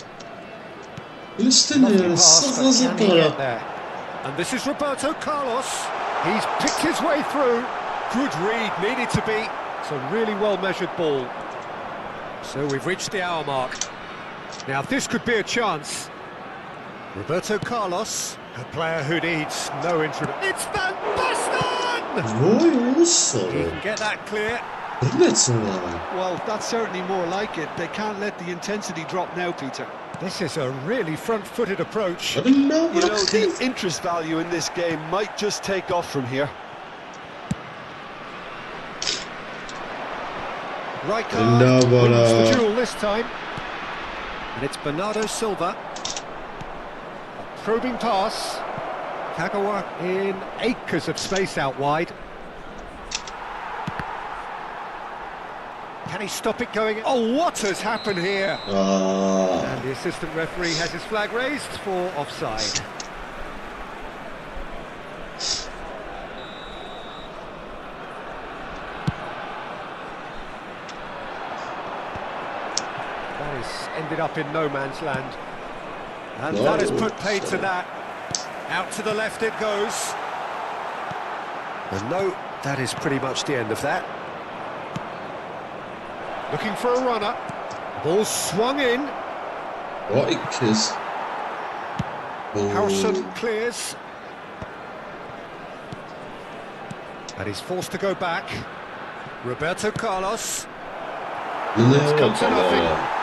Listen, Lovely pass, but can he get there? And this is Roberto Carlos. He's picked his way through. Good read, needed to be. It's a really well-measured ball. So we've reached the hour mark. Now this could be a chance. Roberto Carlos, a player who needs no introduction. It's Van Basten! He can get that clear. Well, that's certainly more like it. They can't let the intensity drop now, Peter. This is a really front-footed approach. You know, the interest value in this game might just take off from here. Right card wins the duel this time. And it's Bernardo Silva. A probing pass. Kagawa in acres of space out wide. Can he stop it going? Oh, what has happened here? And the assistant referee has his flag raised for offside. That has ended up in no man's land. And that has put paid to that. Out to the left it goes. And no, that is pretty much the end of that. Looking for a runner. Ball swung in. What a kiss. Harrison clears. And he's forced to go back. Roberto Carlos. It's come to nothing.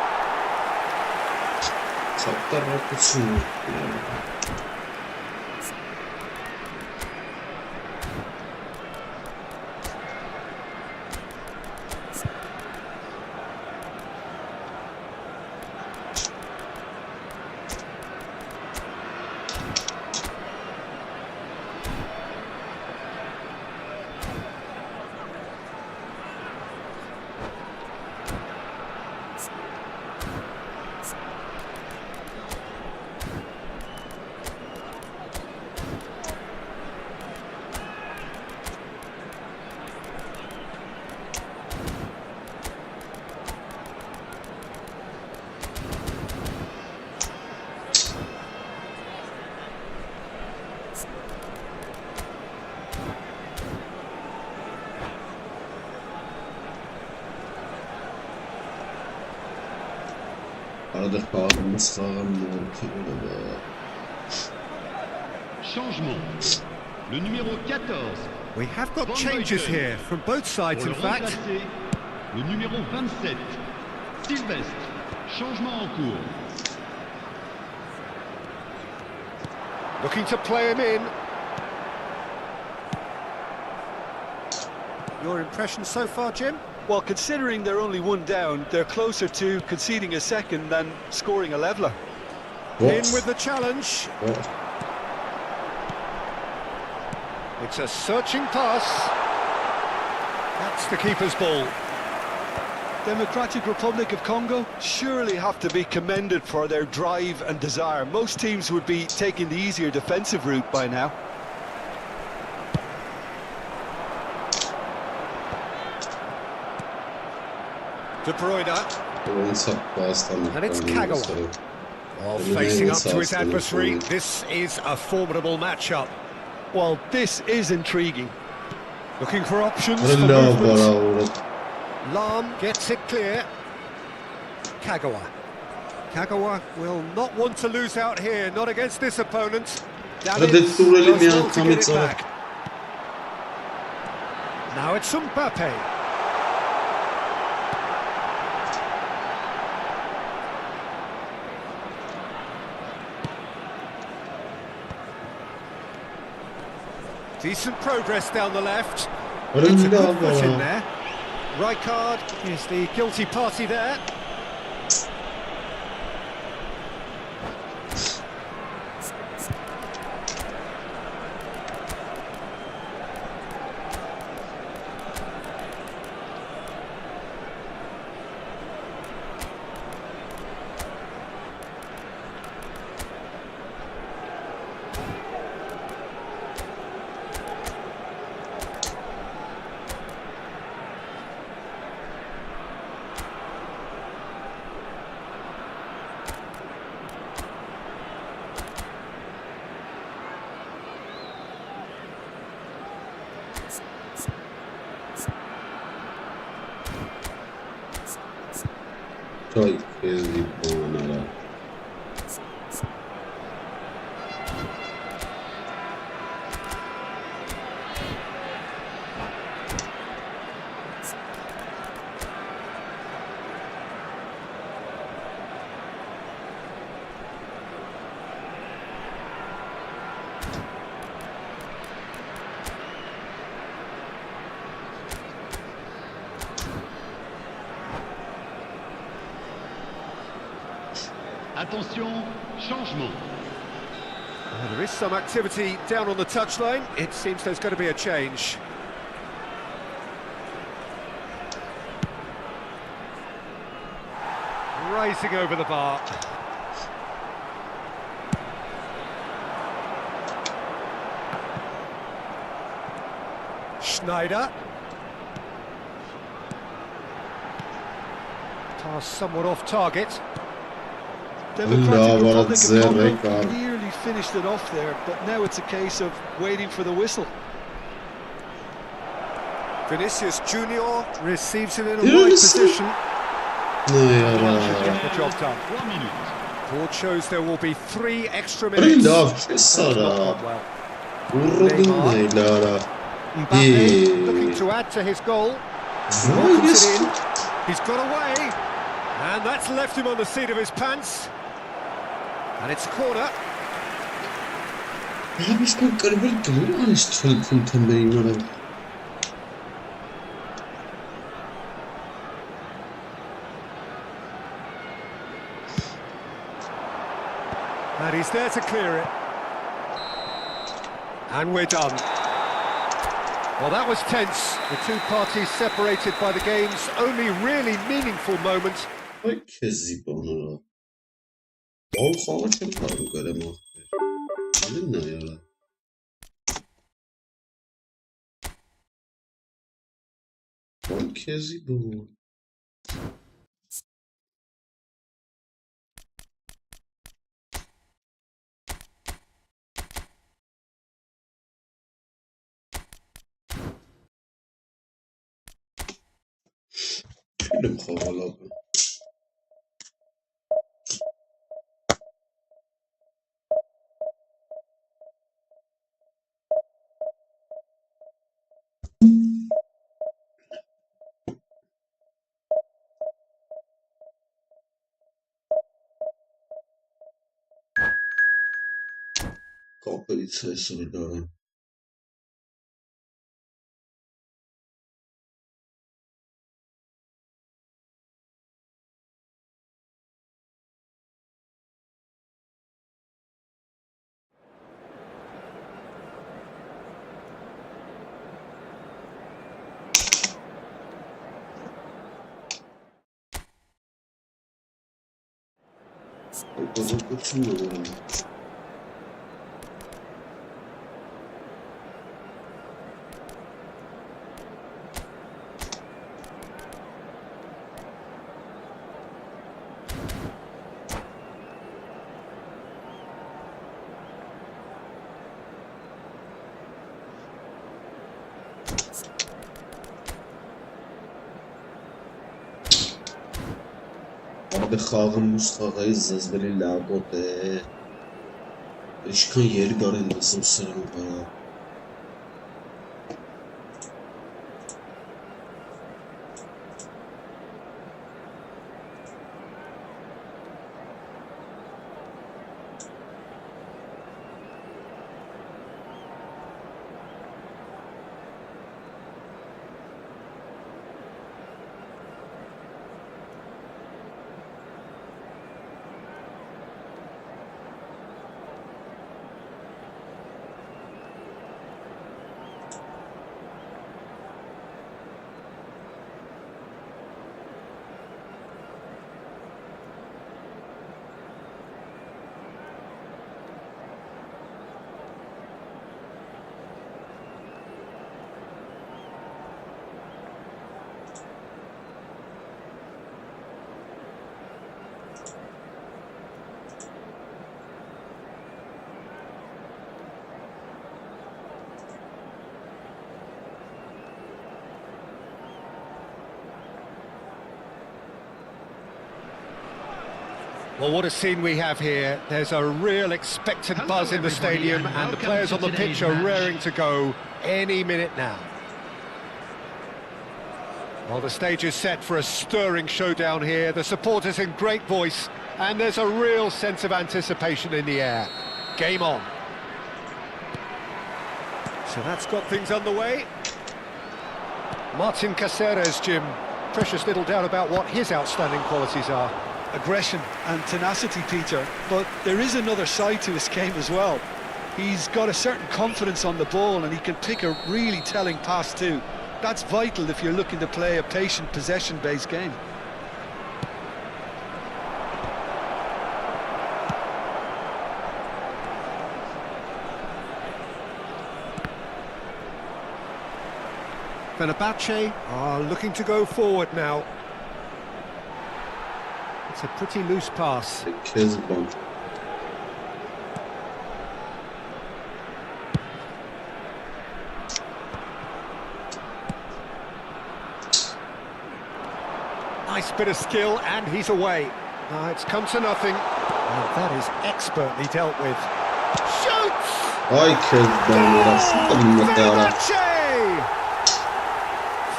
Changement. Le numéro 14. We have got changes here from both sides, in fact. Le numéro 27. Sylvestre. Changement en cours. Looking to play him in. Your impression so far, Jim? Well, considering they're only one down, they're closer to conceding a second than scoring a leveller. In with the challenge. It's a searching pass. That's the keeper's ball. Democratic Republic of Congo surely have to be commended for their drive and desire. Most teams would be taking the easier defensive route by now. De Bruyne. And it's 𝐄𝐅𝐎𝐻𝐿. Well, facing up to his adversary, this is a formidable matchup. Well, this is intriguing. Looking for options for movement. Lahm gets it clear. 𝐄𝐅𝐻𝐿. 𝐄𝐅𝐻𝐿 will not want to lose out here, not against this opponent. Now it's back. Now it's Mbappe. Decent progress down the left. It's a good foot in there. Rijkaard is the guilty party there. Attention, changement. There is some activity down on the touchline. It seems there's going to be a change. Rising over the bar. Schneider. Pass somewhat off target. Democratic Republic of Congo nearly finished it off there, but now it's a case of waiting for the whistle. Vinicius Junior receives it in a wide position. Get the job done. 1 minute. Board shows there will be 3 extra minutes. Mbappe looking to add to his goal. Welcomes it in. He's got away, and that's left him on the seat of his pants. And it's a corner. And he's there to clear it. And we're done. Well, that was tense. The two parties separated by the game's only really meaningful moment. Abi xağın Mustafa İzzəzvəli ləbot İşkan yeri qarınlasım sırrım bana. Well, what a scene we have here. There's a real expectant buzz in the stadium, and the players on the pitch are raring to go any minute now. Well, the stage is set for a stirring showdown here. The supporters in great voice, and there's a real sense of anticipation in the air. Game on. So that's got things underway. Martin Cáceres, Jim. Precious little doubt about what his outstanding qualities are. Aggression and tenacity, Peter, but there is another side to his game as well. He's got a certain confidence on the ball and he can pick a really telling pass too. That's vital if you're looking to play a patient possession-based game. Fenerbahce are looking to go forward now. It's a pretty loose pass. Kezban. Nice bit of skill, and he's away. It's come to nothing. Well, that is expertly dealt with. Shoots! Ay Kezban orası da minnettarım.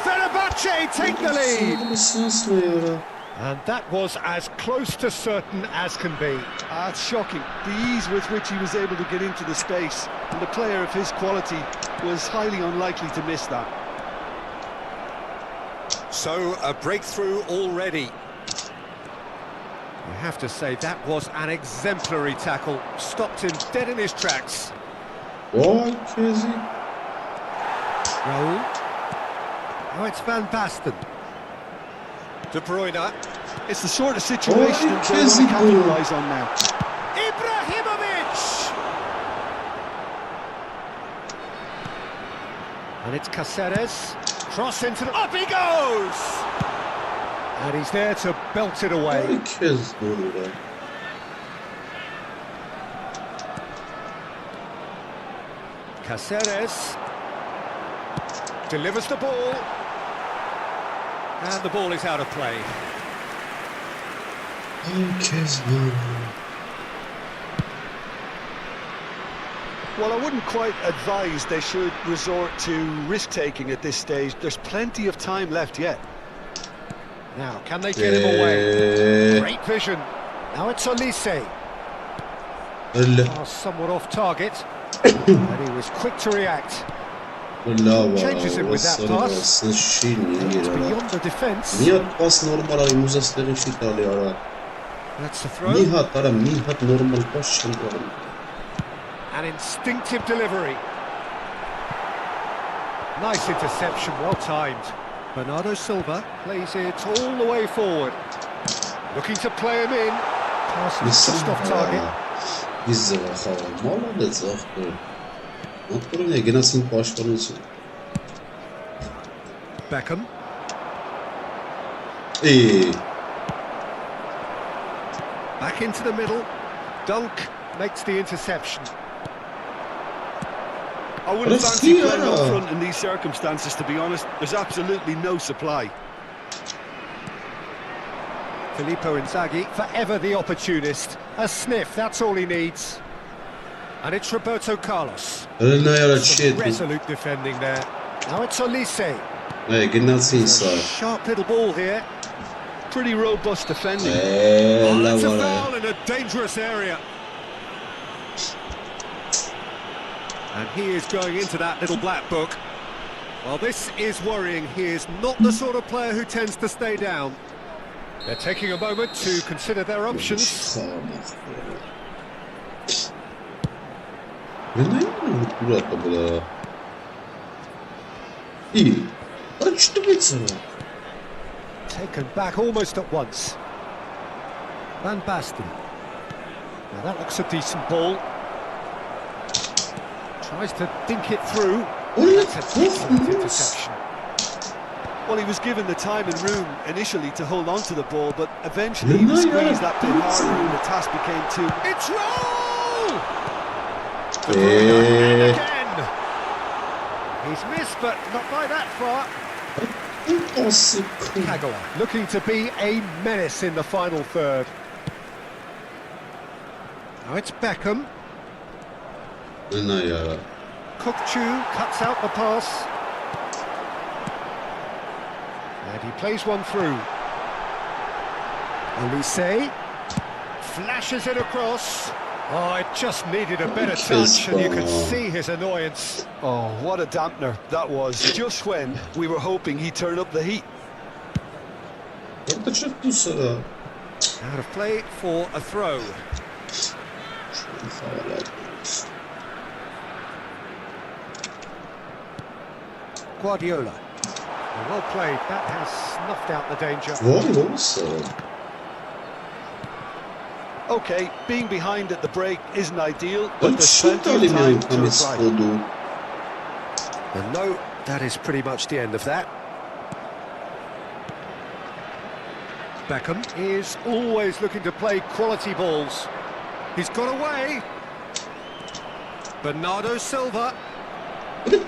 Fenerbahce take the lead. Fenerbahce. And that was as close to certain as can be. It's shocking, the ease with which he was able to get into the space, and the player of his quality was highly unlikely to miss that. So, a breakthrough already. You have to say that was an exemplary tackle. Stopped him dead in his tracks. Vay Kezi. Raul. Oh, it's Van Basten. De Bruyne. It's the sort of situation that they want to capitalise on now. Ibrahimovic! And it's Cáceres. Cross into the... Up he goes! And he's there to belt it away. Ay Kezban orası. Cáceres delivers the ball. And the ball is out of play. Ay Kezban. Well, I wouldn't quite advise they should resort to risk-taking at this stage. There's plenty of time left yet. Now, can they get him away? Great vision. Now it's Olise. Öyle. Somewhat off target. And he was quick to react. Changes him with that pass. It's beyond the defence. Nihat pas normal ari uzastırın şitali ara. That's the throw. Nihat normal pas şitali. An instinctive delivery. Nice interception, well timed. Bernardo Silva plays it all the way forward. Looking to play him in. Pass is just off target. Молодец, автор. Автор не генасин пашпанısı. Beckham. Back into the middle. Dunk makes the interception. I wouldn't fancy playing up front in these circumstances, to be honest. There's absolutely no supply. Filippo Inzaghi, forever the opportunist. A sniff, that's all he needs. And it's Roberto Carlos. Shit. Resolute defending there. Now it's Olise. Hey, get that inside. Sharp little ball here. Pretty robust defending. Oh, that's a foul in a dangerous area. And he is going into that little black book. Well, this is worrying. He is not the sort of player who tends to stay down. They're taking a moment to consider their options. Taken back almost at once. Van Basten. Now that looks a decent ball. Tries to dink it through. That's an excellent interception. Well, he was given the time and room initially to hold on to the ball, but eventually he was squeezed that bit harder and the task became too... It's roll! De Bruyne again! He's missed, but not by that far. 𝐄𝐅𝐎𝐓𝐁𝐀𝐋 looking to be a menace in the final third. Now it's Beckham. 𝐄𝐅𝐎𝐓𝐁 cuts out the pass. And he plays one through. Olise flashes it across. Oh, it just needed a better touch, and you could see his annoyance. Oh, what a dampener that was, just when we were hoping he'd turn up the heat. Out of play for a throw. Guardiola. Well played, that has snuffed out the danger. Okay, being behind at the break isn't ideal, but there's plenty of time to reply. And no, that is pretty much the end of that. Beckham is always looking to play quality balls. He's got away. Bernardo Silva. Ball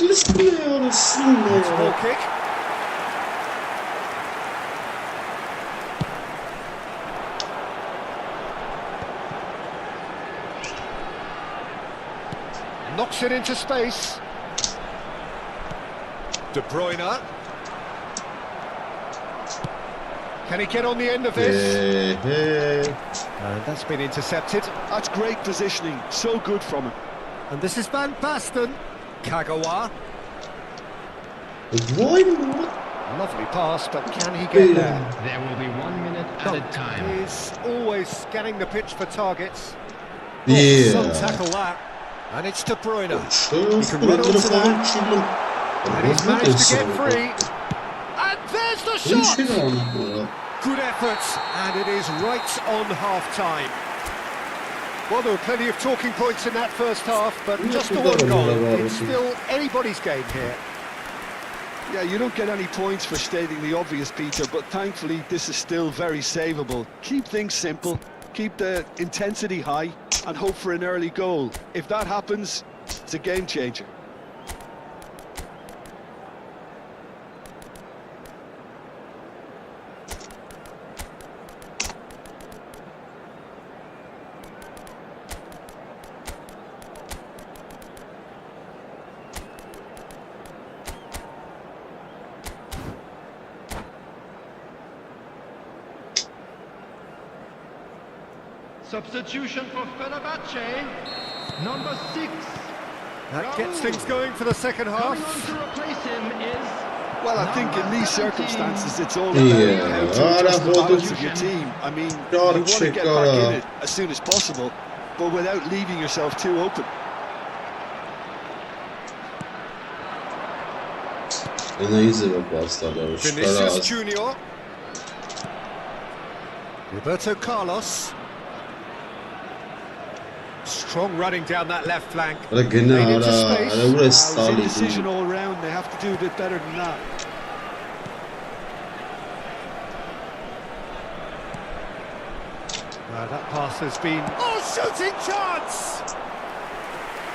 kick. Knocks it into space. De Bruyne. Can he get on the end of this? And that's been intercepted. That's great positioning, so good from him. And this is Van Basten. 𝐄𝐅𝐎𝐓𝐁. Lovely pass, but can he get there? There will be 1 minute added time. He's always scanning the pitch for targets. Yeah. Some tackle that. And it's De Bruyne. He can run onto that. And he's managed to get free. And there's the shot! Good effort, and it is right on half-time. Well, there were plenty of talking points in that first half, but just the one goal. It's still anybody's game here. Yeah, you don't get any points for stating the obvious, Peter, but thankfully this is still very savable. Keep things simple, keep the intensity high, and hope for an early goal. If that happens, it's a game changer. Substitution for Fenerbahce, number 6. That gets things going for the second half. Coming on to replace him is... Well, I think in these circumstances, it's all about how to adjust the balance of your team. I mean, you want to get back in it as soon as possible, but without leaving yourself too open. Vinicius Junior. Roberto Carlos. Strong running down that left flank. It's indecision all round. They have to do a bit better than that. That pass has been... Oh, shooting chance!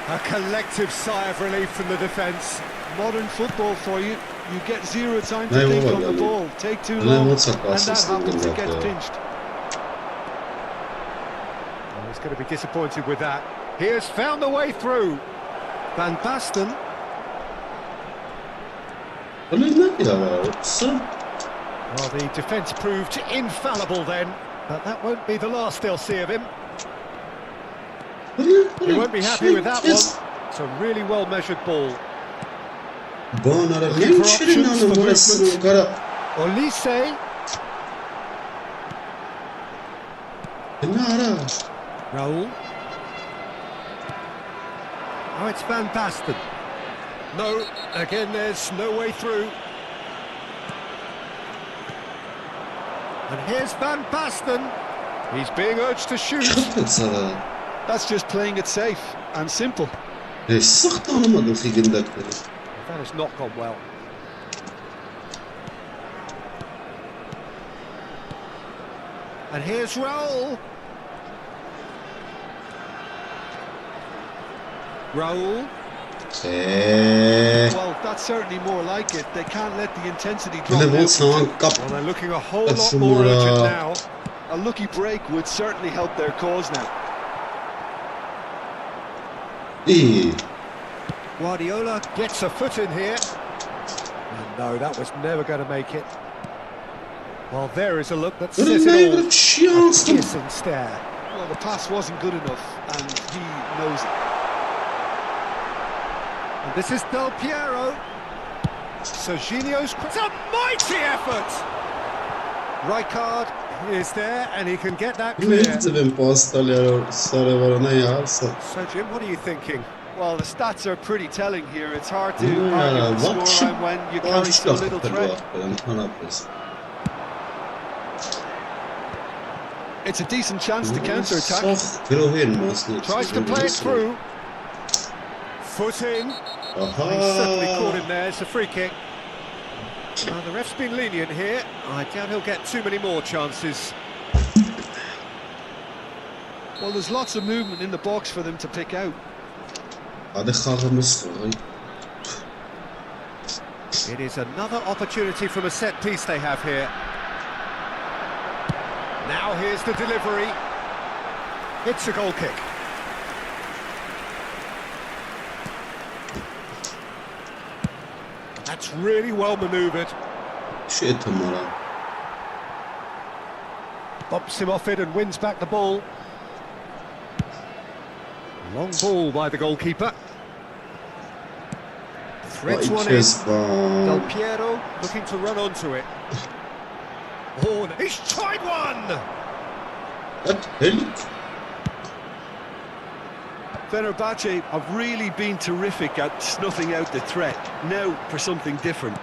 A collective sigh of relief from the defence. Modern football for you. You get zero time to think on the ball. Take too long, and that happens, it gets pinched. He's going to be disappointed with that. He has found the way through. Van Basten. Well, the defence proved infallible then, but that won't be the last they'll see of him. He won't be happy with that one. It's a really well-measured ball. Looking for options for movement. Olise. Raul. Oh, it's Van Basten. No, again there's no way through. And here's Van Basten. He's being urged to shoot. That's just playing it safe and simple. That has not gone well. And here's Raul. Raul. Well, that's certainly more like it. They can't let the intensity drop now. Well, they're looking a whole lot more urgent now. A lucky break would certainly help their cause now. Guardiola gets a foot in here. And no, that was never going to make it. Well, there is a look that says it all. A piercing stare. Well, the pass wasn't good enough, and he knows it. And this is Del Piero. Serginho's... It's a mighty effort! Rijkaard is there, and he can get that clear. So, Jim, what are you thinking? Well, the stats are pretty telling here. It's hard to argue the scoreline when you carry so little threat. It's a decent chance to counter-attack. Tries to play it through. Foot in. He's certainly caught him there. It's a free kick. The ref's been lenient here. I doubt he'll get too many more chances. Well, there's lots of movement in the box for them to pick out. It is another opportunity from a set piece they have here. Now here's the delivery. It's a goal kick. That's really well manoeuvred. Bumps him off it and wins back the ball. Long ball by the goalkeeper. Threads one in. Del Piero looking to run onto it. Oh, he's tried one! Fenerbahce have really been terrific at snuffing out the threat. Now for something different.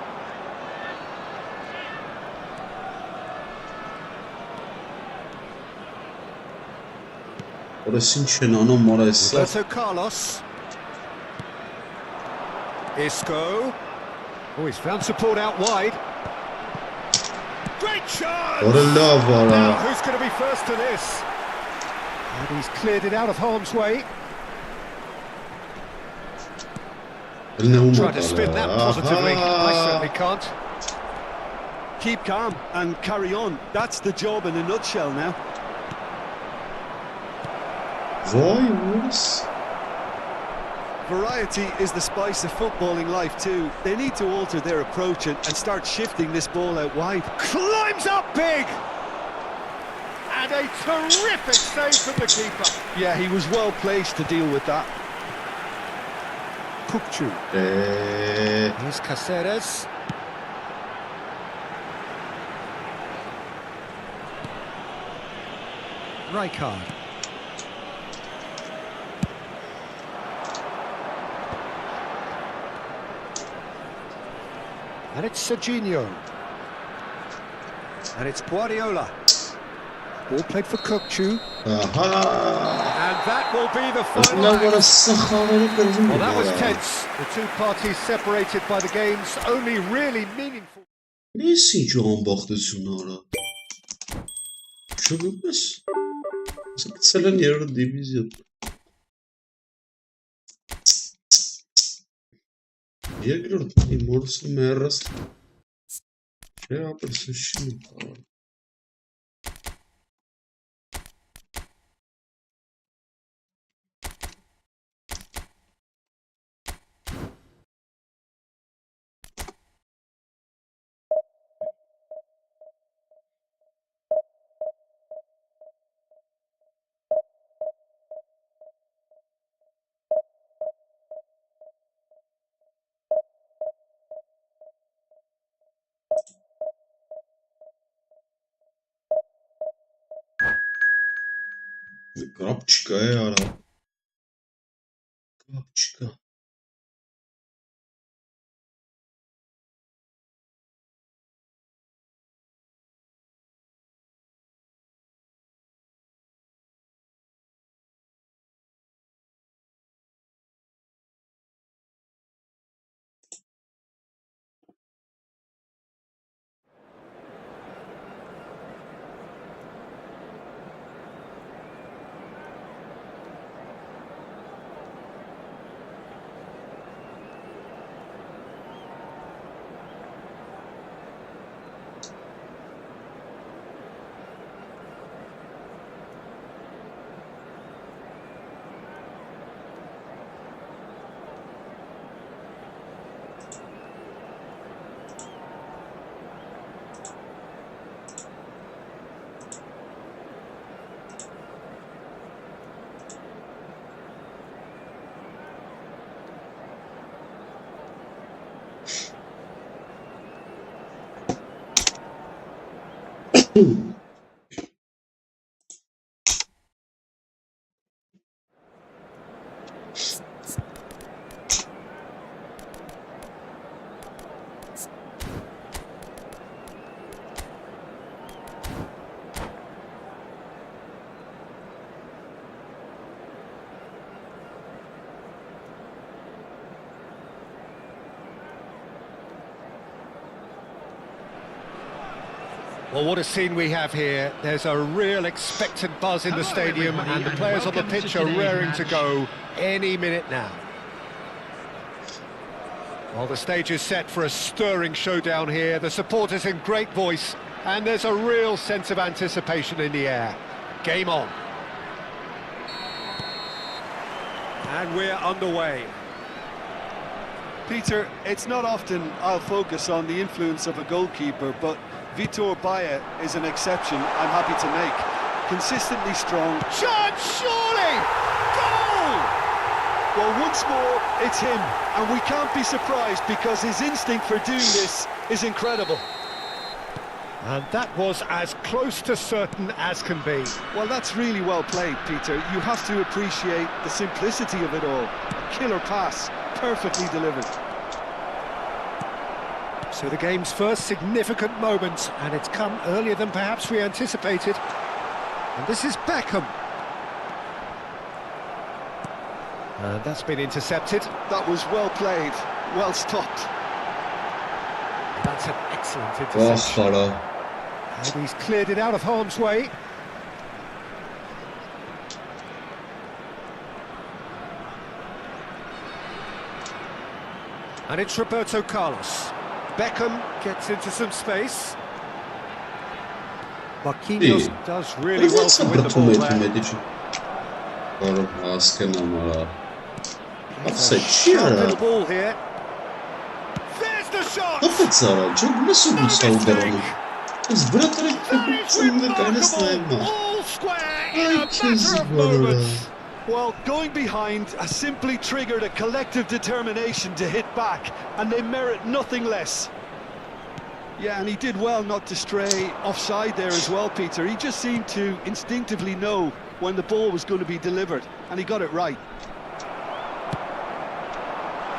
Roberto Carlos. Isco. Oh, he's found support out wide. Great chance! Now, who's going to be first to this? And he's cleared it out of harm's way. Try to spin that positively. I certainly can't. Keep calm and carry on. That's the job in a nutshell now. Variety is the spice of footballing life too. They need to alter their approach and start shifting this ball out wide. Climbs up big! And a terrific save from the keeper. Yeah, he was well placed to deal with that. 𝐄𝐅𝐎𝐓𝐁𝐀𝐋𝐋. Here's Cáceres. Rijkaard. And it's Serginho. And it's Guardiola. Ball played for 𝐄𝐅𝐎𝐓𝐁𝐀𝐋. And that will be the final act. Well, that was tense. The two parties separated by the game's only really meaningful... Neyse John baxtısınlara. Çılgınmış. Mesela yarı divizyon. Niye gördün? Morris'ın meğerrası. Şey yaparsın şimdi. Krapčka ara. Krapčka. Well, what a scene we have here. There's a real expectant buzz in the stadium, and the players on the pitch are raring to go any minute now. Well, the stage is set for a stirring showdown here. The supporters in great voice, and there's a real sense of anticipation in the air. Game on. And we're underway. Peter, it's not often I'll focus on the influence of a goalkeeper, but Vitor Baia is an exception I'm happy to make. Consistently strong. Chance, surely! Goal! Well, once more, it's him, and we can't be surprised because his instinct for doing this is incredible. And that was as close to certain as can be. Well, that's really well played, Peter. You have to appreciate the simplicity of it all. A killer pass, perfectly delivered. So the game's first significant moment, and it's come earlier than perhaps we anticipated. And this is Beckham. And that's been intercepted. That was well played, well stopped. That's an excellent interception. And he's cleared it out of harm's way. And it's Roberto Carlos. Beckham gets into some space. Marquinhos does really well to win the ball there. It's a sharp little ball here. There's the shot! All square in a matter of moments. Well, going behind has simply triggered a collective determination to hit back, and they merit nothing less. Yeah, and he did well not to stray offside there as well, Peter. He just seemed to instinctively know when the ball was going to be delivered, and he got it right.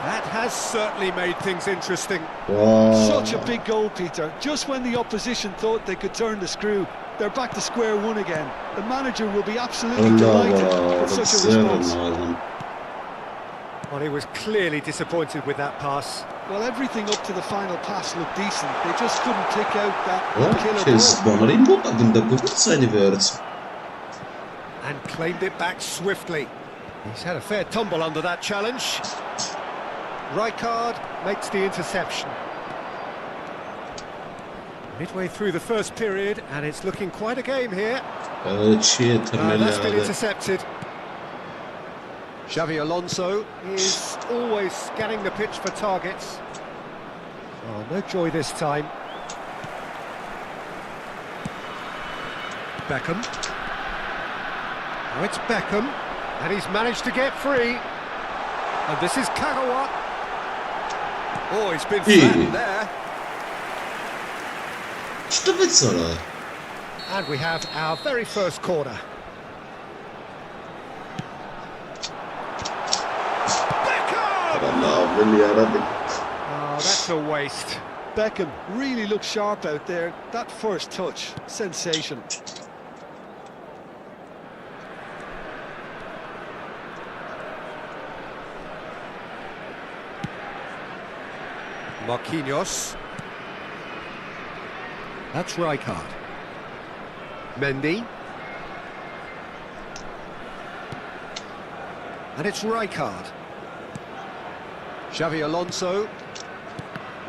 That has certainly made things interesting. Such a big goal, Peter. Just when the opposition thought they could turn the screw, they're back to square one again. The manager will be absolutely delighted with such a response. Well, he was clearly disappointed with that pass. Well, everything up to the final pass looked decent. They just couldn't pick out that killer ball. And claimed it back swiftly. He's had a fair tumble under that challenge. Rijkaard makes the interception. Midway through the first period, and it's looking quite a game here. That's been intercepted. Xavi Alonso is always scanning the pitch for targets. Oh, no joy this time. Beckham. Now it's Beckham, and he's managed to get free. And this is Kagawa. Oh, he's been flattened there. And we have our very first corner. Oh, that's a waste. Beckham really looks sharp out there. That first touch, sensational. Marquinhos. That's Rijkaard. Mendy. And it's Rijkaard. Xavi Alonso.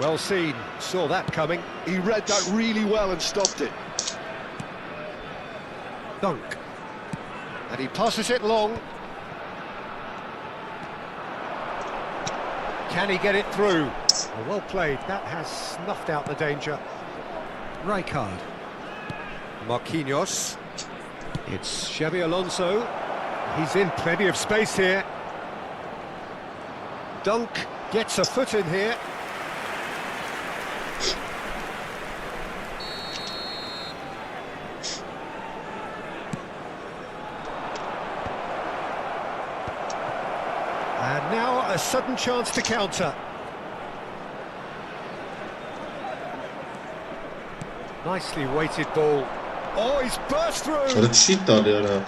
Well seen, saw that coming. He read that really well and stopped it. Dunk. And he passes it long. Can he get it through? Oh, well played, that has snuffed out the danger. Rijkaard. Marquinhos. It's Xavi Alonso. He's in plenty of space here. Dunk gets a foot in here. And now a sudden chance to counter. Nicely weighted ball. Oh, he's burst through.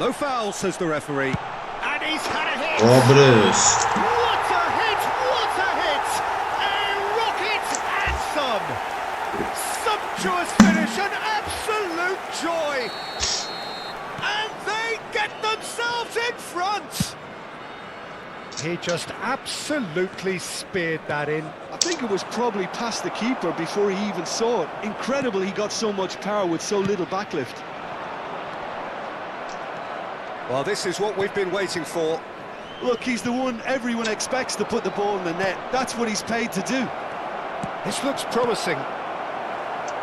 No foul, says the referee. And he's had a hit. Robres. What a hit! What a hit! A rocket and some. Sumptuous finish, an absolute joy. And they get themselves in front. He just absolutely speared that in. I think it was probably past the keeper before he even saw it. Incredible he got so much power with so little backlift. Well, this is what we've been waiting for. Look, he's the one everyone expects to put the ball in the net. That's what he's paid to do. This looks promising.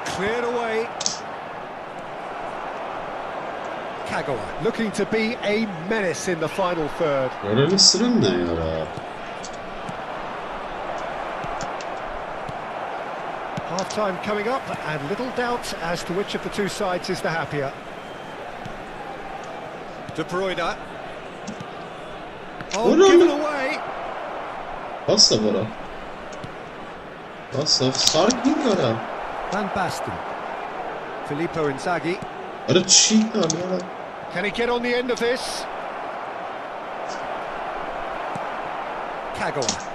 Cleared away. Kagawa looking to be a menace in the final third. Half-time coming up, and little doubt as to which of the two sides is the happier. De Bruyne. Oh, given away. Passa bara. Passa, sakin bara. Van Basten. Filippo Inzaghi. Är det cheatar bara? Can he get on the end of this? Kagawa.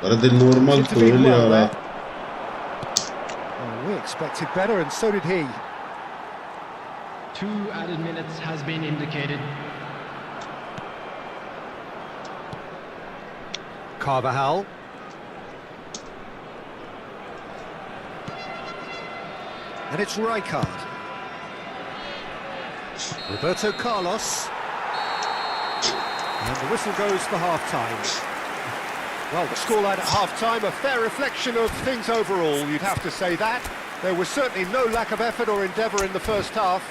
Bara det normalt Intervened dåliga well göra. there. Oh, we expected better, and so did he. 2 added minutes has been indicated. Carvajal. And it's Rijkaard. Roberto Carlos. And the whistle goes for half-time. Well, the scoreline at half-time, a fair reflection of things overall, you'd have to say that. There was certainly no lack of effort or endeavour in the first half.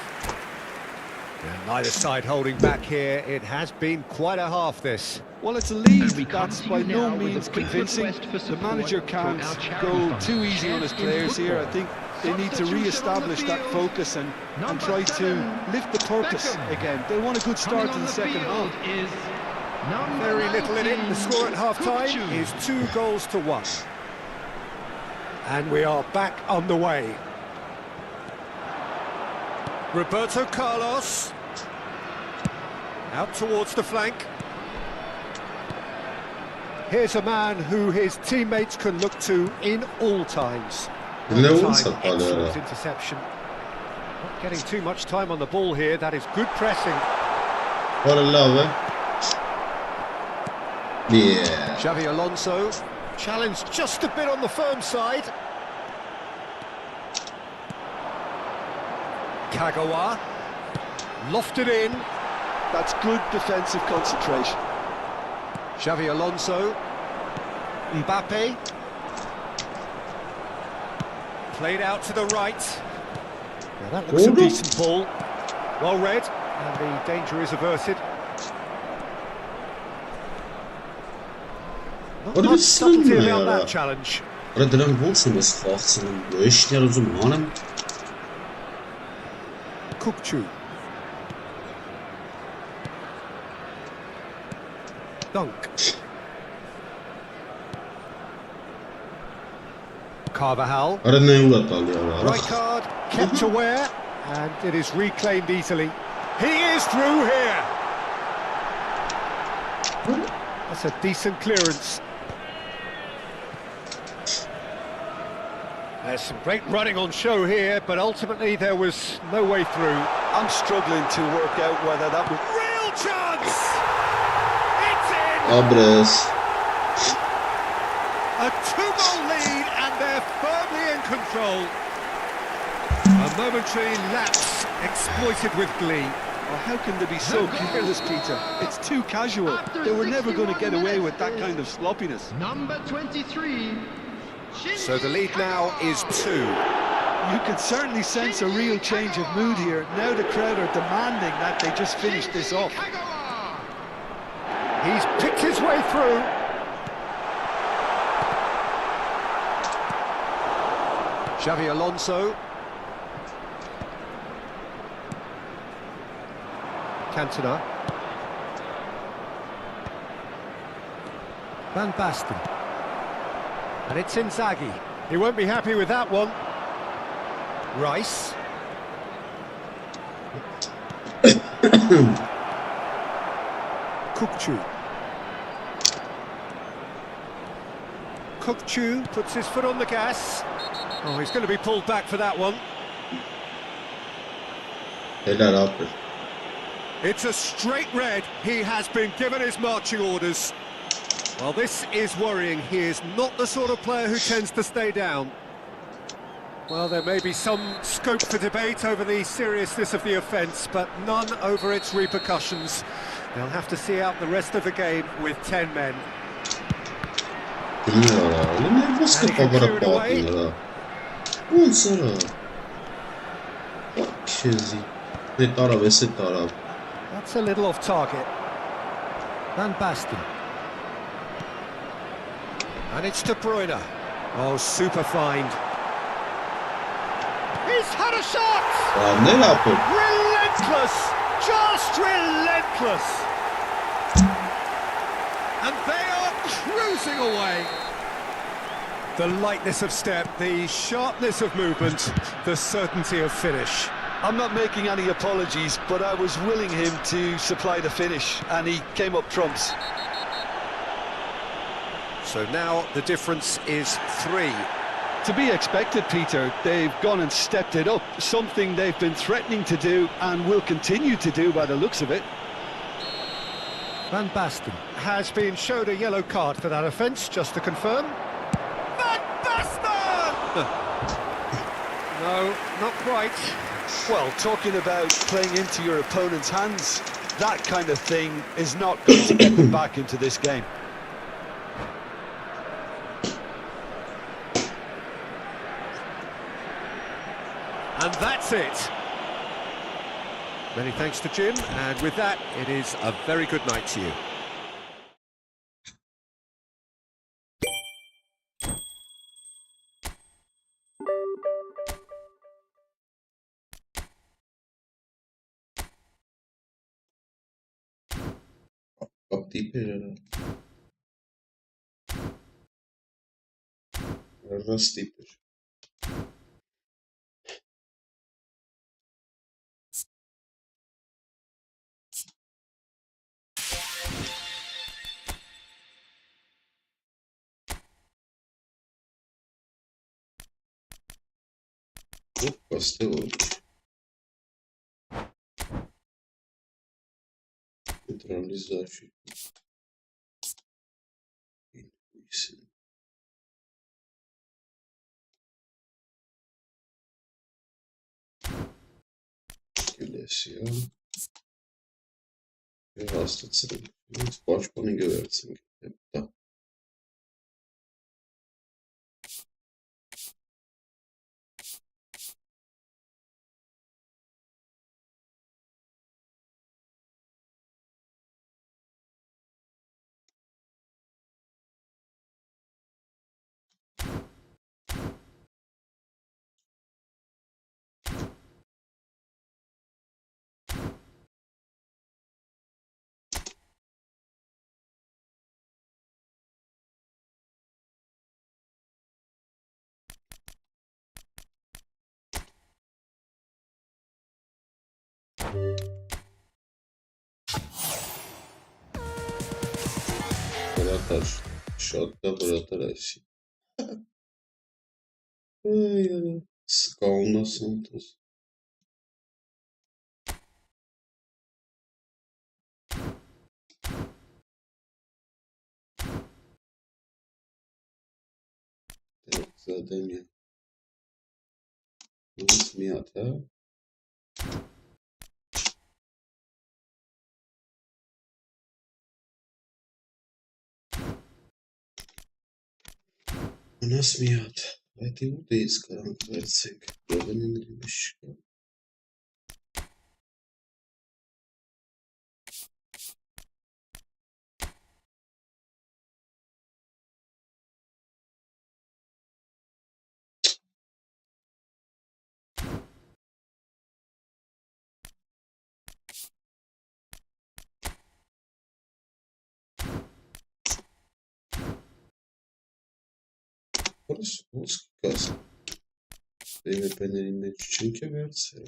And neither side holding back here. It has been quite a half, this. Well, it's a lead that's by no means convincing. The manager can't go too easy on his players here. I think they need to re-establish that focus and try to lift the purpose again. They want a good start to the second half. Very little in it. The score at half-time is 2-1. And we are back on the way. Roberto Carlos. Out towards the flank. Here's a man who his teammates can look to in all times. Excellent interception. Not getting too much time on the ball here. That is good pressing. What a love, Yeah. Xavi Alonso challenged just a bit on the firm side. Kagawa lofted in. That's good defensive concentration. Xavi Alonso. Mbappe. Played out to the right. Now that looks a decent ball. Well read, and the danger is averted. Not much subtlety around that challenge. Bara det den bolsen med skafsen. Öşner uzun hanım. Kukçu. Dunk. Carvajal. Արա նա ուրա տալի արա։ Right card, kept aware, and it is reclaimed easily. He is through here. That's a decent clearance. There's some great running on show here, but ultimately there was no way through. I'm struggling to work out whether that was... Real chance! It's in! Abres. A two-goal lead, and they're firmly in control. A momentary lapse exploited with glee. Oh, how can they be so careless, Peter? It's too casual. They were never going to get away with that kind of sloppiness. Number 23. So the lead now is 2. You can certainly sense a real change of mood here. Now the crowd are demanding that they just finish this off. He's picked his way through. Xavi Alonso. Cantona. Van Basten. And it's Inzaghi. He won't be happy with that one. Rice. Kukçu puts his foot on the gas. Oh, he's going to be pulled back for that one. Helal Abres. It's a straight red. He has been given his marching orders. Well, this is worrying. He is not the sort of player who tends to stay down. Well, there may be some scope for debate over the seriousness of the offence, but none over its repercussions. They'll have to see out the rest of the game with 10 men. Nervos că păvără poate era. Bun sără. Ce zi? Se tarab. That's a little off target. Van Basten. And it's De Bruyne. Oh, super find. He's had a shot! Ne yapıyor? Relentless! Just relentless! And they are cruising away. The lightness of step, the sharpness of movement, the certainty of finish. I'm not making any apologies, but I was willing him to supply the finish, and he came up trumps. So now the difference is 3. To be expected, Peter. They've gone and stepped it up, something they've been threatening to do and will continue to do by the looks of it. Van Basten has been showed a yellow card for that offence, just to confirm. Van Basten! No, not quite. Well, talking about playing into your opponent's hands, that kind of thing is not going to get them back into this game. And that's it. Many thanks to Jim, and with that, it is a very good night to you. Kaptip era. Rastipir. Pastel. Neutralizar. Gelesiyor. Ve vasıtasını. Başkanı göversin. Hep de. Brătar. Shot da brătar așa. Ai, scauna Santos. Zadanie. Zmiata. Zmiata. Letí útýska, vercek. Dovenin rybiška. Parası olsun kalsın. BVP'lerin de çünkü verse.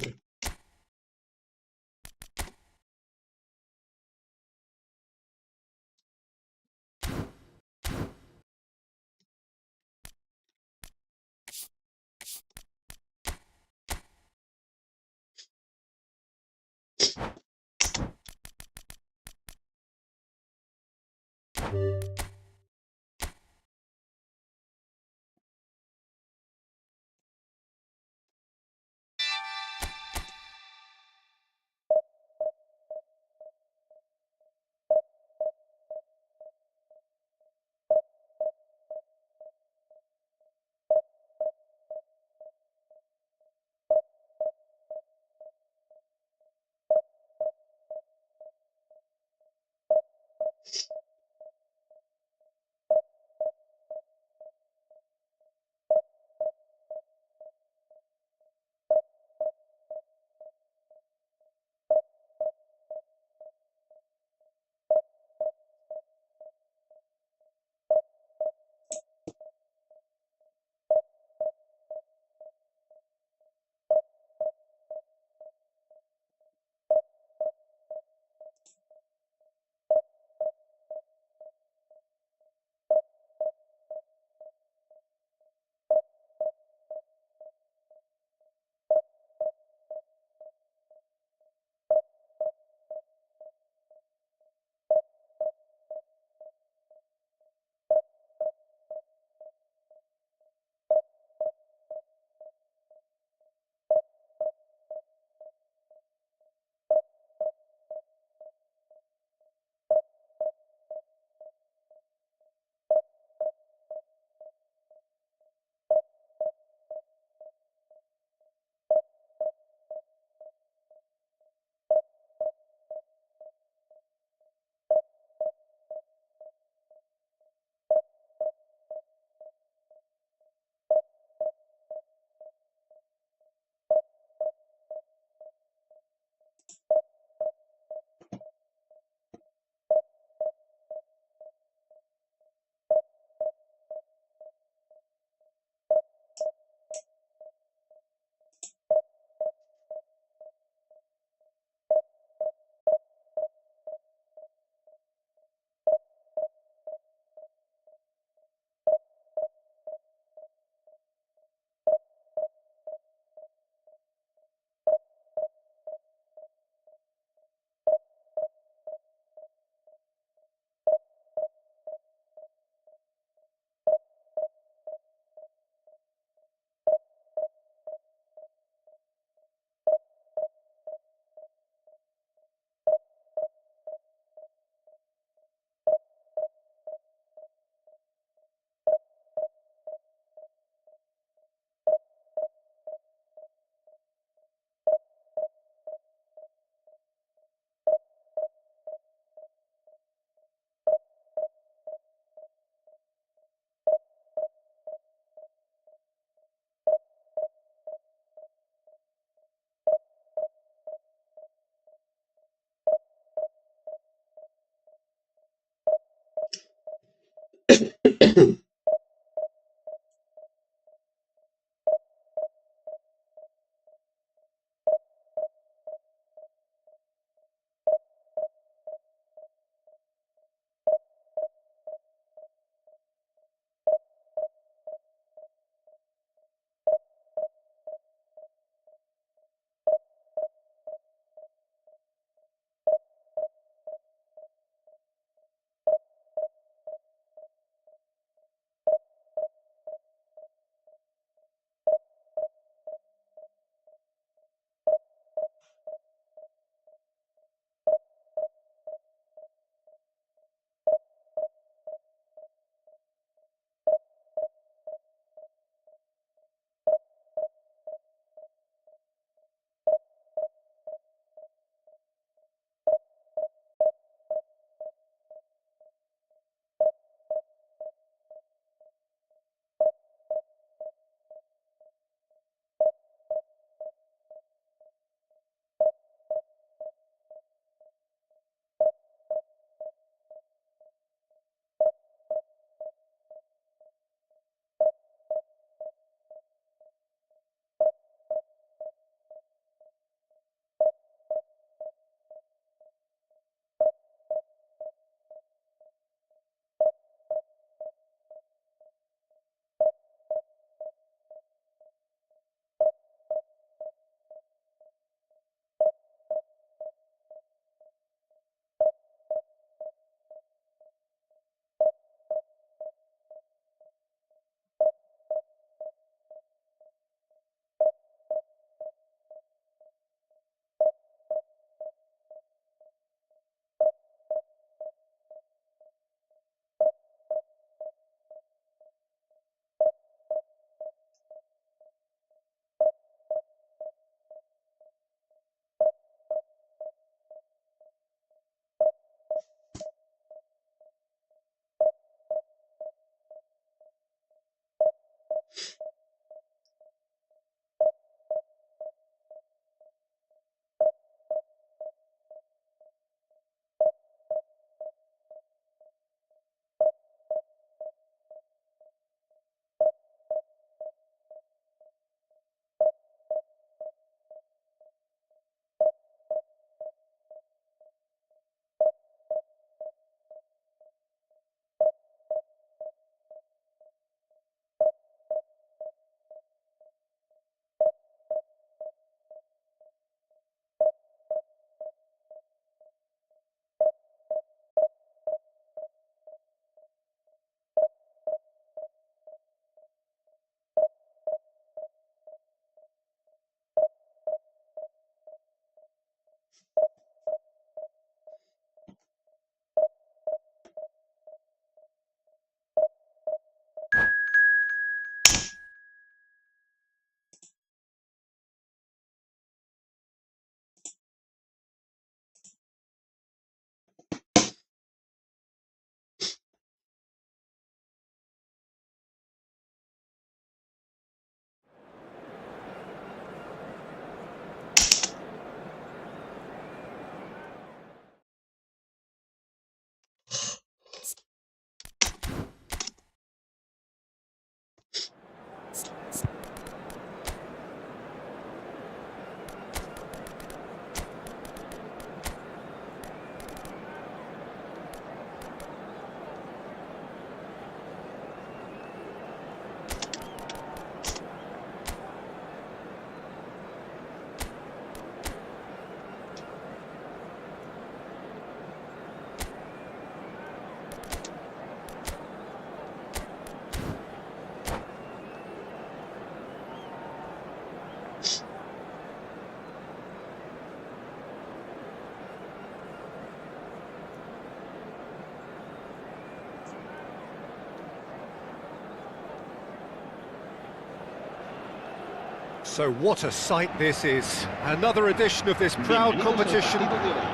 So what a sight this is. Another edition of this proud competition,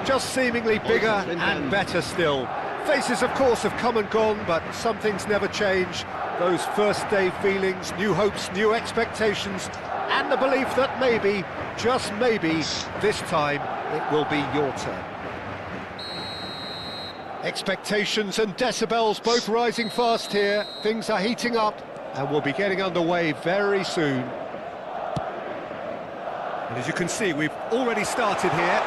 just seemingly bigger and better still. Faces, of course, have come and gone, but some things never change. Those first day feelings, new hopes, new expectations, and the belief that maybe, just maybe, this time it will be your turn. Expectations and decibels both rising fast here. Things are heating up and we'll be getting underway very soon. And as you can see, we've already started here.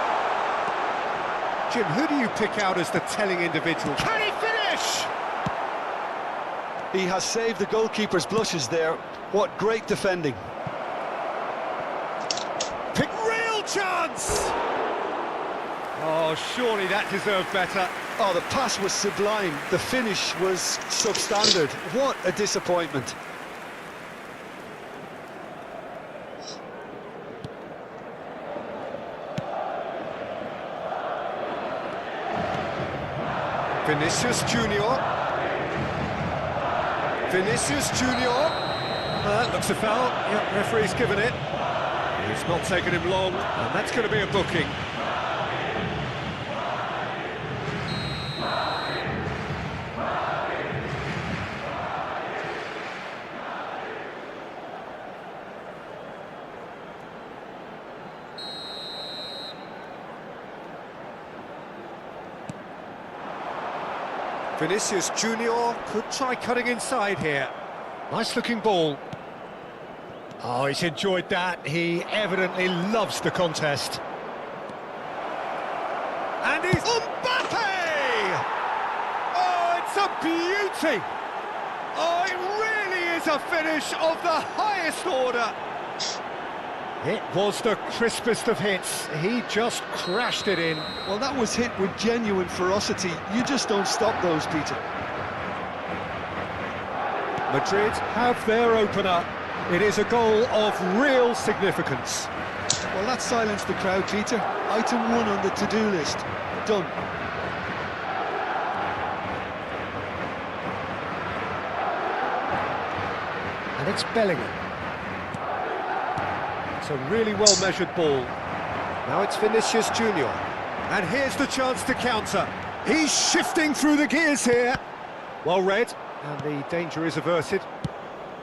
Jim, who do you pick out as the telling individual? Can he finish? He has saved the goalkeeper's blushes there. What great defending. Pick real chance! Oh, surely that deserved better. Oh, the pass was sublime. The finish was substandard. What a disappointment. Vinicius Junior. Vinicius Junior. That looks a foul. Yep, referee's given it. It's not taken him long, and that's going to be a booking. Vinicius Junior could try cutting inside here. Nice looking ball. Oh, he's enjoyed that. He evidently loves the contest. And he's Mbappe! Oh, it's a beauty! Oh, it really is a finish of the highest order. It was the crispest of hits. He just crashed it in. Well, that was hit with genuine ferocity. You just don't stop those, Peter. Madrid have their opener. It is a goal of real significance. Well, that silenced the crowd, Peter. Item 1 on the to-do list. Done. And it's Bellingham. It's a really well-measured ball. Now it's Vinicius Junior. And here's the chance to counter. He's shifting through the gears here. Well read, and the danger is averted.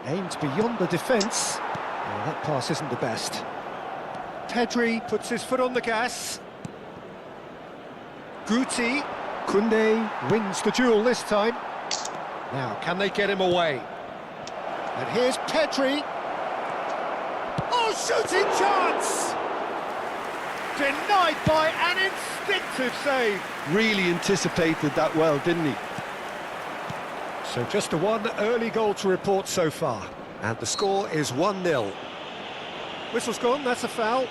Aimed beyond the defence. Well, that pass isn't the best. Pedri puts his foot on the gas. Guti. Koundé wins the duel this time. Now, can they get him away? And here's Pedri. Oh, shooting chance! Denied by an instinctive save. Really anticipated that well, didn't he? So just a one early goal to report so far. And the score is 1-0. Whistle's gone, that's a foul.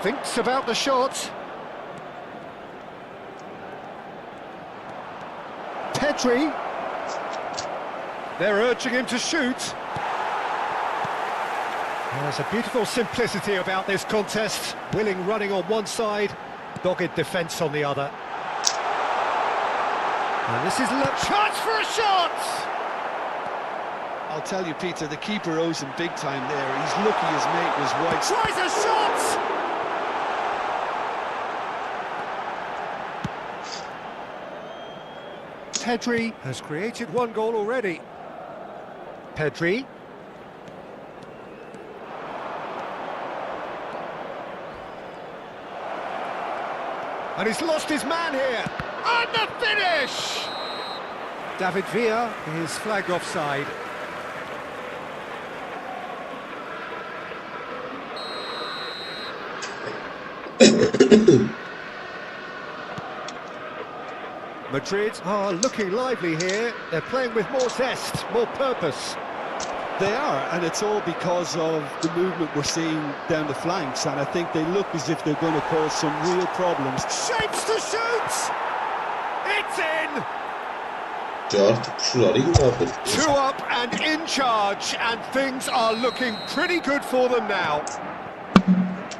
Thinks about the shot. Pedri. They're urging him to shoot. There's a beautiful simplicity about this contest. Willing running on one side, dogged defence on the other. And this is a chance for a shot! I'll tell you, Peter, the keeper owes him big time there. He's lucky his mate was wide. Tries a shot! Pedri has created one goal already. Pedri. And he's lost his man here. And the finish! David Villa is flagged offside. Madrid are looking lively here. They're playing with more zest, more purpose. They are, and it's all because of the movement we're seeing down the flanks, and I think they look as if they're going to cause some real problems. Shapes to shoot! It's in! 2 up and in charge, and things are looking pretty good for them now.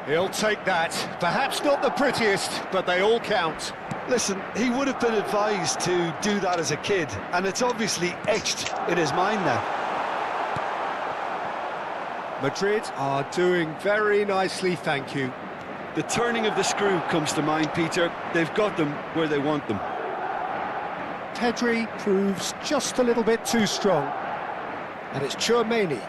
He'll take that. Perhaps not the prettiest, but they all count. Listen, he would have been advised to do that as a kid, and it's obviously etched in his mind now. Madrid are doing very nicely, thank you. The turning of the screw comes to mind, Peter. They've got them where they want them. Pedri proves just a little bit too strong. And it's 𝐄𝐅𝐻𝐻𝐻𝐿.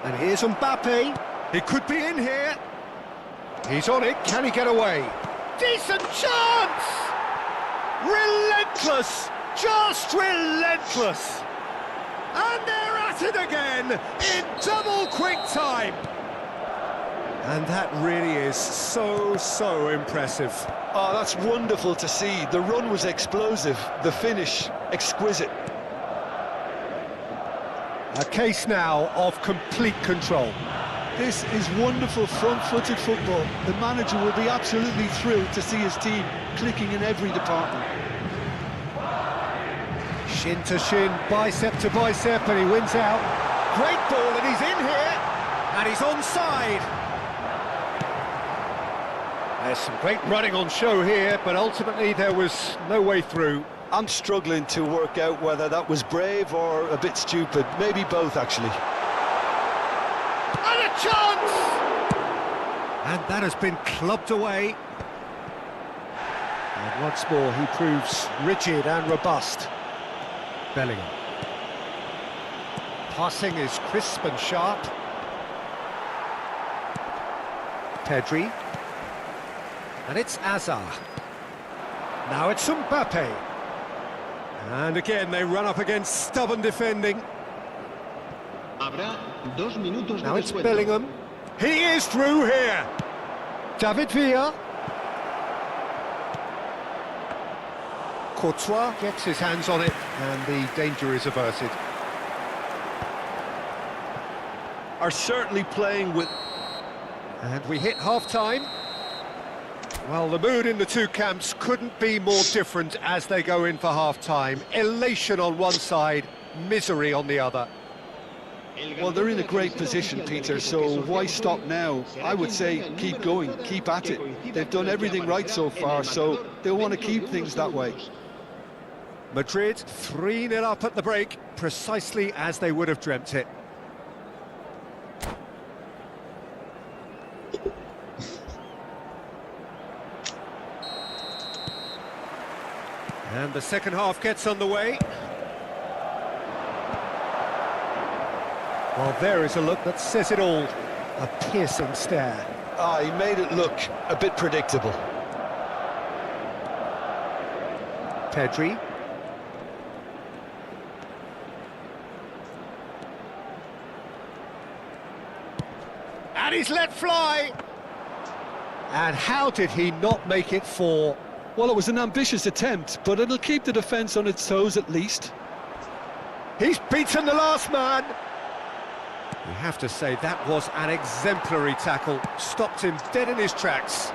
And here's Mbappe. He could be in here. He's on it. Can he get away? Decent chance! Relentless! Just relentless! And they're at it again in double quick time. And that really is so impressive. Oh, that's wonderful to see. The run was explosive, the finish exquisite. A case now of complete control. This is wonderful front-footed football. The manager will be absolutely thrilled to see his team clicking in every department. Shin to shin, bicep to bicep, and he wins out. Great ball, and he's in here, and he's onside. There's some great running on show here, but ultimately there was no way through. I'm struggling to work out whether that was brave or a bit stupid. Maybe both, actually. And a chance! And that has been clubbed away. And once more he proves rigid and robust. Bellingham. Passing is crisp and sharp. Pedri. And it's Hazard. Now it's Mbappe. And again they run up against stubborn defending. Now it's Bellingham. He is through here. David Villa. Courtois gets his hands on it and the danger is averted. Are certainly playing with... And we hit half-time. Well, the mood in the two camps couldn't be more different as they go in for half-time. Elation on one side, misery on the other. Well, they're in a great position, Peter, so why stop now? I would say keep going, keep at it. They've done everything right so far, so they'll want to keep things that way. Madrid 3-0 up at the break, precisely as they would have dreamt it. And the second half gets underway. Well, there is a look that says it all. A piercing stare. Ah, he made it look a bit predictable. Pedri. And he's let fly. And how did he not make it 4? Well, it was an ambitious attempt, but it'll keep the defence on its toes at least. He's beaten the last man. We have to say that was an exemplary tackle. Stopped him dead in his tracks.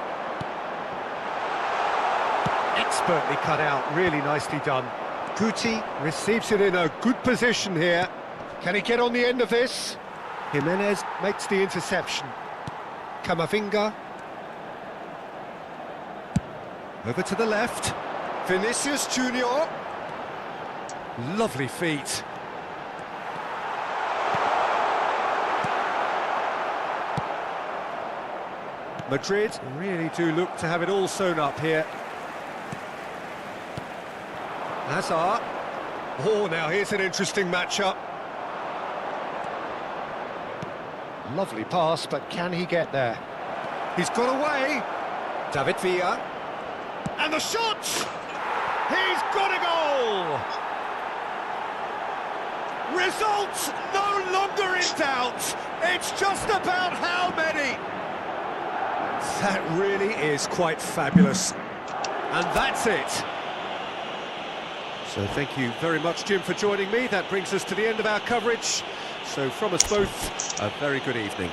Expertly cut out, really nicely done. Guti receives it in a good position here. Can he get on the end of this? Jimenez makes the interception. Camavinga. Over to the left. Vinicius Junior. Lovely feet. Madrid really do look to have it all sewn up here. Hazard. Oh, now here's an interesting matchup. Lovely pass, but can he get there? He's got away. David Villa. And the shot! He's got a goal! Results no longer in doubt. It's just about how many. That really is quite fabulous. And that's it. So thank you very much, Jim, for joining me. That brings us to the end of our coverage. So from us both, a very good evening.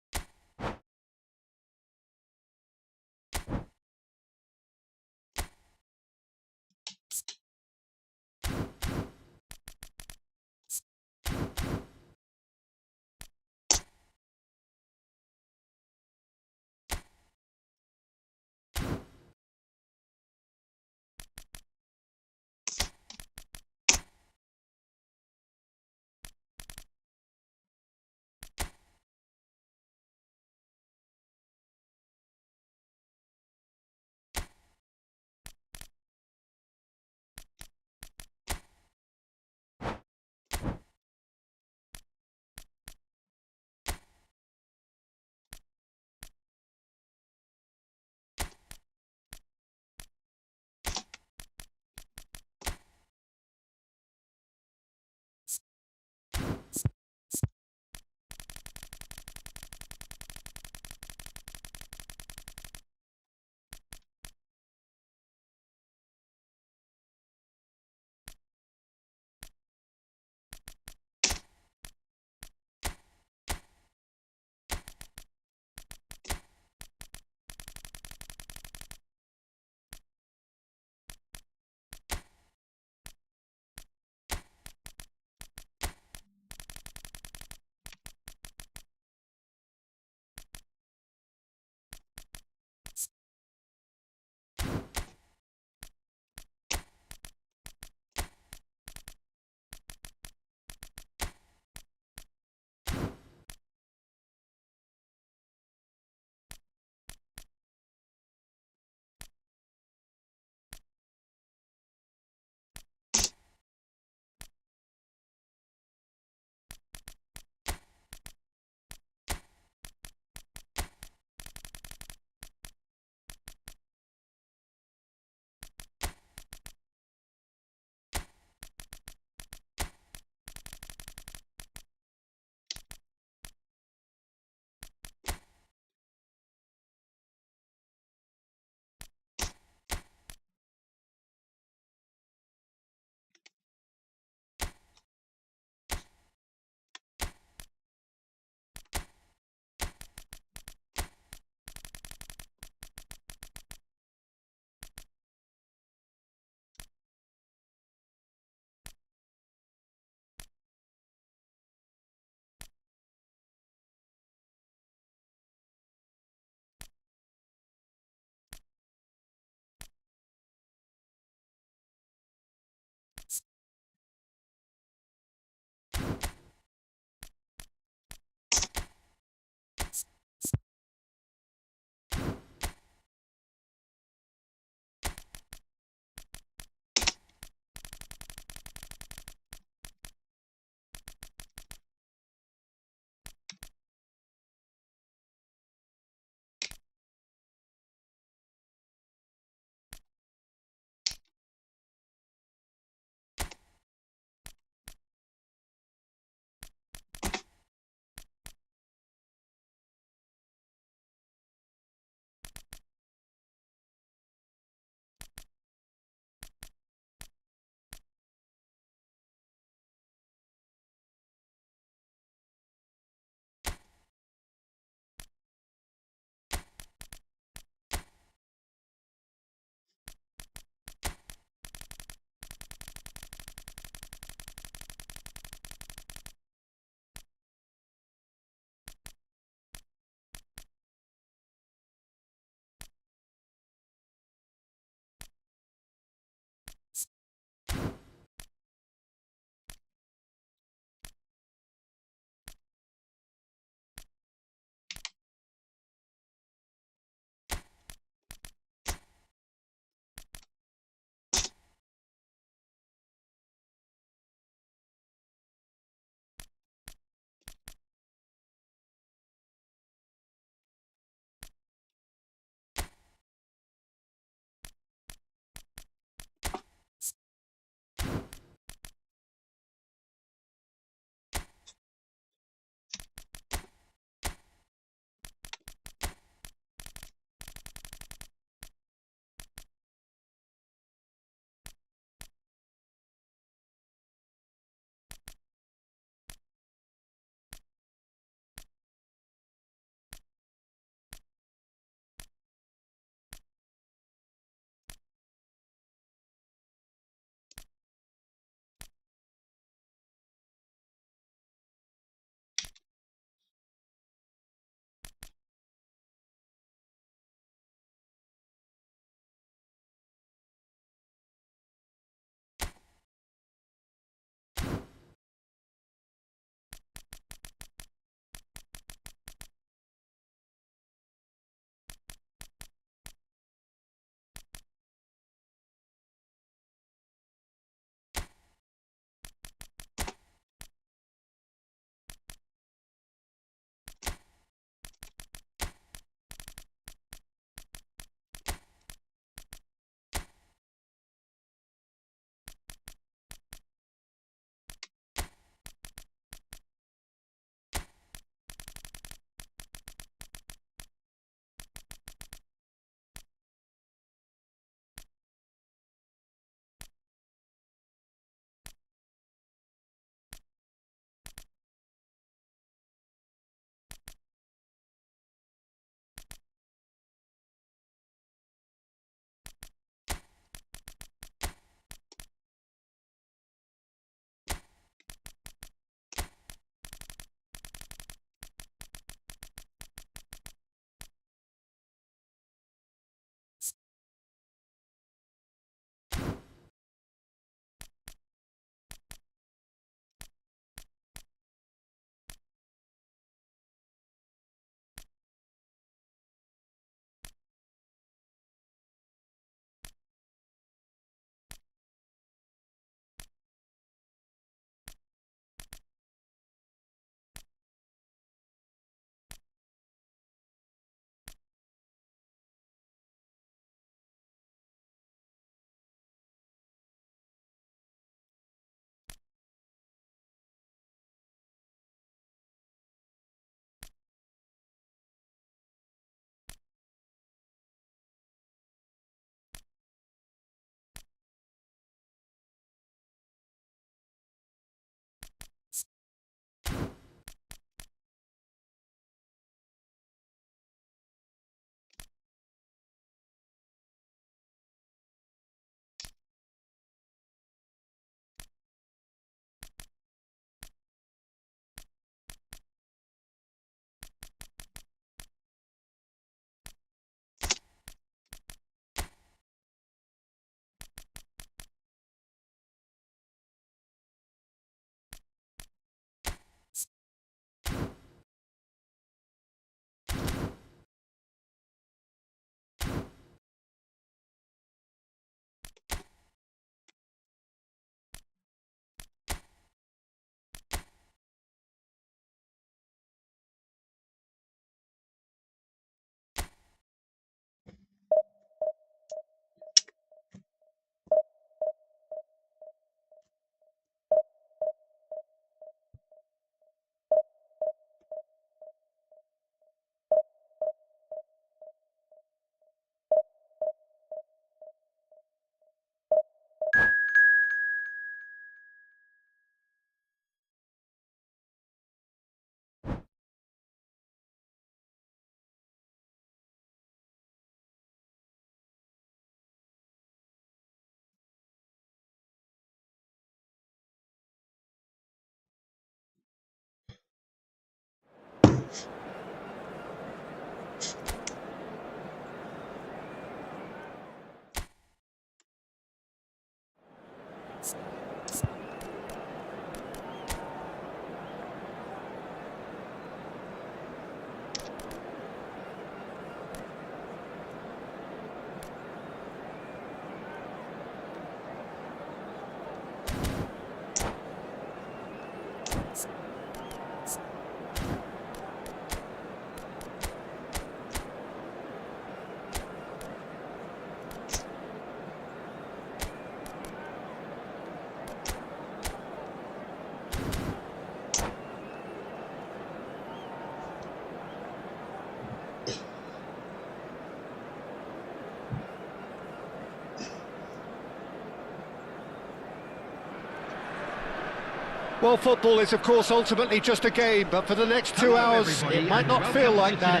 Well, football is, of course, ultimately just a game, but for the next 2 hours, it might not feel like that.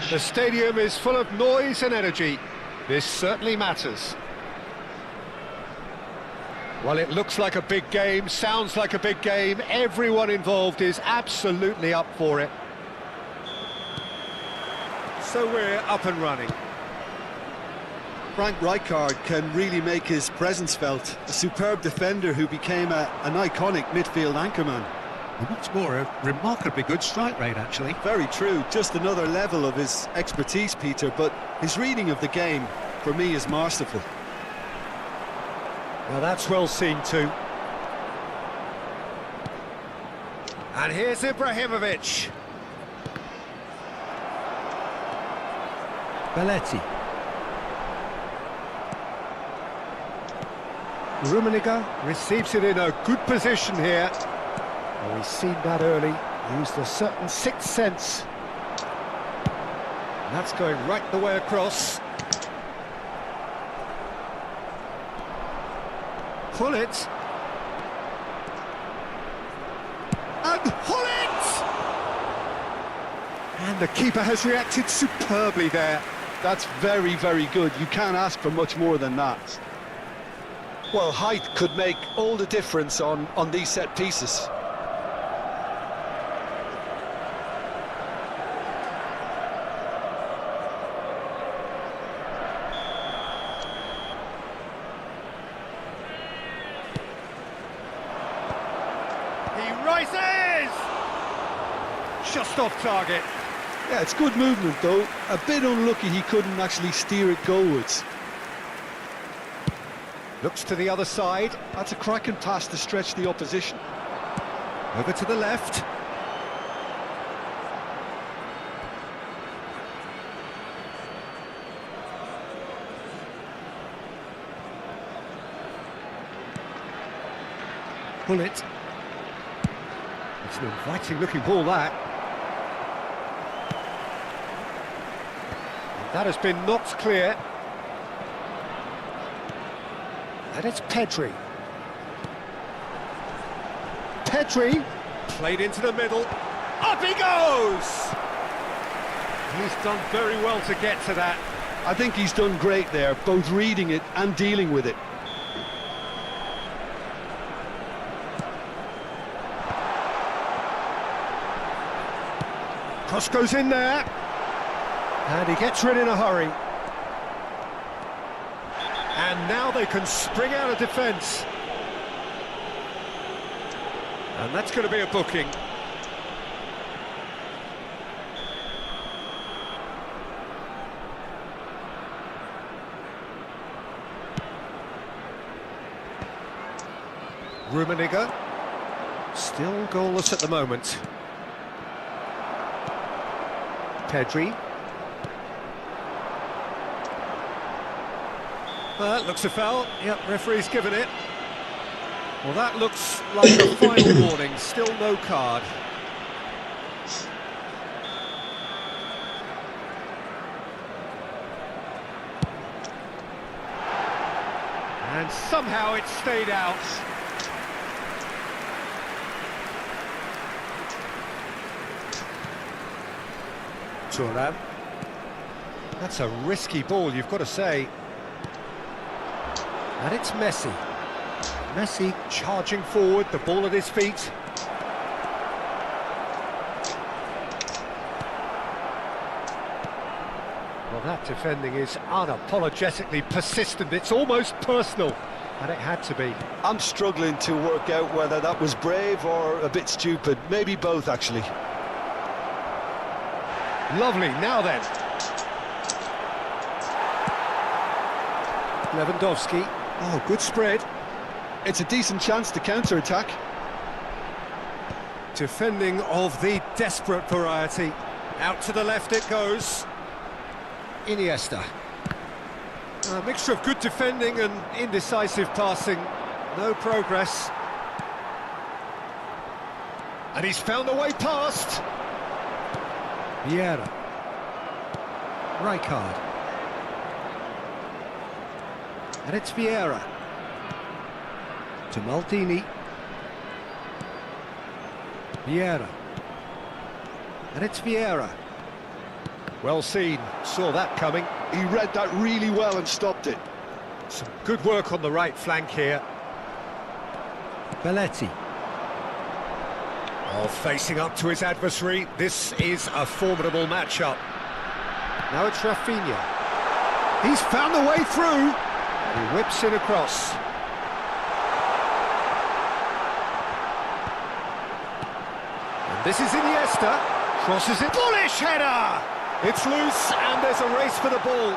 The stadium is full of noise and energy. This certainly matters. Well, it looks like a big game, sounds like a big game. Everyone involved is absolutely up for it. So we're up and running. Frank Rijkaard can really make his presence felt. A superb defender who became an iconic midfield anchorman. And what's more, a remarkably good strike rate, actually. Very true, just another level of his expertise, Peter, but his reading of the game, for me, is masterful. Well, that's well seen too. And here's Ibrahimovic. Belletti. Rummenigge receives it in a good position here. Well, we've seen that early, used a certain sixth sense. And that's going right the way across. Gullit. And Gullit! And the keeper has reacted superbly there. That's very, very good. You can't ask for much more than that. Well, height could make all the difference on these set pieces. He rises! Just off target. Yeah, it's good movement though. A bit unlucky he couldn't actually steer it goalwards. Looks to the other side. That's a cracking pass to stretch the opposition. Over to the left. Gullit. It's an inviting looking ball, that. And that has been knocked clear. And it's Pedri. Pedri, played into the middle. Up he goes! He's done very well to get to that. I think he's done great there, both reading it and dealing with it. Cross goes in there. And he gets rid in a hurry. And now they can spring out of defence. And that's going to be a booking. Rummenigge, still goalless at the moment. Pedri. That looks a foul. Yep, referee's given it. Well, that looks like a final warning. Still no card. And somehow it stayed out. Thuram. That's a risky ball, you've got to say. And it's Messi. Messi charging forward, the ball at his feet. Well, that defending is unapologetically persistent. It's almost personal, and it had to be. I'm struggling to work out whether that was brave or a bit stupid. Maybe both, actually. Lovely, now then. Lewandowski. Oh, good spread. It's a decent chance to counter-attack. Defending of the desperate variety. Out to the left it goes. Iniesta. A mixture of good defending and indecisive passing. No progress. And he's found a way past. Vieira. Rijkaard. And it's Vieira. To Maldini. Vieira. And it's Vieira. Well seen, saw that coming. He read that really well and stopped it. Some good work on the right flank here. Belletti. Oh, facing up to his adversary. This is a formidable matchup. Now it's Rafinha. He's found the way through. He whips it across. And this is Iniesta. Crosses it. Bullish header! It's loose and there's a race for the ball.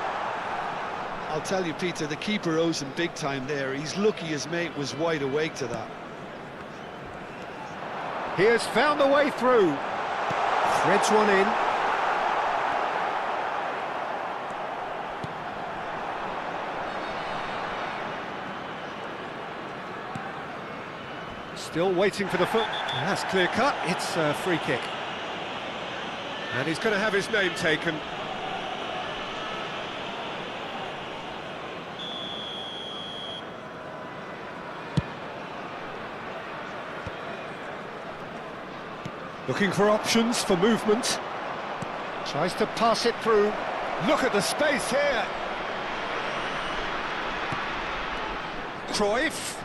I'll tell you, Peter, the keeper owes him big time there. He's lucky his mate was wide awake to that. He has found the way through. Threads one in. Still waiting for the foot. That's clear cut. It's a free kick. And he's going to have his name taken. Looking for options for movement. Tries to pass it through. Look at the space here. Cruyff.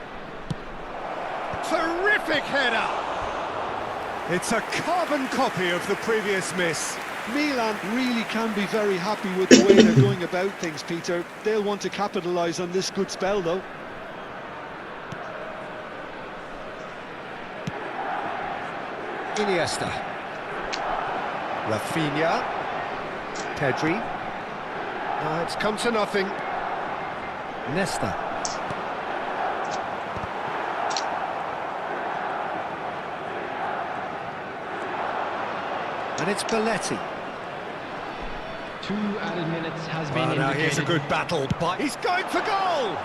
Terrific header. It's a carbon copy of the previous miss. Milan really can be very happy with the way they're going about things, Peter. They'll want to capitalise on this good spell, though. Iniesta. Rafinha. Pedri. It's come to nothing. Nesta. And it's Belletti. 2 added minutes has been Now indicated. here's a good battle, but he's going for goal!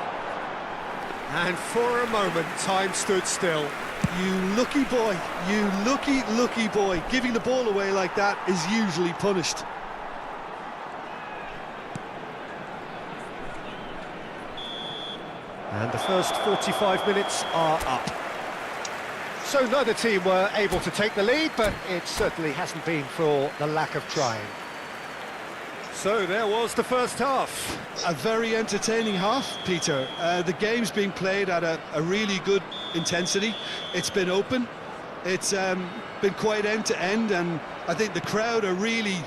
And for a moment, time stood still. You lucky boy, you lucky boy. Giving the ball away like that is usually punished. And the first 45 minutes are up. So neither team were able to take the lead, but it certainly hasn't been for the lack of trying. So there was the first half. A very entertaining half, Peter. The game's being played at a really good intensity. It's been open. It's been quite end-to-end, and I think the crowd are really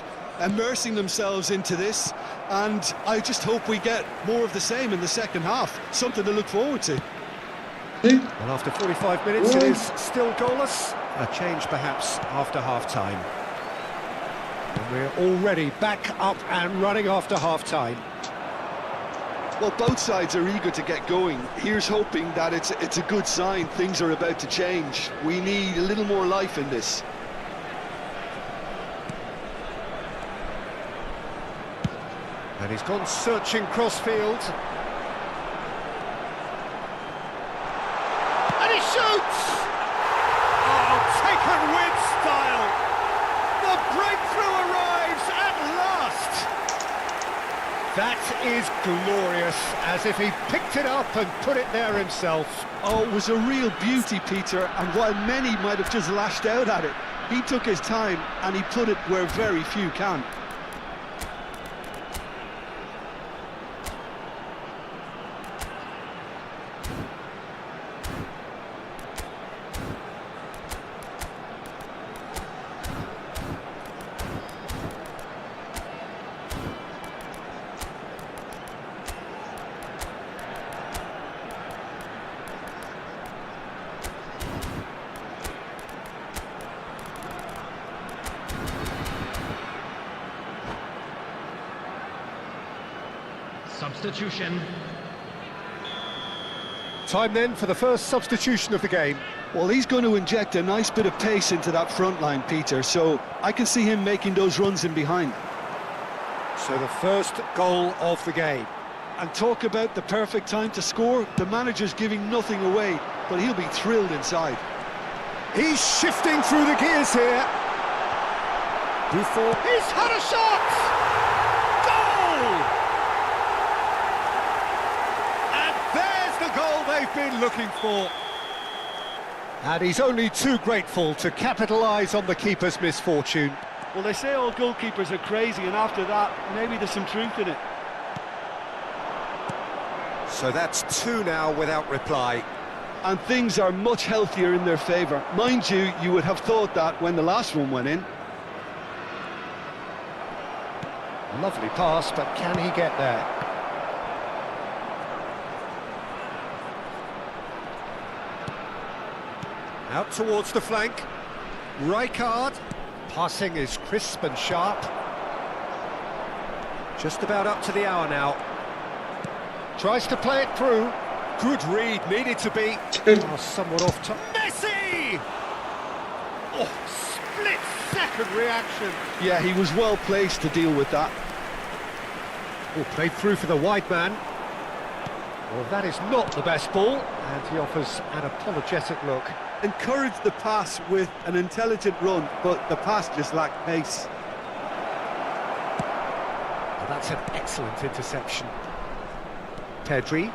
immersing themselves into this. And I just hope we get more of the same in the second half. Something to look forward to. And after 45 minutes, it is still goalless. A change perhaps after half-time. And we're already back up and running after half-time. Well, both sides are eager to get going. Here's hoping that it's a good sign. Things are about to change. We need a little more life in this. And he's gone searching crossfield. And he shoots! Oh, taken with style! The breakthrough arrives at last! That is glorious, as if he picked it up and put it there himself. Oh, it was a real beauty, Peter, and while many might have just lashed out at it, he took his time and he put it where very few can. Substitution. Time then for the first substitution of the game. Well, he's going to inject a nice bit of pace into that front line, Peter, so I can see him making those runs in behind. So the first goal of the game. And talk about the perfect time to score. The manager's giving nothing away, but he'll be thrilled inside. He's shifting through the gears here. Buffon. He's had a shot! Goal! And there's the goal they've been looking for. And he's only too grateful to capitalise on the keeper's misfortune. Well, they say all goalkeepers are crazy, and after that, maybe there's some truth in it. So that's 2 now without reply. And things are much healthier in their favour. Mind you, you would have thought that when the last one went in. Lovely pass, but can he get there? Out towards the flank. Rijkaard. Passing is crisp and sharp. Just about up to the hour now. Tries to play it through. Good read, needed to be. Oh, somewhat off top. Messi! Oh, split-second reaction. Yeah, he was well placed to deal with that. Oh, played through for the wide man. Well, that is not the best ball, and he offers an apologetic look. Encouraged the pass with an intelligent run, but the pass just lacked pace. Well, that's an excellent interception. Pedri.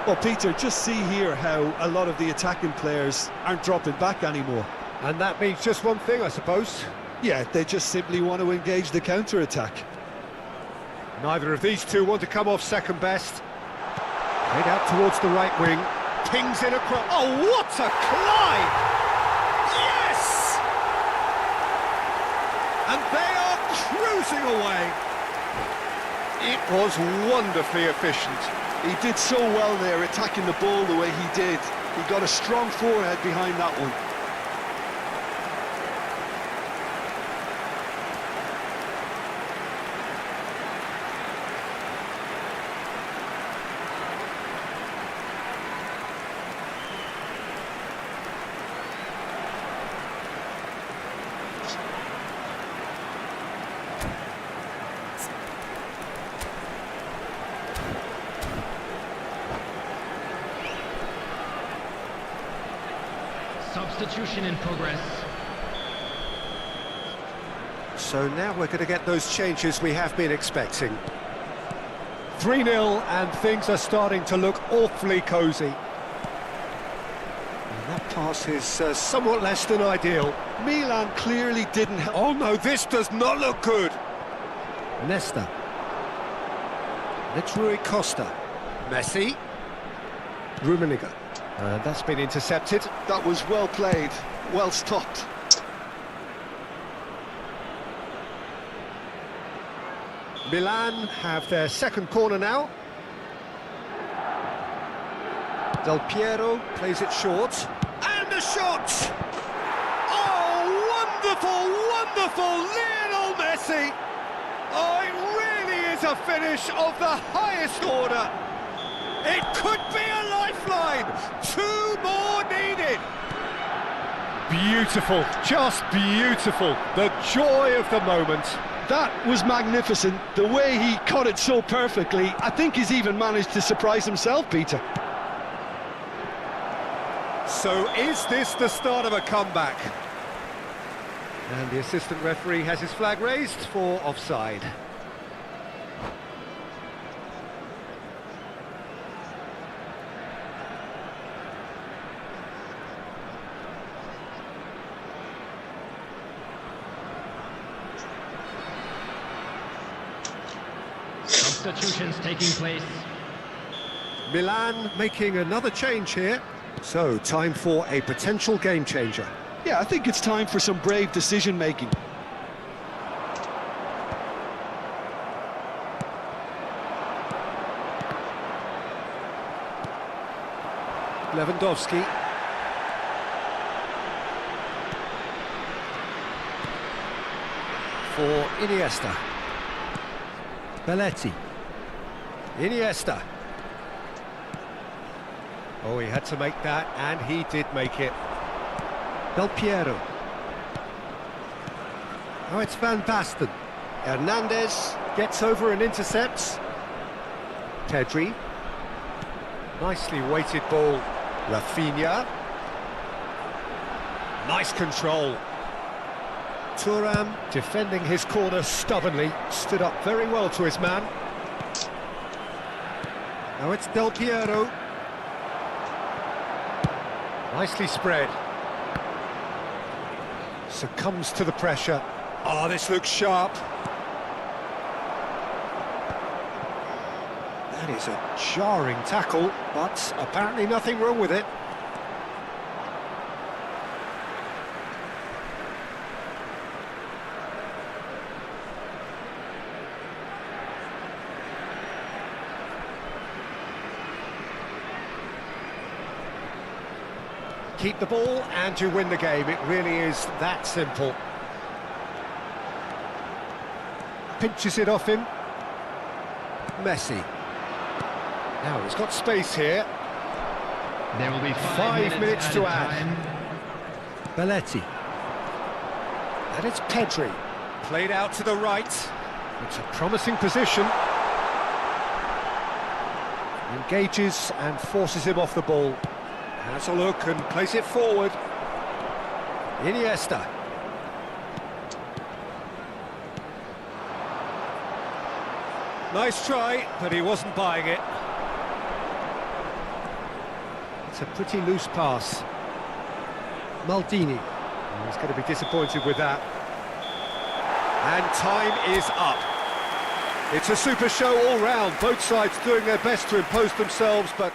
Well, Peter, just see here how a lot of the attacking players aren't dropping back anymore. And that means just one thing, I suppose. Yeah, they just simply want to engage the counter-attack. Neither of these two want to come off second best. Played out towards the right wing. Pings in across. Oh, what a climb! Yes! And they are cruising away. It was wonderfully efficient. He did so well there, attacking the ball the way he did. He got a strong forehead behind that one. Substitution in progress. So now we're going to get those changes we have been expecting. 3-0 and things are starting to look awfully cosy. And that pass is somewhat less than ideal. Milan clearly didn't help. Oh no, this does not look good. Nesta. Rui Costa. Messi. Rummenigge. That's been intercepted. That was well played, well stopped. Milan have their second corner now. Del Piero plays it short. And a shot! Oh, wonderful, wonderful Lionel Messi! Oh, it really is a finish of the highest order. It could be a lifeline. 2 more needed. Beautiful, just beautiful. The joy of the moment. That was magnificent. The way he caught it so perfectly. I think he's even managed to surprise himself, Peter. So is this the start of a comeback? And the assistant referee has his flag raised for offside. Substitutions taking place. Milan making another change here. So, time for a potential game changer. Yeah, I think it's time for some brave decision-making. Lewandowski. For Iniesta. Belletti. Iniesta. Oh, he had to make that, and he did make it. Del Piero. Oh, it's Van Basten. Hernandez gets over and intercepts. Pedri. Nicely weighted ball. Rafinha. Nice control. Thuram defending his corner stubbornly, stood up very well to his man. Now it's Del Piero. Nicely spread. Succumbs to the pressure. Oh, this looks sharp. That is a jarring tackle, but apparently nothing wrong with it. Keep the ball and you win the game. It really is that simple. Pinches it off him. Messi. Now he's got space here. There will be 5 minutes to add. time. Belletti. And it's Pedri. Played out to the right. It's a promising position. Engages and forces him off the ball. Has a look and plays it forward. Iniesta. Nice try, but he wasn't buying it. It's a pretty loose pass. Maldini. He's going to be disappointed with that. And time is up. It's a super show all round. Both sides doing their best to impose themselves, but...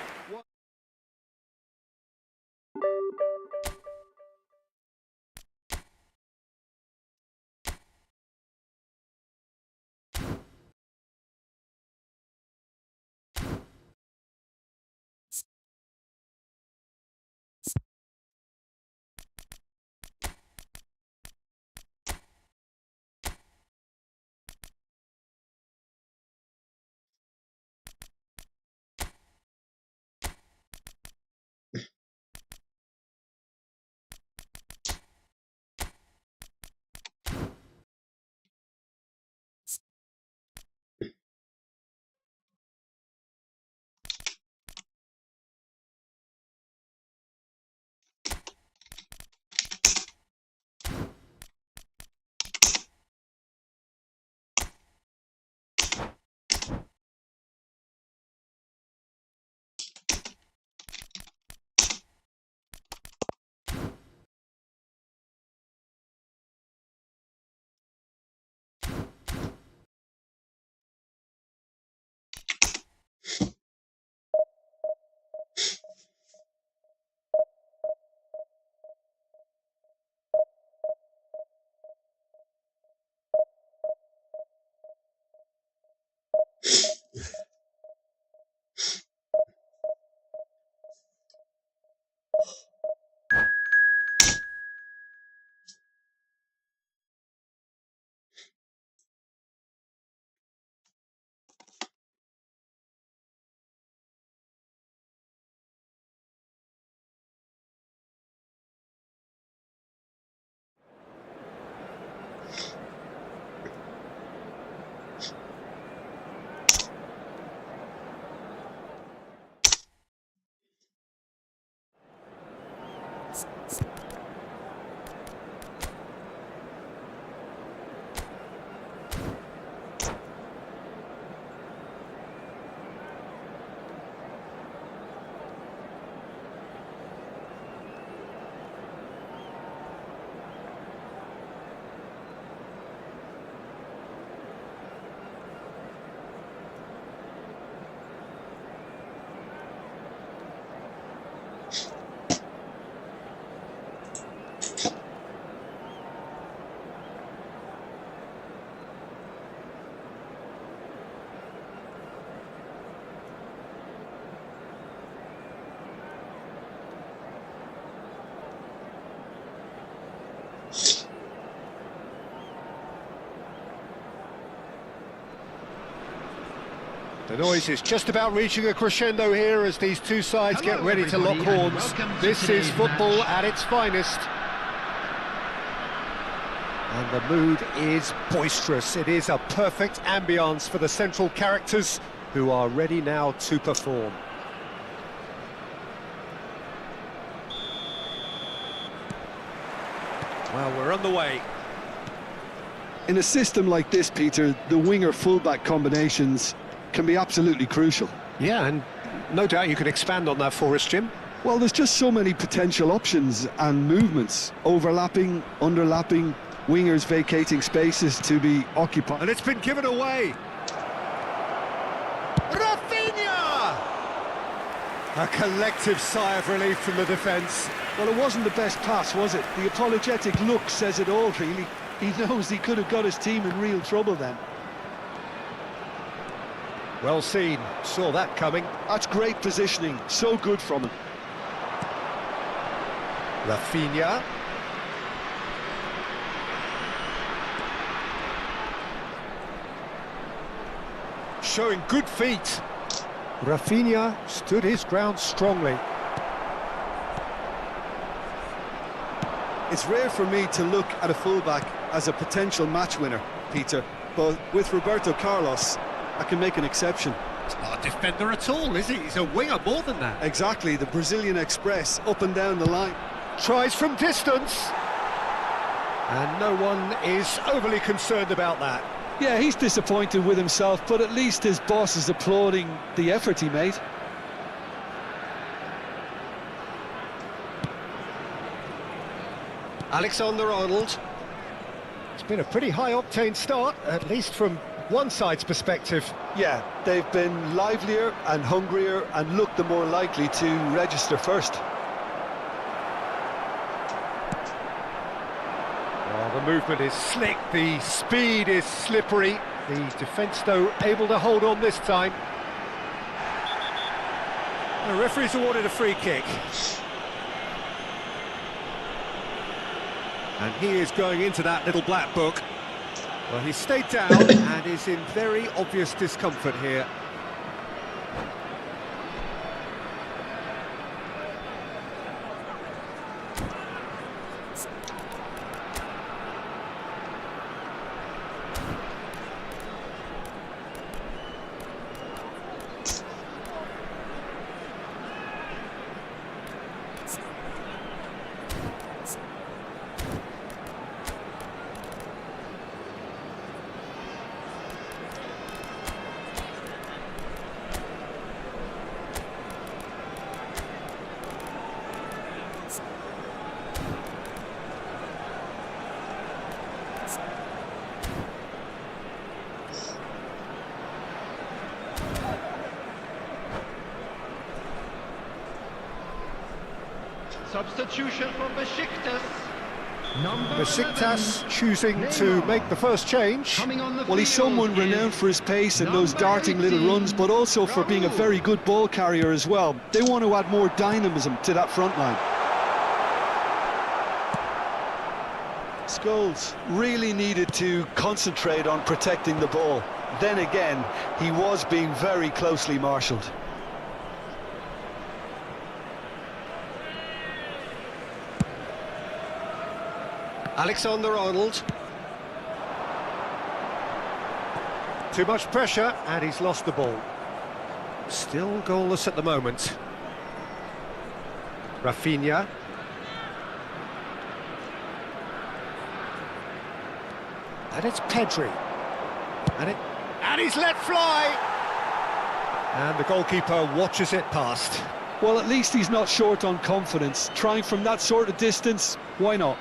The noise is just about reaching a crescendo here as these two sides get ready to lock horns. This is football at its finest. And the mood is boisterous. It is a perfect ambience for the central characters who are ready now to perform. Well, we're on the way. In a system like this, Peter, the winger-fullback combinations can be absolutely crucial. Yeah, and no doubt you could expand on that for us, Jim. Well, there's just so many potential options and movements. Overlapping, underlapping, wingers vacating spaces to be occupied. And it's been given away. Rafinha! A collective sigh of relief from the defence. Well, it wasn't the best pass, was it? The apologetic look says it all, really. He knows he could have got his team in real trouble then. Well seen, saw that coming. That's great positioning, so good from him. Rafinha. Showing good feet. Rafinha stood his ground strongly. It's rare for me to look at a fullback as a potential match winner, Peter, but with Roberto Carlos, I can make an exception. He's not a defender at all, is he? He's a winger more than that. Exactly, the Brazilian Express, up and down the line. Tries from distance. And no one is overly concerned about that. Yeah, he's disappointed with himself, but at least his boss is applauding the effort he made. Alexander-Arnold. It's been a pretty high-octane start, at least from one side's perspective. Yeah, they've been livelier and hungrier and looked the more likely to register first. Well, the movement is slick, the speed is slippery. The defence, though, able to hold on this time. The referee's awarded a free kick. And he is going into that little black book. Well, he stayed down and is in very obvious discomfort here. Substitution for Besiktas. Besiktas choosing to make the first change. Well, he's someone renowned for his pace and those darting little runs, but also for being a very good ball carrier as well. They want to add more dynamism to that front line. Scholes really needed to concentrate on protecting the ball. Then again, he was being very closely marshalled. Alexander-Arnold. Too much pressure, and he's lost the ball. Still goalless at the moment. Rafinha. And it's Pedri. And he's let fly! And the goalkeeper watches it past. Well, at least he's not short on confidence. Trying from that sort of distance, why not?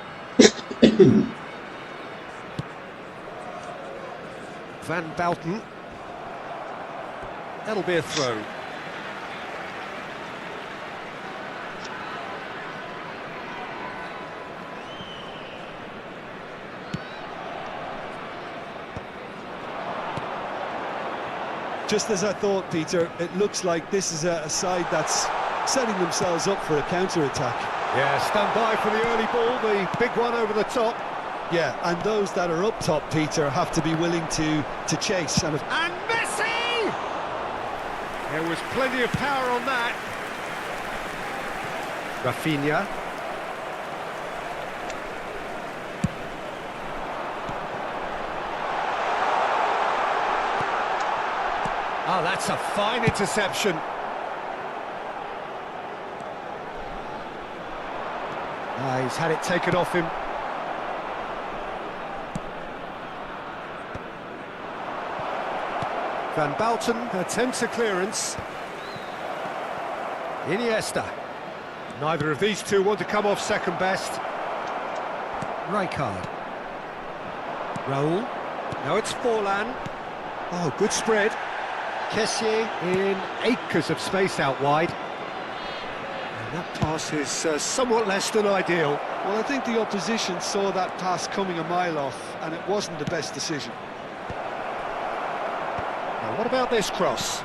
Van Bouten. That'll be a throw. Just as I thought, Peter, it looks like this is a side that's setting themselves up for a counter-attack. Yeah, stand by for the early ball, the big one over the top. Yeah, and those that are up top, Peter, have to be willing to chase. And Messi! There was plenty of power on that. Rafinha. Oh, that's a fine interception. He's had it taken off him. Van Bouten attempts a clearance. Iniesta. Neither of these two want to come off second best. Rijkaard. Raoul. Now it's Forlan. Oh, good spread. Kessié in acres of space out wide. And that pass is somewhat less than ideal. Well, I think the opposition saw that pass coming a mile off, and it wasn't the best decision. Now, what about this cross?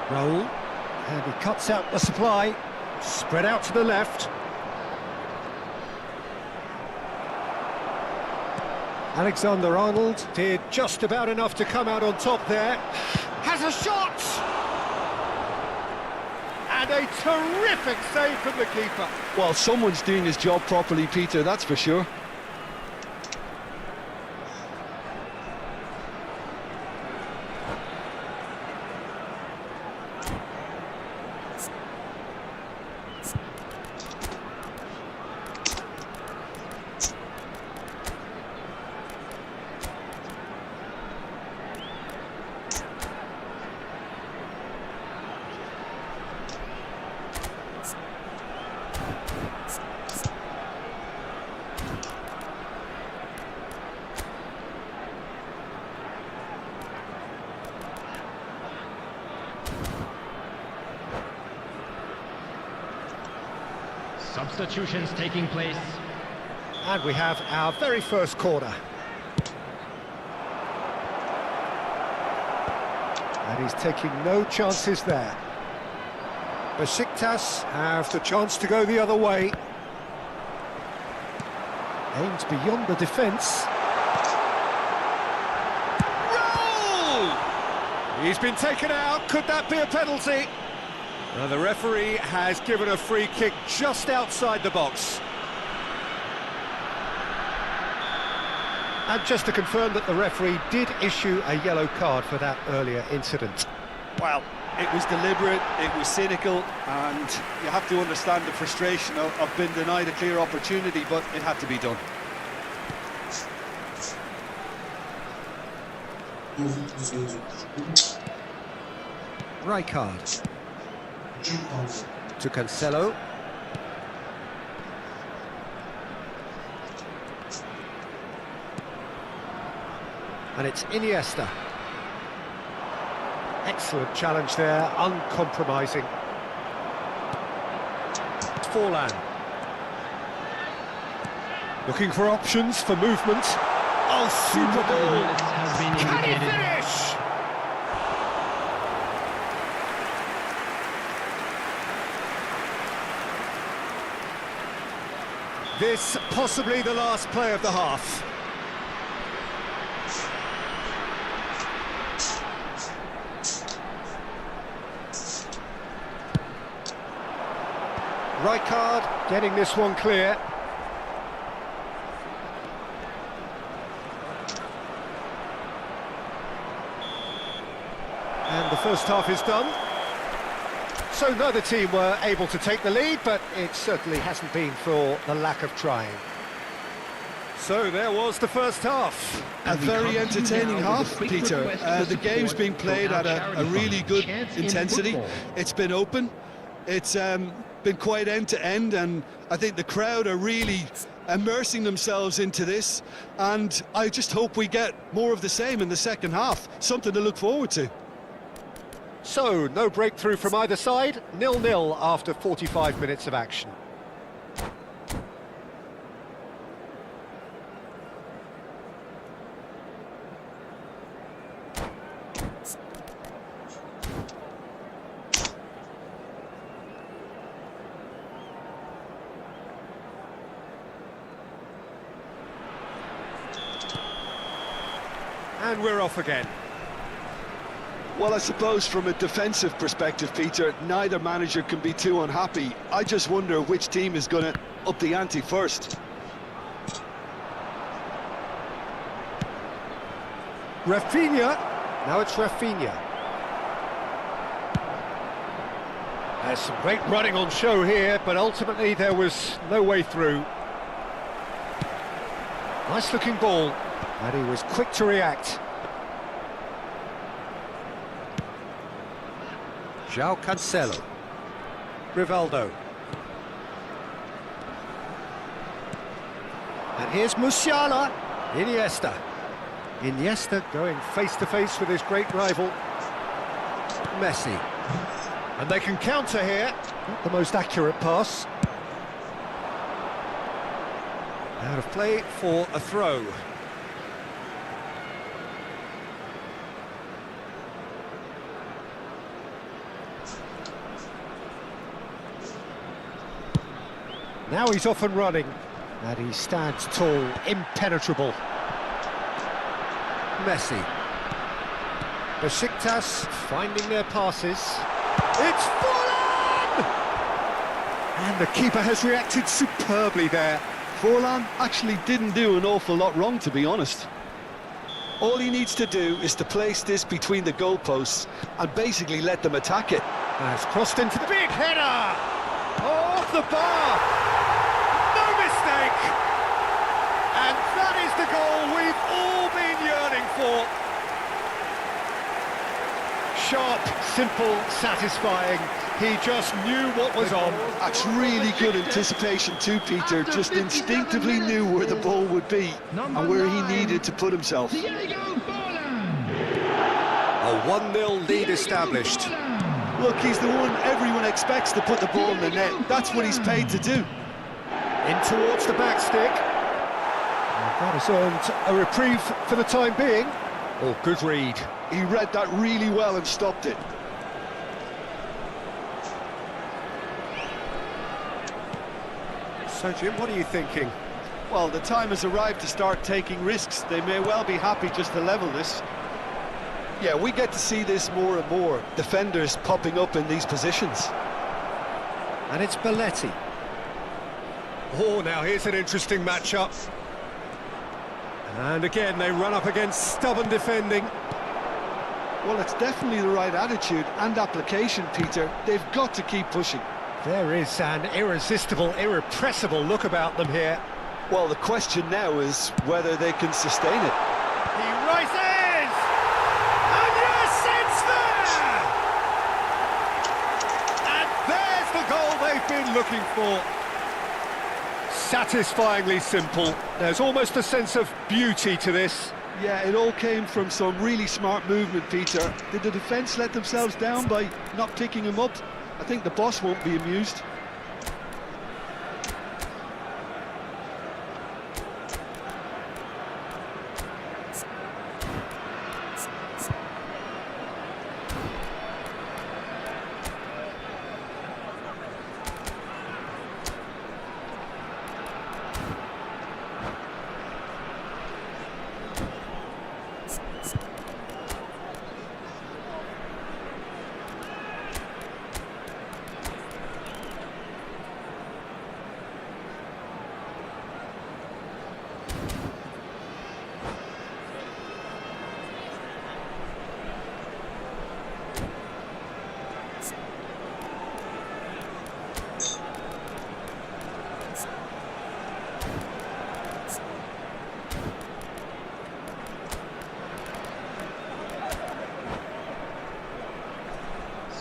Raoul. And he cuts out the supply. Spread out to the left. Alexander-Arnold did just about enough to come out on top there. Has a shot! And a terrific save from the keeper. Well, someone's doing his job properly, Peter, that's for sure. Substitutions taking place. And we have our very first corner. And he's taking no chances there. Besiktas have the chance to go the other way. Aimed beyond the defence. Roll! He's been taken out. Could that be a penalty? The referee has given a free kick just outside the box. And just to confirm that the referee did issue a yellow card for that earlier incident. Well, it was deliberate, it was cynical, and you have to understand the frustration of being denied a clear opportunity, but it had to be done. Rijkaard. To Cancelo. And it's Iniesta. Excellent challenge there, uncompromising. Forlan. Looking for options for movement. Oh, super ball! Can he finish? This possibly the last play of the half. Rijkaard getting this one clear. And the first half is done. So neither team were able to take the lead, but it certainly hasn't been for the lack of trying. So there was the first half. A very entertaining half, Peter. The game's been played at a really good intensity. It's been open. It's been quite end-to-end, and I think the crowd are really immersing themselves into this, and I just hope we get more of the same in the second half. Something to look forward to. So, no breakthrough from either side, 0-0 after 45 minutes of action. And we're off again. Well, I suppose from a defensive perspective, Peter, neither manager can be too unhappy. I just wonder which team is going to up the ante first. Rafinha. Now it's Rafinha. There's some great running on show here, but ultimately there was no way through. Nice looking ball, and he was quick to react. João Cancelo. Rivaldo. And here's Musiala, Iniesta. Iniesta going face-to-face with his great rival, Messi. And they can counter here. Not the most accurate pass. Out of play for a throw. Now he's off and running, and he stands tall, impenetrable. Messi. Besiktas finding their passes. It's Forlan! And the keeper has reacted superbly there. Forlan actually didn't do an awful lot wrong, to be honest. All he needs to do is to place this between the goalposts and basically let them attack it. Has crossed into the big header! Off the bar! No mistake! And that is the goal we've all been yearning for. Sharp, simple, satisfying. He just knew what was on. That's really good anticipation too, Peter. Just instinctively knew where the ball would be and where he needed to put himself. A 1-0 lead established. Look, he's the one everyone expects to put the ball in the net. That's what he's paid to do. In towards the back stick. And that has earned a reprieve for the time being. Oh, good read. He read that really well and stopped it. So, Jim, what are you thinking? Well, the time has arrived to start taking risks. They may well be happy just to level this. Yeah, we get to see this more and more. Defenders popping up in these positions. And it's Belletti. Oh, now here's an interesting matchup. And again, they run up against stubborn defending. Well, it's definitely the right attitude and application, Peter. They've got to keep pushing. There is an irresistible, irrepressible look about them here. Well, the question now is whether they can sustain it. He rises! And yes, it's there! And there's the goal they've been looking for. Satisfyingly simple. There's almost a sense of beauty to this. Yeah, it all came from some really smart movement, Peter. Did the defence let themselves down by not picking him up? I think the boss won't be amused.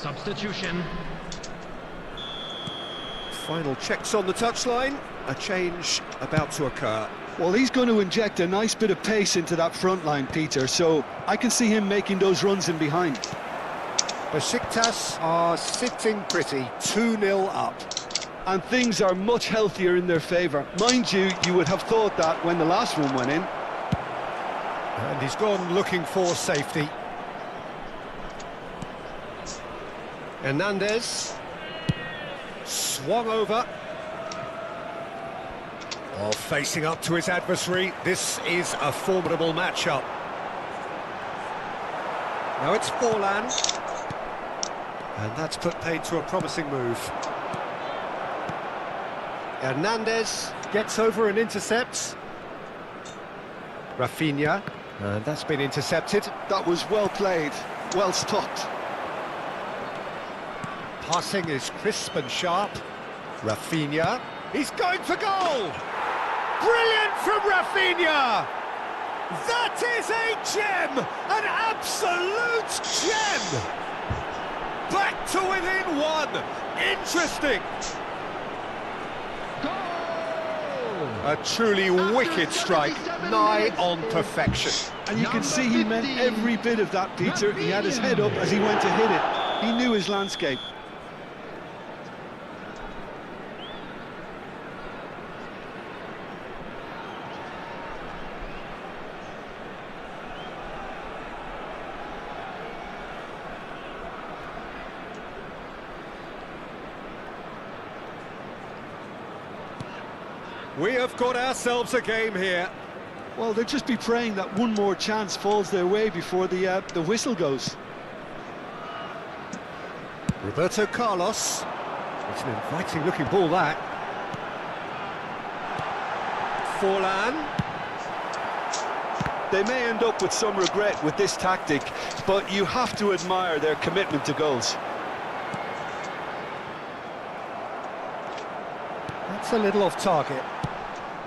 Substitution. Final checks on the touchline. A change about to occur. Well, he's going to inject a nice bit of pace into that front line, Peter, so I can see him making those runs in behind. Besiktas are sitting pretty, 2-0 up. And things are much healthier in their favour. Mind you, you would have thought that when the last one went in. And he's gone looking for safety. Hernandez swung over. Oh, facing up to his adversary. This is a formidable matchup. Now it's Forlan. And that's put paid to a promising move. Hernandez gets over and intercepts. Rafinha. And that's been intercepted. That was well played, well stopped. Passing is crisp and sharp. Rafinha. He's going for goal! Brilliant from Rafinha! That is a gem! An absolute gem! Back to within one! Interesting! Goal! A truly wicked strike, nigh on perfection. And you can see he meant every bit of that, Peter. He had his head up as he went to hit it. He knew his landscape. We have got ourselves a game here. Well, they'll just be praying that one more chance falls their way before the whistle goes. Roberto Carlos. It's an inviting-looking ball, that. Forlan. They may end up with some regret with this tactic, but you have to admire their commitment to goals. That's a little off target.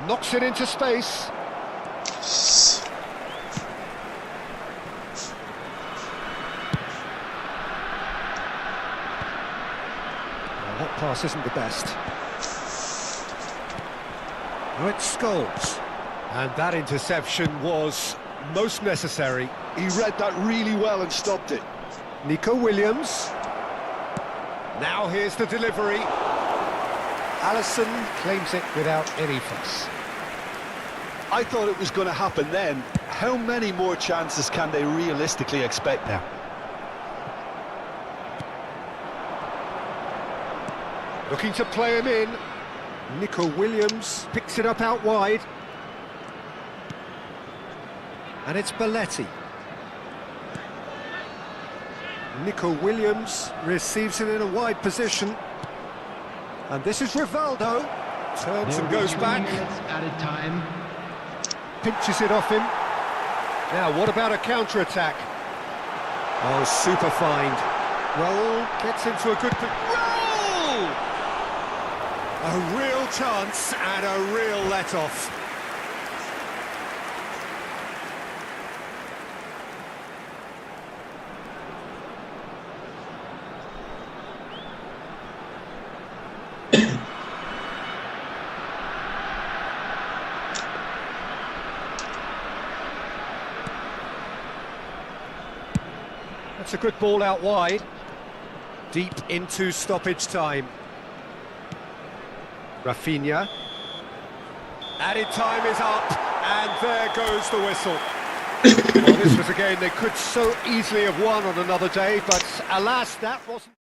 Knocks it into space. Well, that pass isn't the best. Oh, it's Scholes. And that interception was most necessary. He read that really well and stopped it. Nico Williams. Now here's the delivery. Allison claims it without any fuss. I thought it was going to happen then. How many more chances can they realistically expect now? Looking to play him in. Nico Williams picks it up out wide. And it's Belletti. Nico Williams receives it in a wide position. And this is Rivaldo. Turns and goes back. Added time. Pinches it off him. Now, what about a counter-attack? Oh, super find. Raul gets into a good... Raul! A real chance and a real let-off. That's a good ball out wide. Deep into stoppage time. Rafinha. Added time is up, and there goes the whistle. Well, this was a game they could so easily have won on another day, but alas, that wasn't...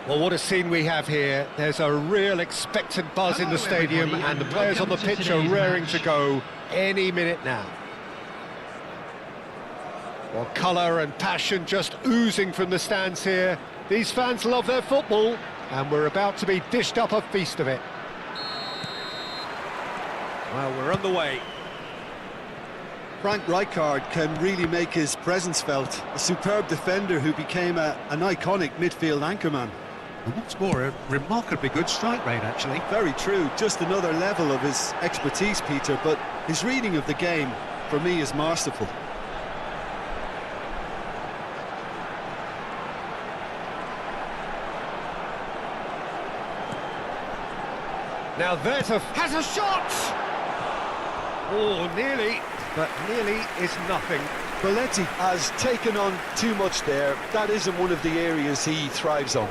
Well, what a scene we have here. There's a real expectant buzz in the stadium, and the players on the pitch are raring to go any minute now. Well, colour and passion just oozing from the stands here. These fans love their football, and we're about to be dished up a feast of it. Well, we're on the way. Frank Rijkaard can really make his presence felt. A superb defender who became an iconic midfield anchorman. And what's more, a remarkably good strike rate, actually. Very true, just another level of his expertise, Peter, but his reading of the game, for me, is masterful. Now there's has a shot! Oh, nearly, but nearly is nothing. Belletti has taken on too much there. That isn't one of the areas he thrives on.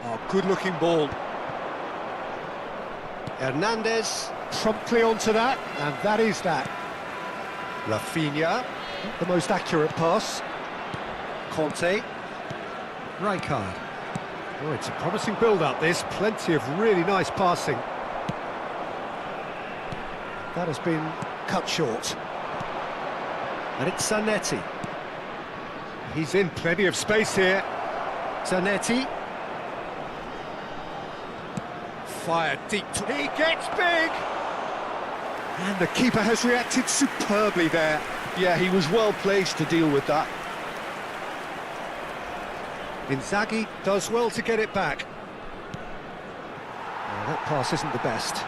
Oh, good-looking ball. Hernandez promptly onto that, and that is that. Rafinha, not the most accurate pass. Conte. Rijkaard. Oh, it's a promising build-up, this. Plenty of really nice passing. That has been cut short. And it's Zanetti. He's in plenty of space here. Zanetti. Fired deep. He gets big! And the keeper has reacted superbly there. Yeah, he was well placed to deal with that. Inzaghi does well to get it back. That pass isn't the best.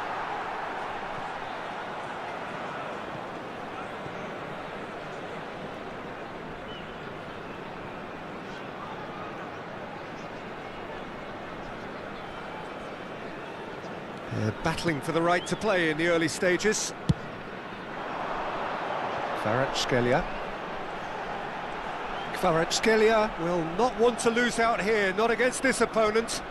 Battling for the right to play in the early stages. Kvaratskhelia will not want to lose out here, not against this opponent.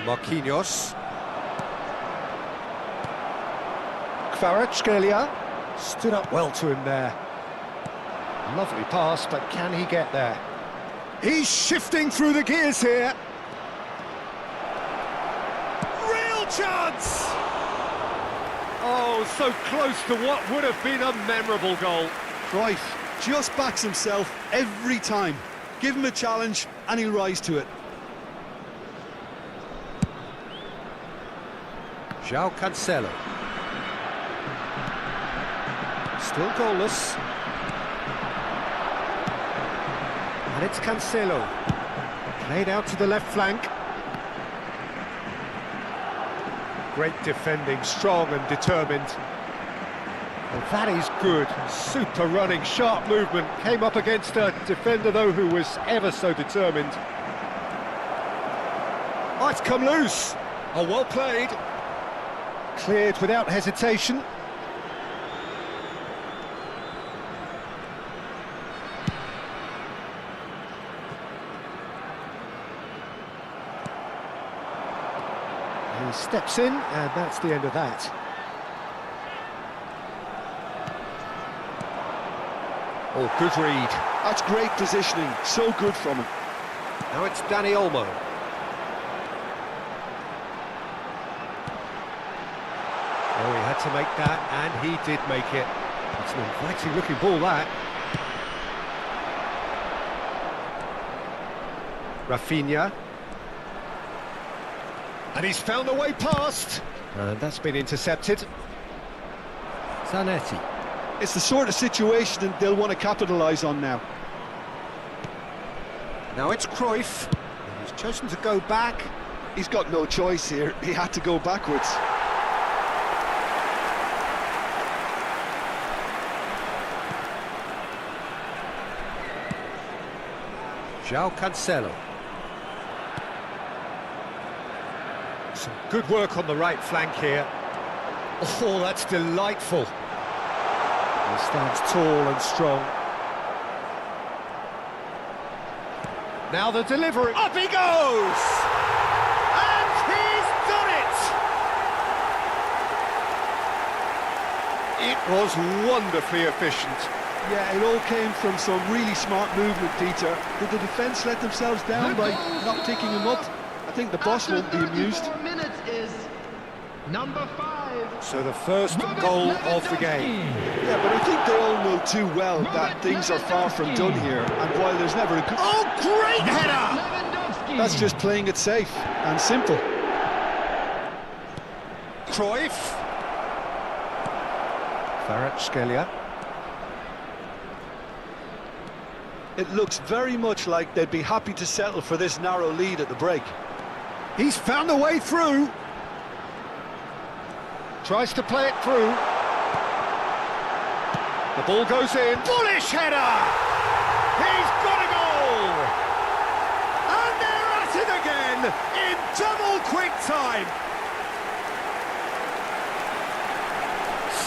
Marquinhos. Kvaratskhelia stood up well to him there. Lovely pass, but can he get there? He's shifting through the gears here. Real chance! Oh, so close to what would have been a memorable goal. Right, just backs himself every time. Give him a challenge and he'll rise to it. João Cancelo. Still goalless. And it's Cancelo. Played out to the left flank. Great defending, strong and determined. Well, that is good. Super running, sharp movement. Came up against a defender, though, who was ever so determined. Oh, it's come loose. Oh, well played. Cleared without hesitation. He steps in, and that's the end of that. Oh, good read. That's great positioning, so good from him. Now it's Dani Olmo. Oh, he had to make that, and he did make it. It's an inviting looking ball, that. Rafinha. And he's found a way past. And that's been intercepted. Zanetti. It's the sort of situation that they'll want to capitalise on now. Now it's Cruyff. He's chosen to go back. He's got no choice here. He had to go backwards. João Cancelo. Some good work on the right flank here. Oh, that's delightful. He stands tall and strong. Now the delivery. Up he goes! And he's done it! It was wonderfully efficient. Yeah, it all came from some really smart movement, Peter. Did the defence let themselves down by not picking him up? I think the boss won't be amused. 34 minutes is number 5. So the first goal of the game. Yeah, but I think they all know too well that things are far from done here. And while there's never a good... Oh, great header! Lewandowski. That's just playing it safe and simple. Cruyff. Kvaratskhelia. It looks very much like they'd be happy to settle for this narrow lead at the break. He's found a way through. Tries to play it through. The ball goes in. Bullish header! He's got a goal! And they're at it again in double quick time.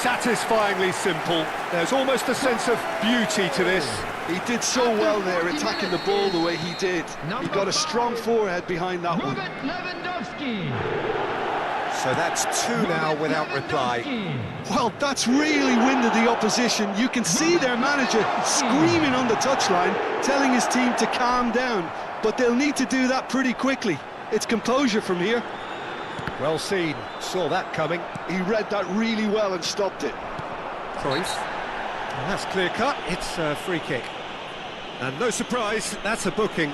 Satisfyingly simple. There's almost a sense of beauty to this. He did so well there, attacking the ball the way he did. He got a strong forehead behind that one. Lewandowski. So that's 2 now without reply. Well, that's really winded the opposition. You can see their manager screaming on the touchline, telling his team to calm down. But they'll need to do that pretty quickly. It's composure from here. Well seen. Saw that coming. He read that really well and stopped it. Cruyff. Well, that's clear cut. It's a free kick. And no surprise, that's a booking.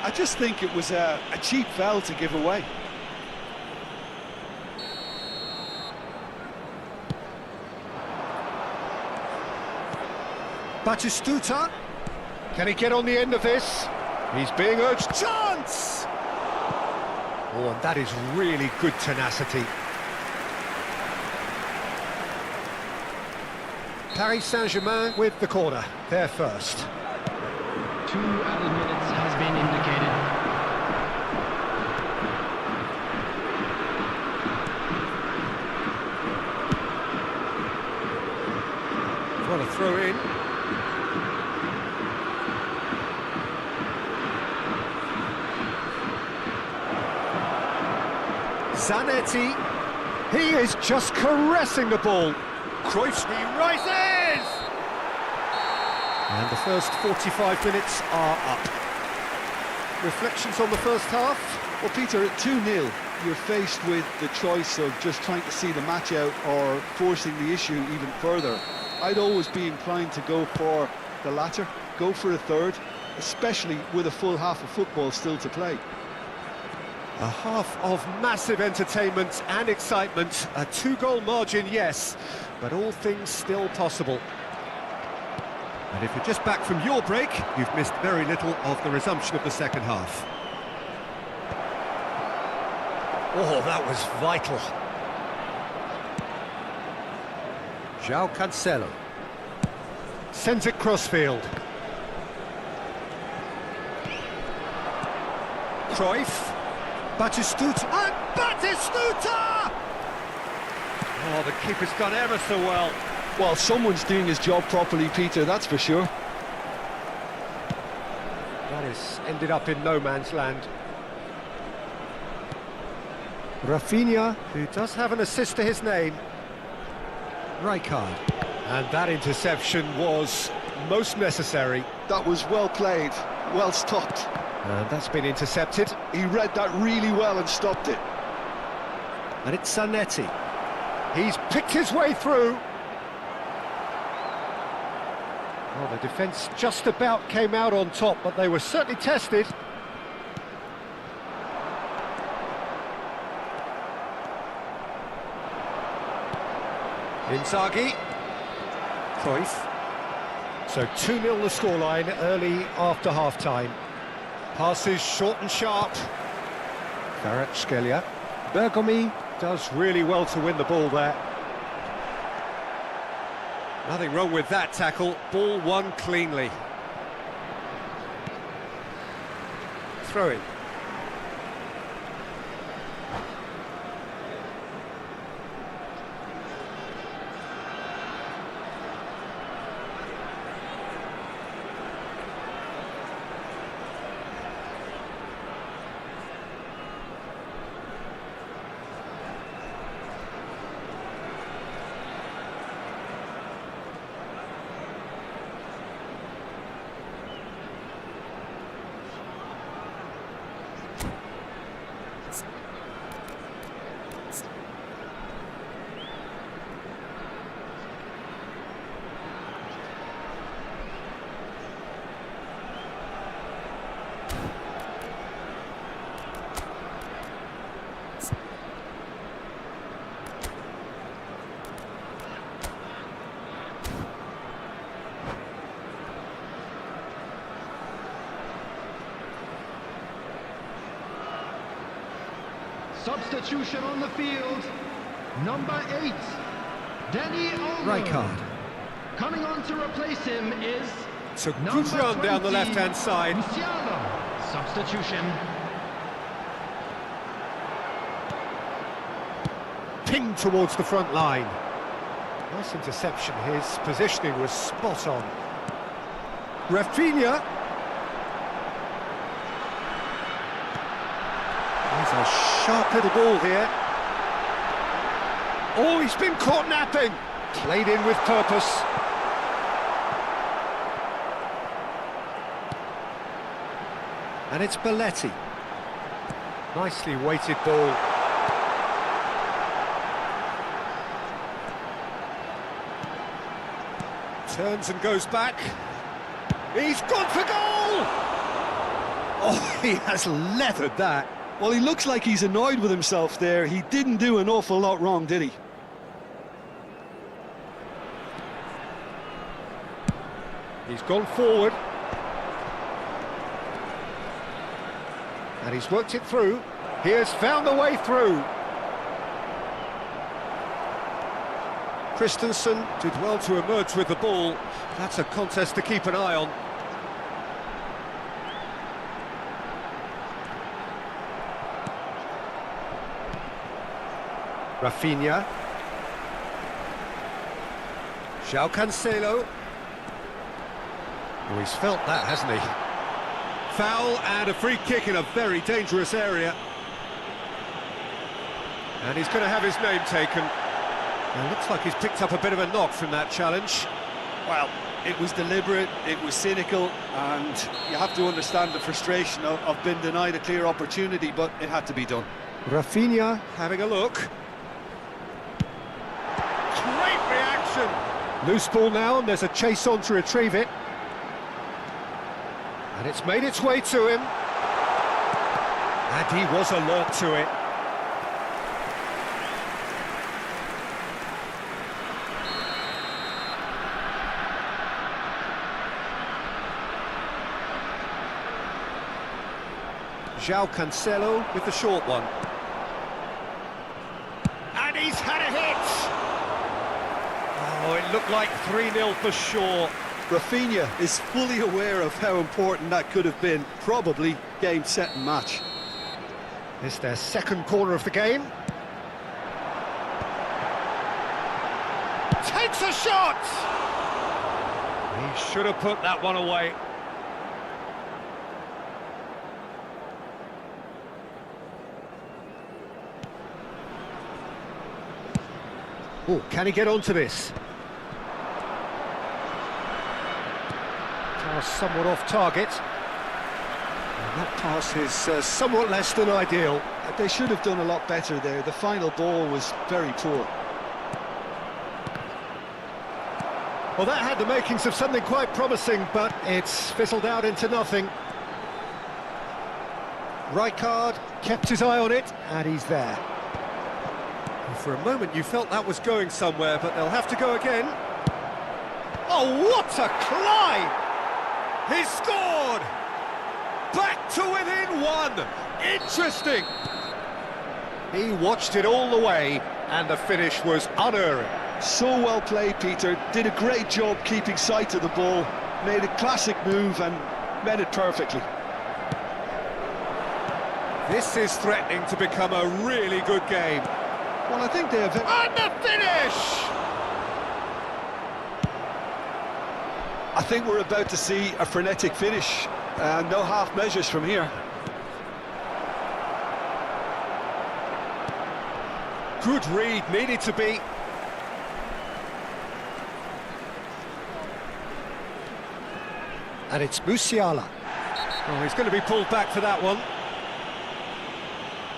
I just think it was a cheap foul to give away. Batistuta. Can he get on the end of this? He's being urged. Chance! Oh, and that is really good tenacity. Paris Saint-Germain with the corner. They're first. 2 added minutes has been indicated. Want to throw in. Zanetti. He is just caressing the ball. Cruyff, he rises! And the first 45 minutes are up. Reflections on the first half? Well, Peter, at 2-0, you're faced with the choice of just trying to see the match out or forcing the issue even further. I'd always be inclined to go for the latter, go for a third, especially with a full half of football still to play. A half of massive entertainment and excitement. A 2-goal margin, yes, but all things still possible. And if you're just back from your break, you've missed very little of the resumption of the second half. Oh, that was vital. João Cancelo. Sends it crossfield. Cruyff. Batistuta. And Batistuta! Oh, the keeper's done ever so well. Well, someone's doing his job properly, Peter, that's for sure. That has ended up in no man's land. Rafinha, who does have an assist to his name. Rijkaard. And that interception was most necessary. That was well played, well stopped. And that's been intercepted. He read that really well and stopped it. And it's Zanetti. He's picked his way through. Well, the defence just about came out on top, but they were certainly tested. Inzaghi. Cruyff. So 2-0 the scoreline early after half-time. Passes short and sharp. Kvaratskhelia. Bergomi does really well to win the ball there. Nothing wrong with that tackle. Ball won cleanly. Throw in. Substitution on the field. Number 8, Danny Olmo. Rijkaard. Coming on to replace him is It's a good number run down the 20, left-hand side. Musiala. Substitution. Pinged towards the front line. Nice interception. His positioning was spot on. Rafinha. There's a sharp little ball here. Oh, he's been caught napping. Played in with purpose. And it's Belletti. Nicely weighted ball. Turns and goes back. He's gone for goal! Oh, he has leathered that. Well, he looks like he's annoyed with himself there. He didn't do an awful lot wrong, did he? He's gone forward. And he's worked it through. He has found the way through. Christensen did well to emerge with the ball. That's a contest to keep an eye on. Rafinha. João Cancelo. Oh, he's felt that, hasn't he? Foul and a free kick in a very dangerous area. And he's going to have his name taken. And looks like he's picked up a bit of a knock from that challenge. Well, it was deliberate, it was cynical, and you have to understand the frustration of being denied a clear opportunity, but it had to be done. Rafinha having a look. Great reaction! Loose ball now, and there's a chase on to retrieve it. And it's made its way to him. And he was alert to it. João Cancelo with the short one. And he's had a hit! Oh, looked like 3-0 for sure. Rafinha is fully aware of how important that could have been. Probably game, set and match. It's their second corner of the game. Takes a shot! He should have put that one away. Oh, can he get onto this? Pass somewhat off target. And that pass is somewhat less than ideal. They should have done a lot better there. The final ball was very poor. Well, that had the makings of something quite promising, but it's fizzled out into nothing. Rijkaard kept his eye on it, and he's there. And for a moment you felt that was going somewhere, but they'll have to go again. Oh, what a climb! He scored! Back to within one! Interesting! He watched it all the way, and the finish was unerring. So well played, Peter. Did a great job keeping sight of the ball. Made a classic move and met it perfectly. This is threatening to become a really good game. Well, I think they have... And the finish! I think we're about to see a frenetic finish. No half measures from here. Good read, needed to be. And it's Musiala. Oh, he's going to be pulled back for that one.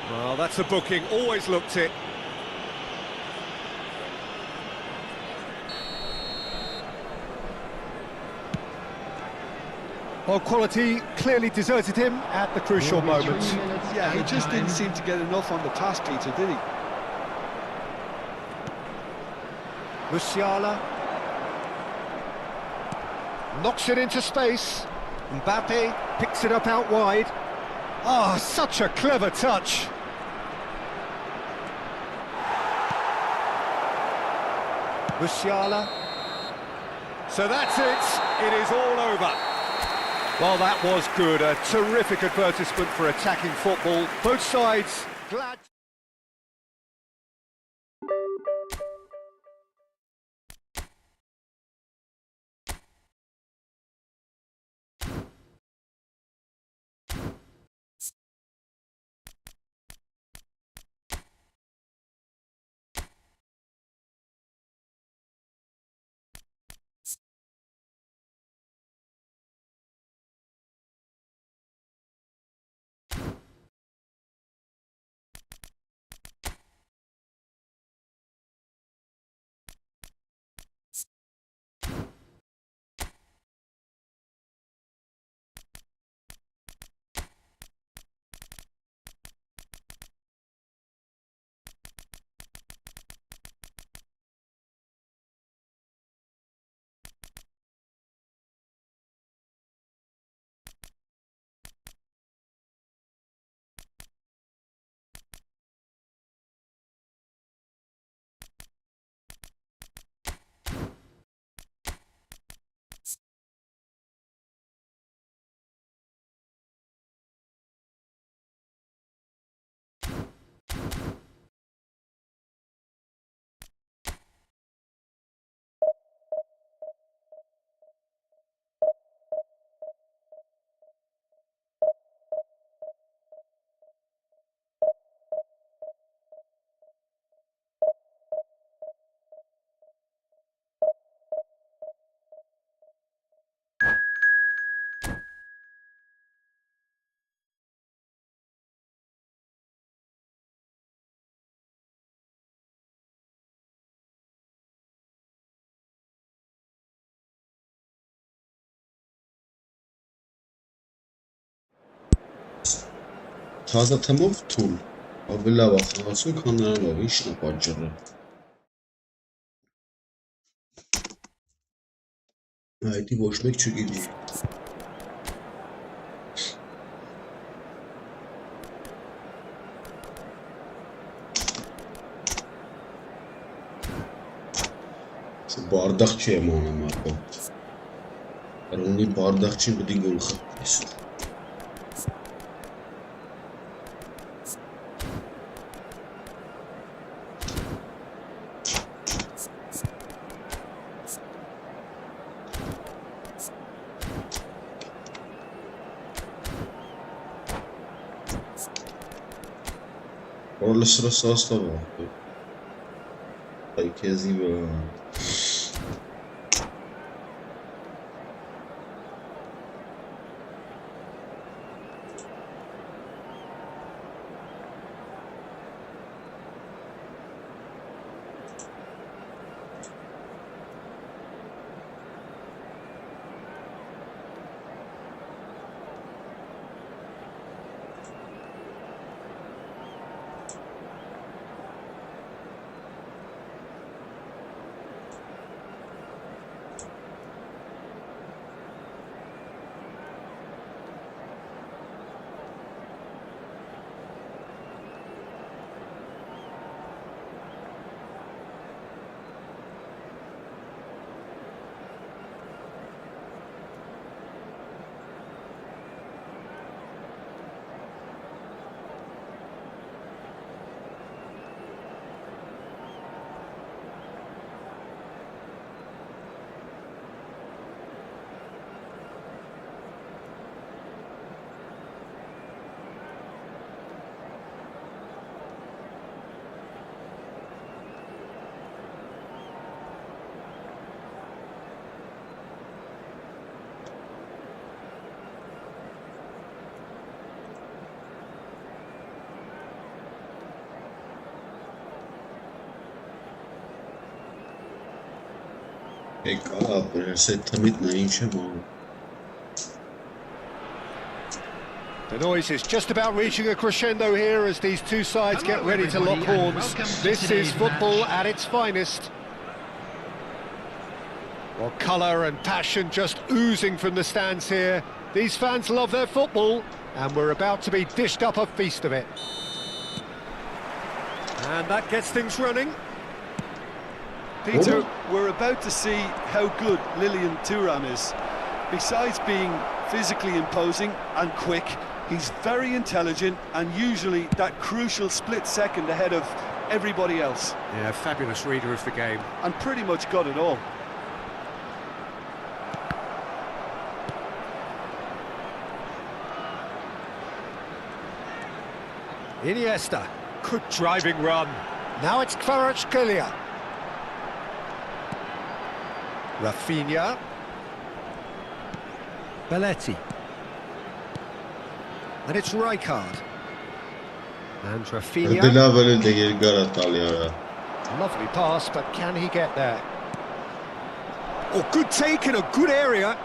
Well, that's a booking, always looked it. Well, quality clearly deserted him at the crucial moment. Yeah, he just didn't seem to get enough on the pass, Peter, did he? Musiala knocks it into space. Mbappe picks it up out wide. Oh, such a clever touch. Musiala. So that's it. It is all over. Well, that was good. A terrific advertisement for attacking football. Both sides glad. Թազաթմով թուն, ավելի լավ է խաղացում, քան նրանով, ի՞նչն է պատճառը։ Այդի ոչ մեկ չգիտի։ Bardakçı emana Marco. Roni bardakçı budi gol xatmış. Orada sırası asla var. Kezi var. Pekala, burası tamit neyse mi? The noise is just about reaching a crescendo here as these two sides get ready to lock horns. This is football at its finest. Well, colour and passion just oozing from the stands here. These fans love their football, and we're about to be dished up a feast of it. And that gets things running. Peter, we're about to see how good Lilian Thuram is. Besides being physically imposing and quick, he's very intelligent and usually that crucial split second ahead of everybody else. Yeah, fabulous reader of the game. And pretty much got it all. Iniesta, good driving run. Now it's 𝐄𝐅𝐎𝐻𝐿. Rafinha. Belletti. And it's Rijkaard. And Rafinha. Lovely pass, but can he get there? Oh, good take in a good area.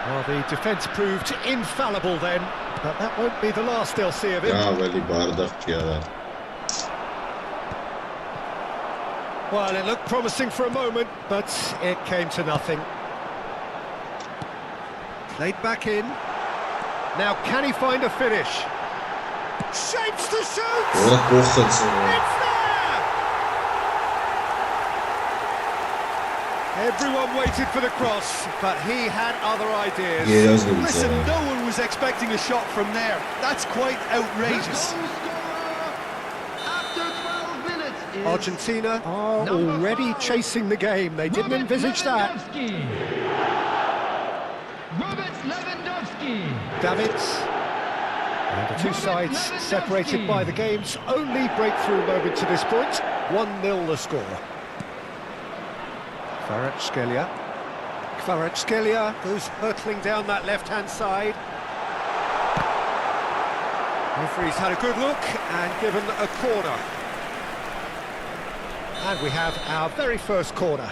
Well, the defence proved infallible then, but that won't be the last they'll see of him. Well, it looked promising for a moment, but it came to nothing. Played back in. Now, can he find a finish? Shapes to shoot! It's there! Everyone waited for the cross, but he had other ideas. Listen, no one was expecting a shot from there. That's quite outrageous. Argentina are already chasing the game. They didn't envisage that. Davids. And the two sides separated by the game's only breakthrough moment to this point. 1-0 the score. 𝐄𝐅𝐻𝐿 goes hurtling down that left-hand side. Referee's had a good look and given a corner. And we have our very first corner.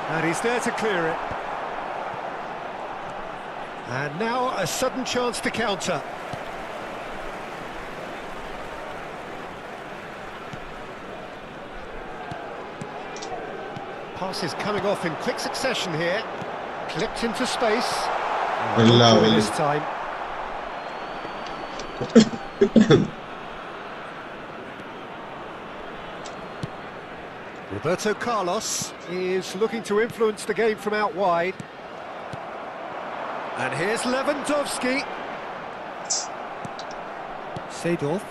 And he's there to clear it. And now a sudden chance to counter. Passes coming off in quick succession here. Clipped into space. This time. Roberto Carlos is looking to influence the game from out wide. And here's Lewandowski. Seedorf.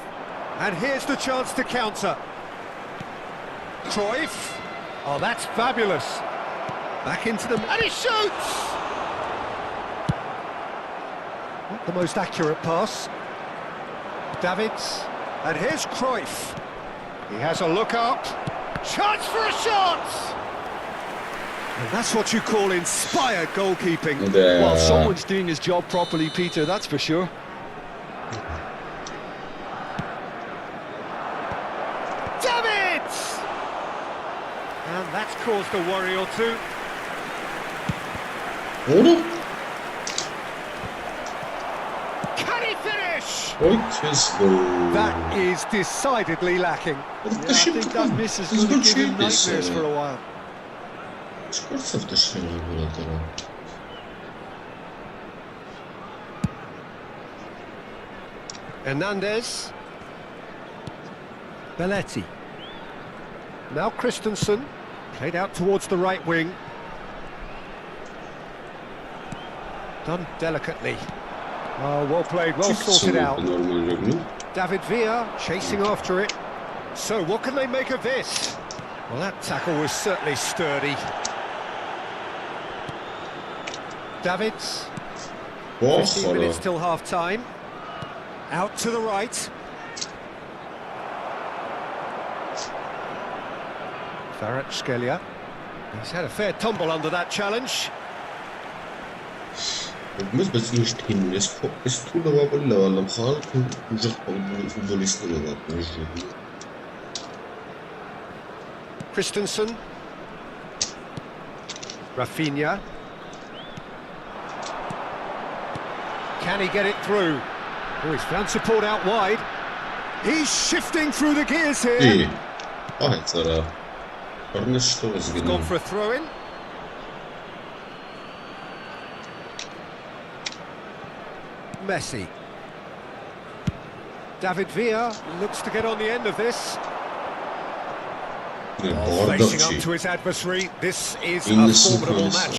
And here's the chance to counter. Cruyff. Oh, that's fabulous. Back into them, and he shoots! Not the most accurate pass. Davids. And here's Cruyff. He has a look up. Chance for a shot! And that's what you call inspired goalkeeping. Well, someone's doing his job properly, Peter, that's for sure. Davids! And that's caused a worry or two. Oğlum. Can he finish? Oy kes gol. That is decidedly lacking. Yeah, I think that miss is going to give him nightmares for a while. Сколько втащили было? Hernandez. Belletti. Now Christensen. Played out towards the right wing. Done delicately. Oh, well played, well sorted out. David Villa chasing after it. So, what can they make of this? Well, that tackle was certainly sturdy. Davids. 15 minutes till half-time. Out to the right. 𝐄𝐅𝐎𝐓𝐁𝐀𝐋𝐋. He's had a fair tumble under that challenge. Biz ishtin is tolerable level of halk futbolist Christensen. Rafinha. Can he get it through? Oh, he's found support out wide. He's shifting through the gears here. İyi. Ah, Zara. He's gone for a throw-in. Messi. David Villa looks to get on the end of this. Facing up to his adversary, this is a formidable match.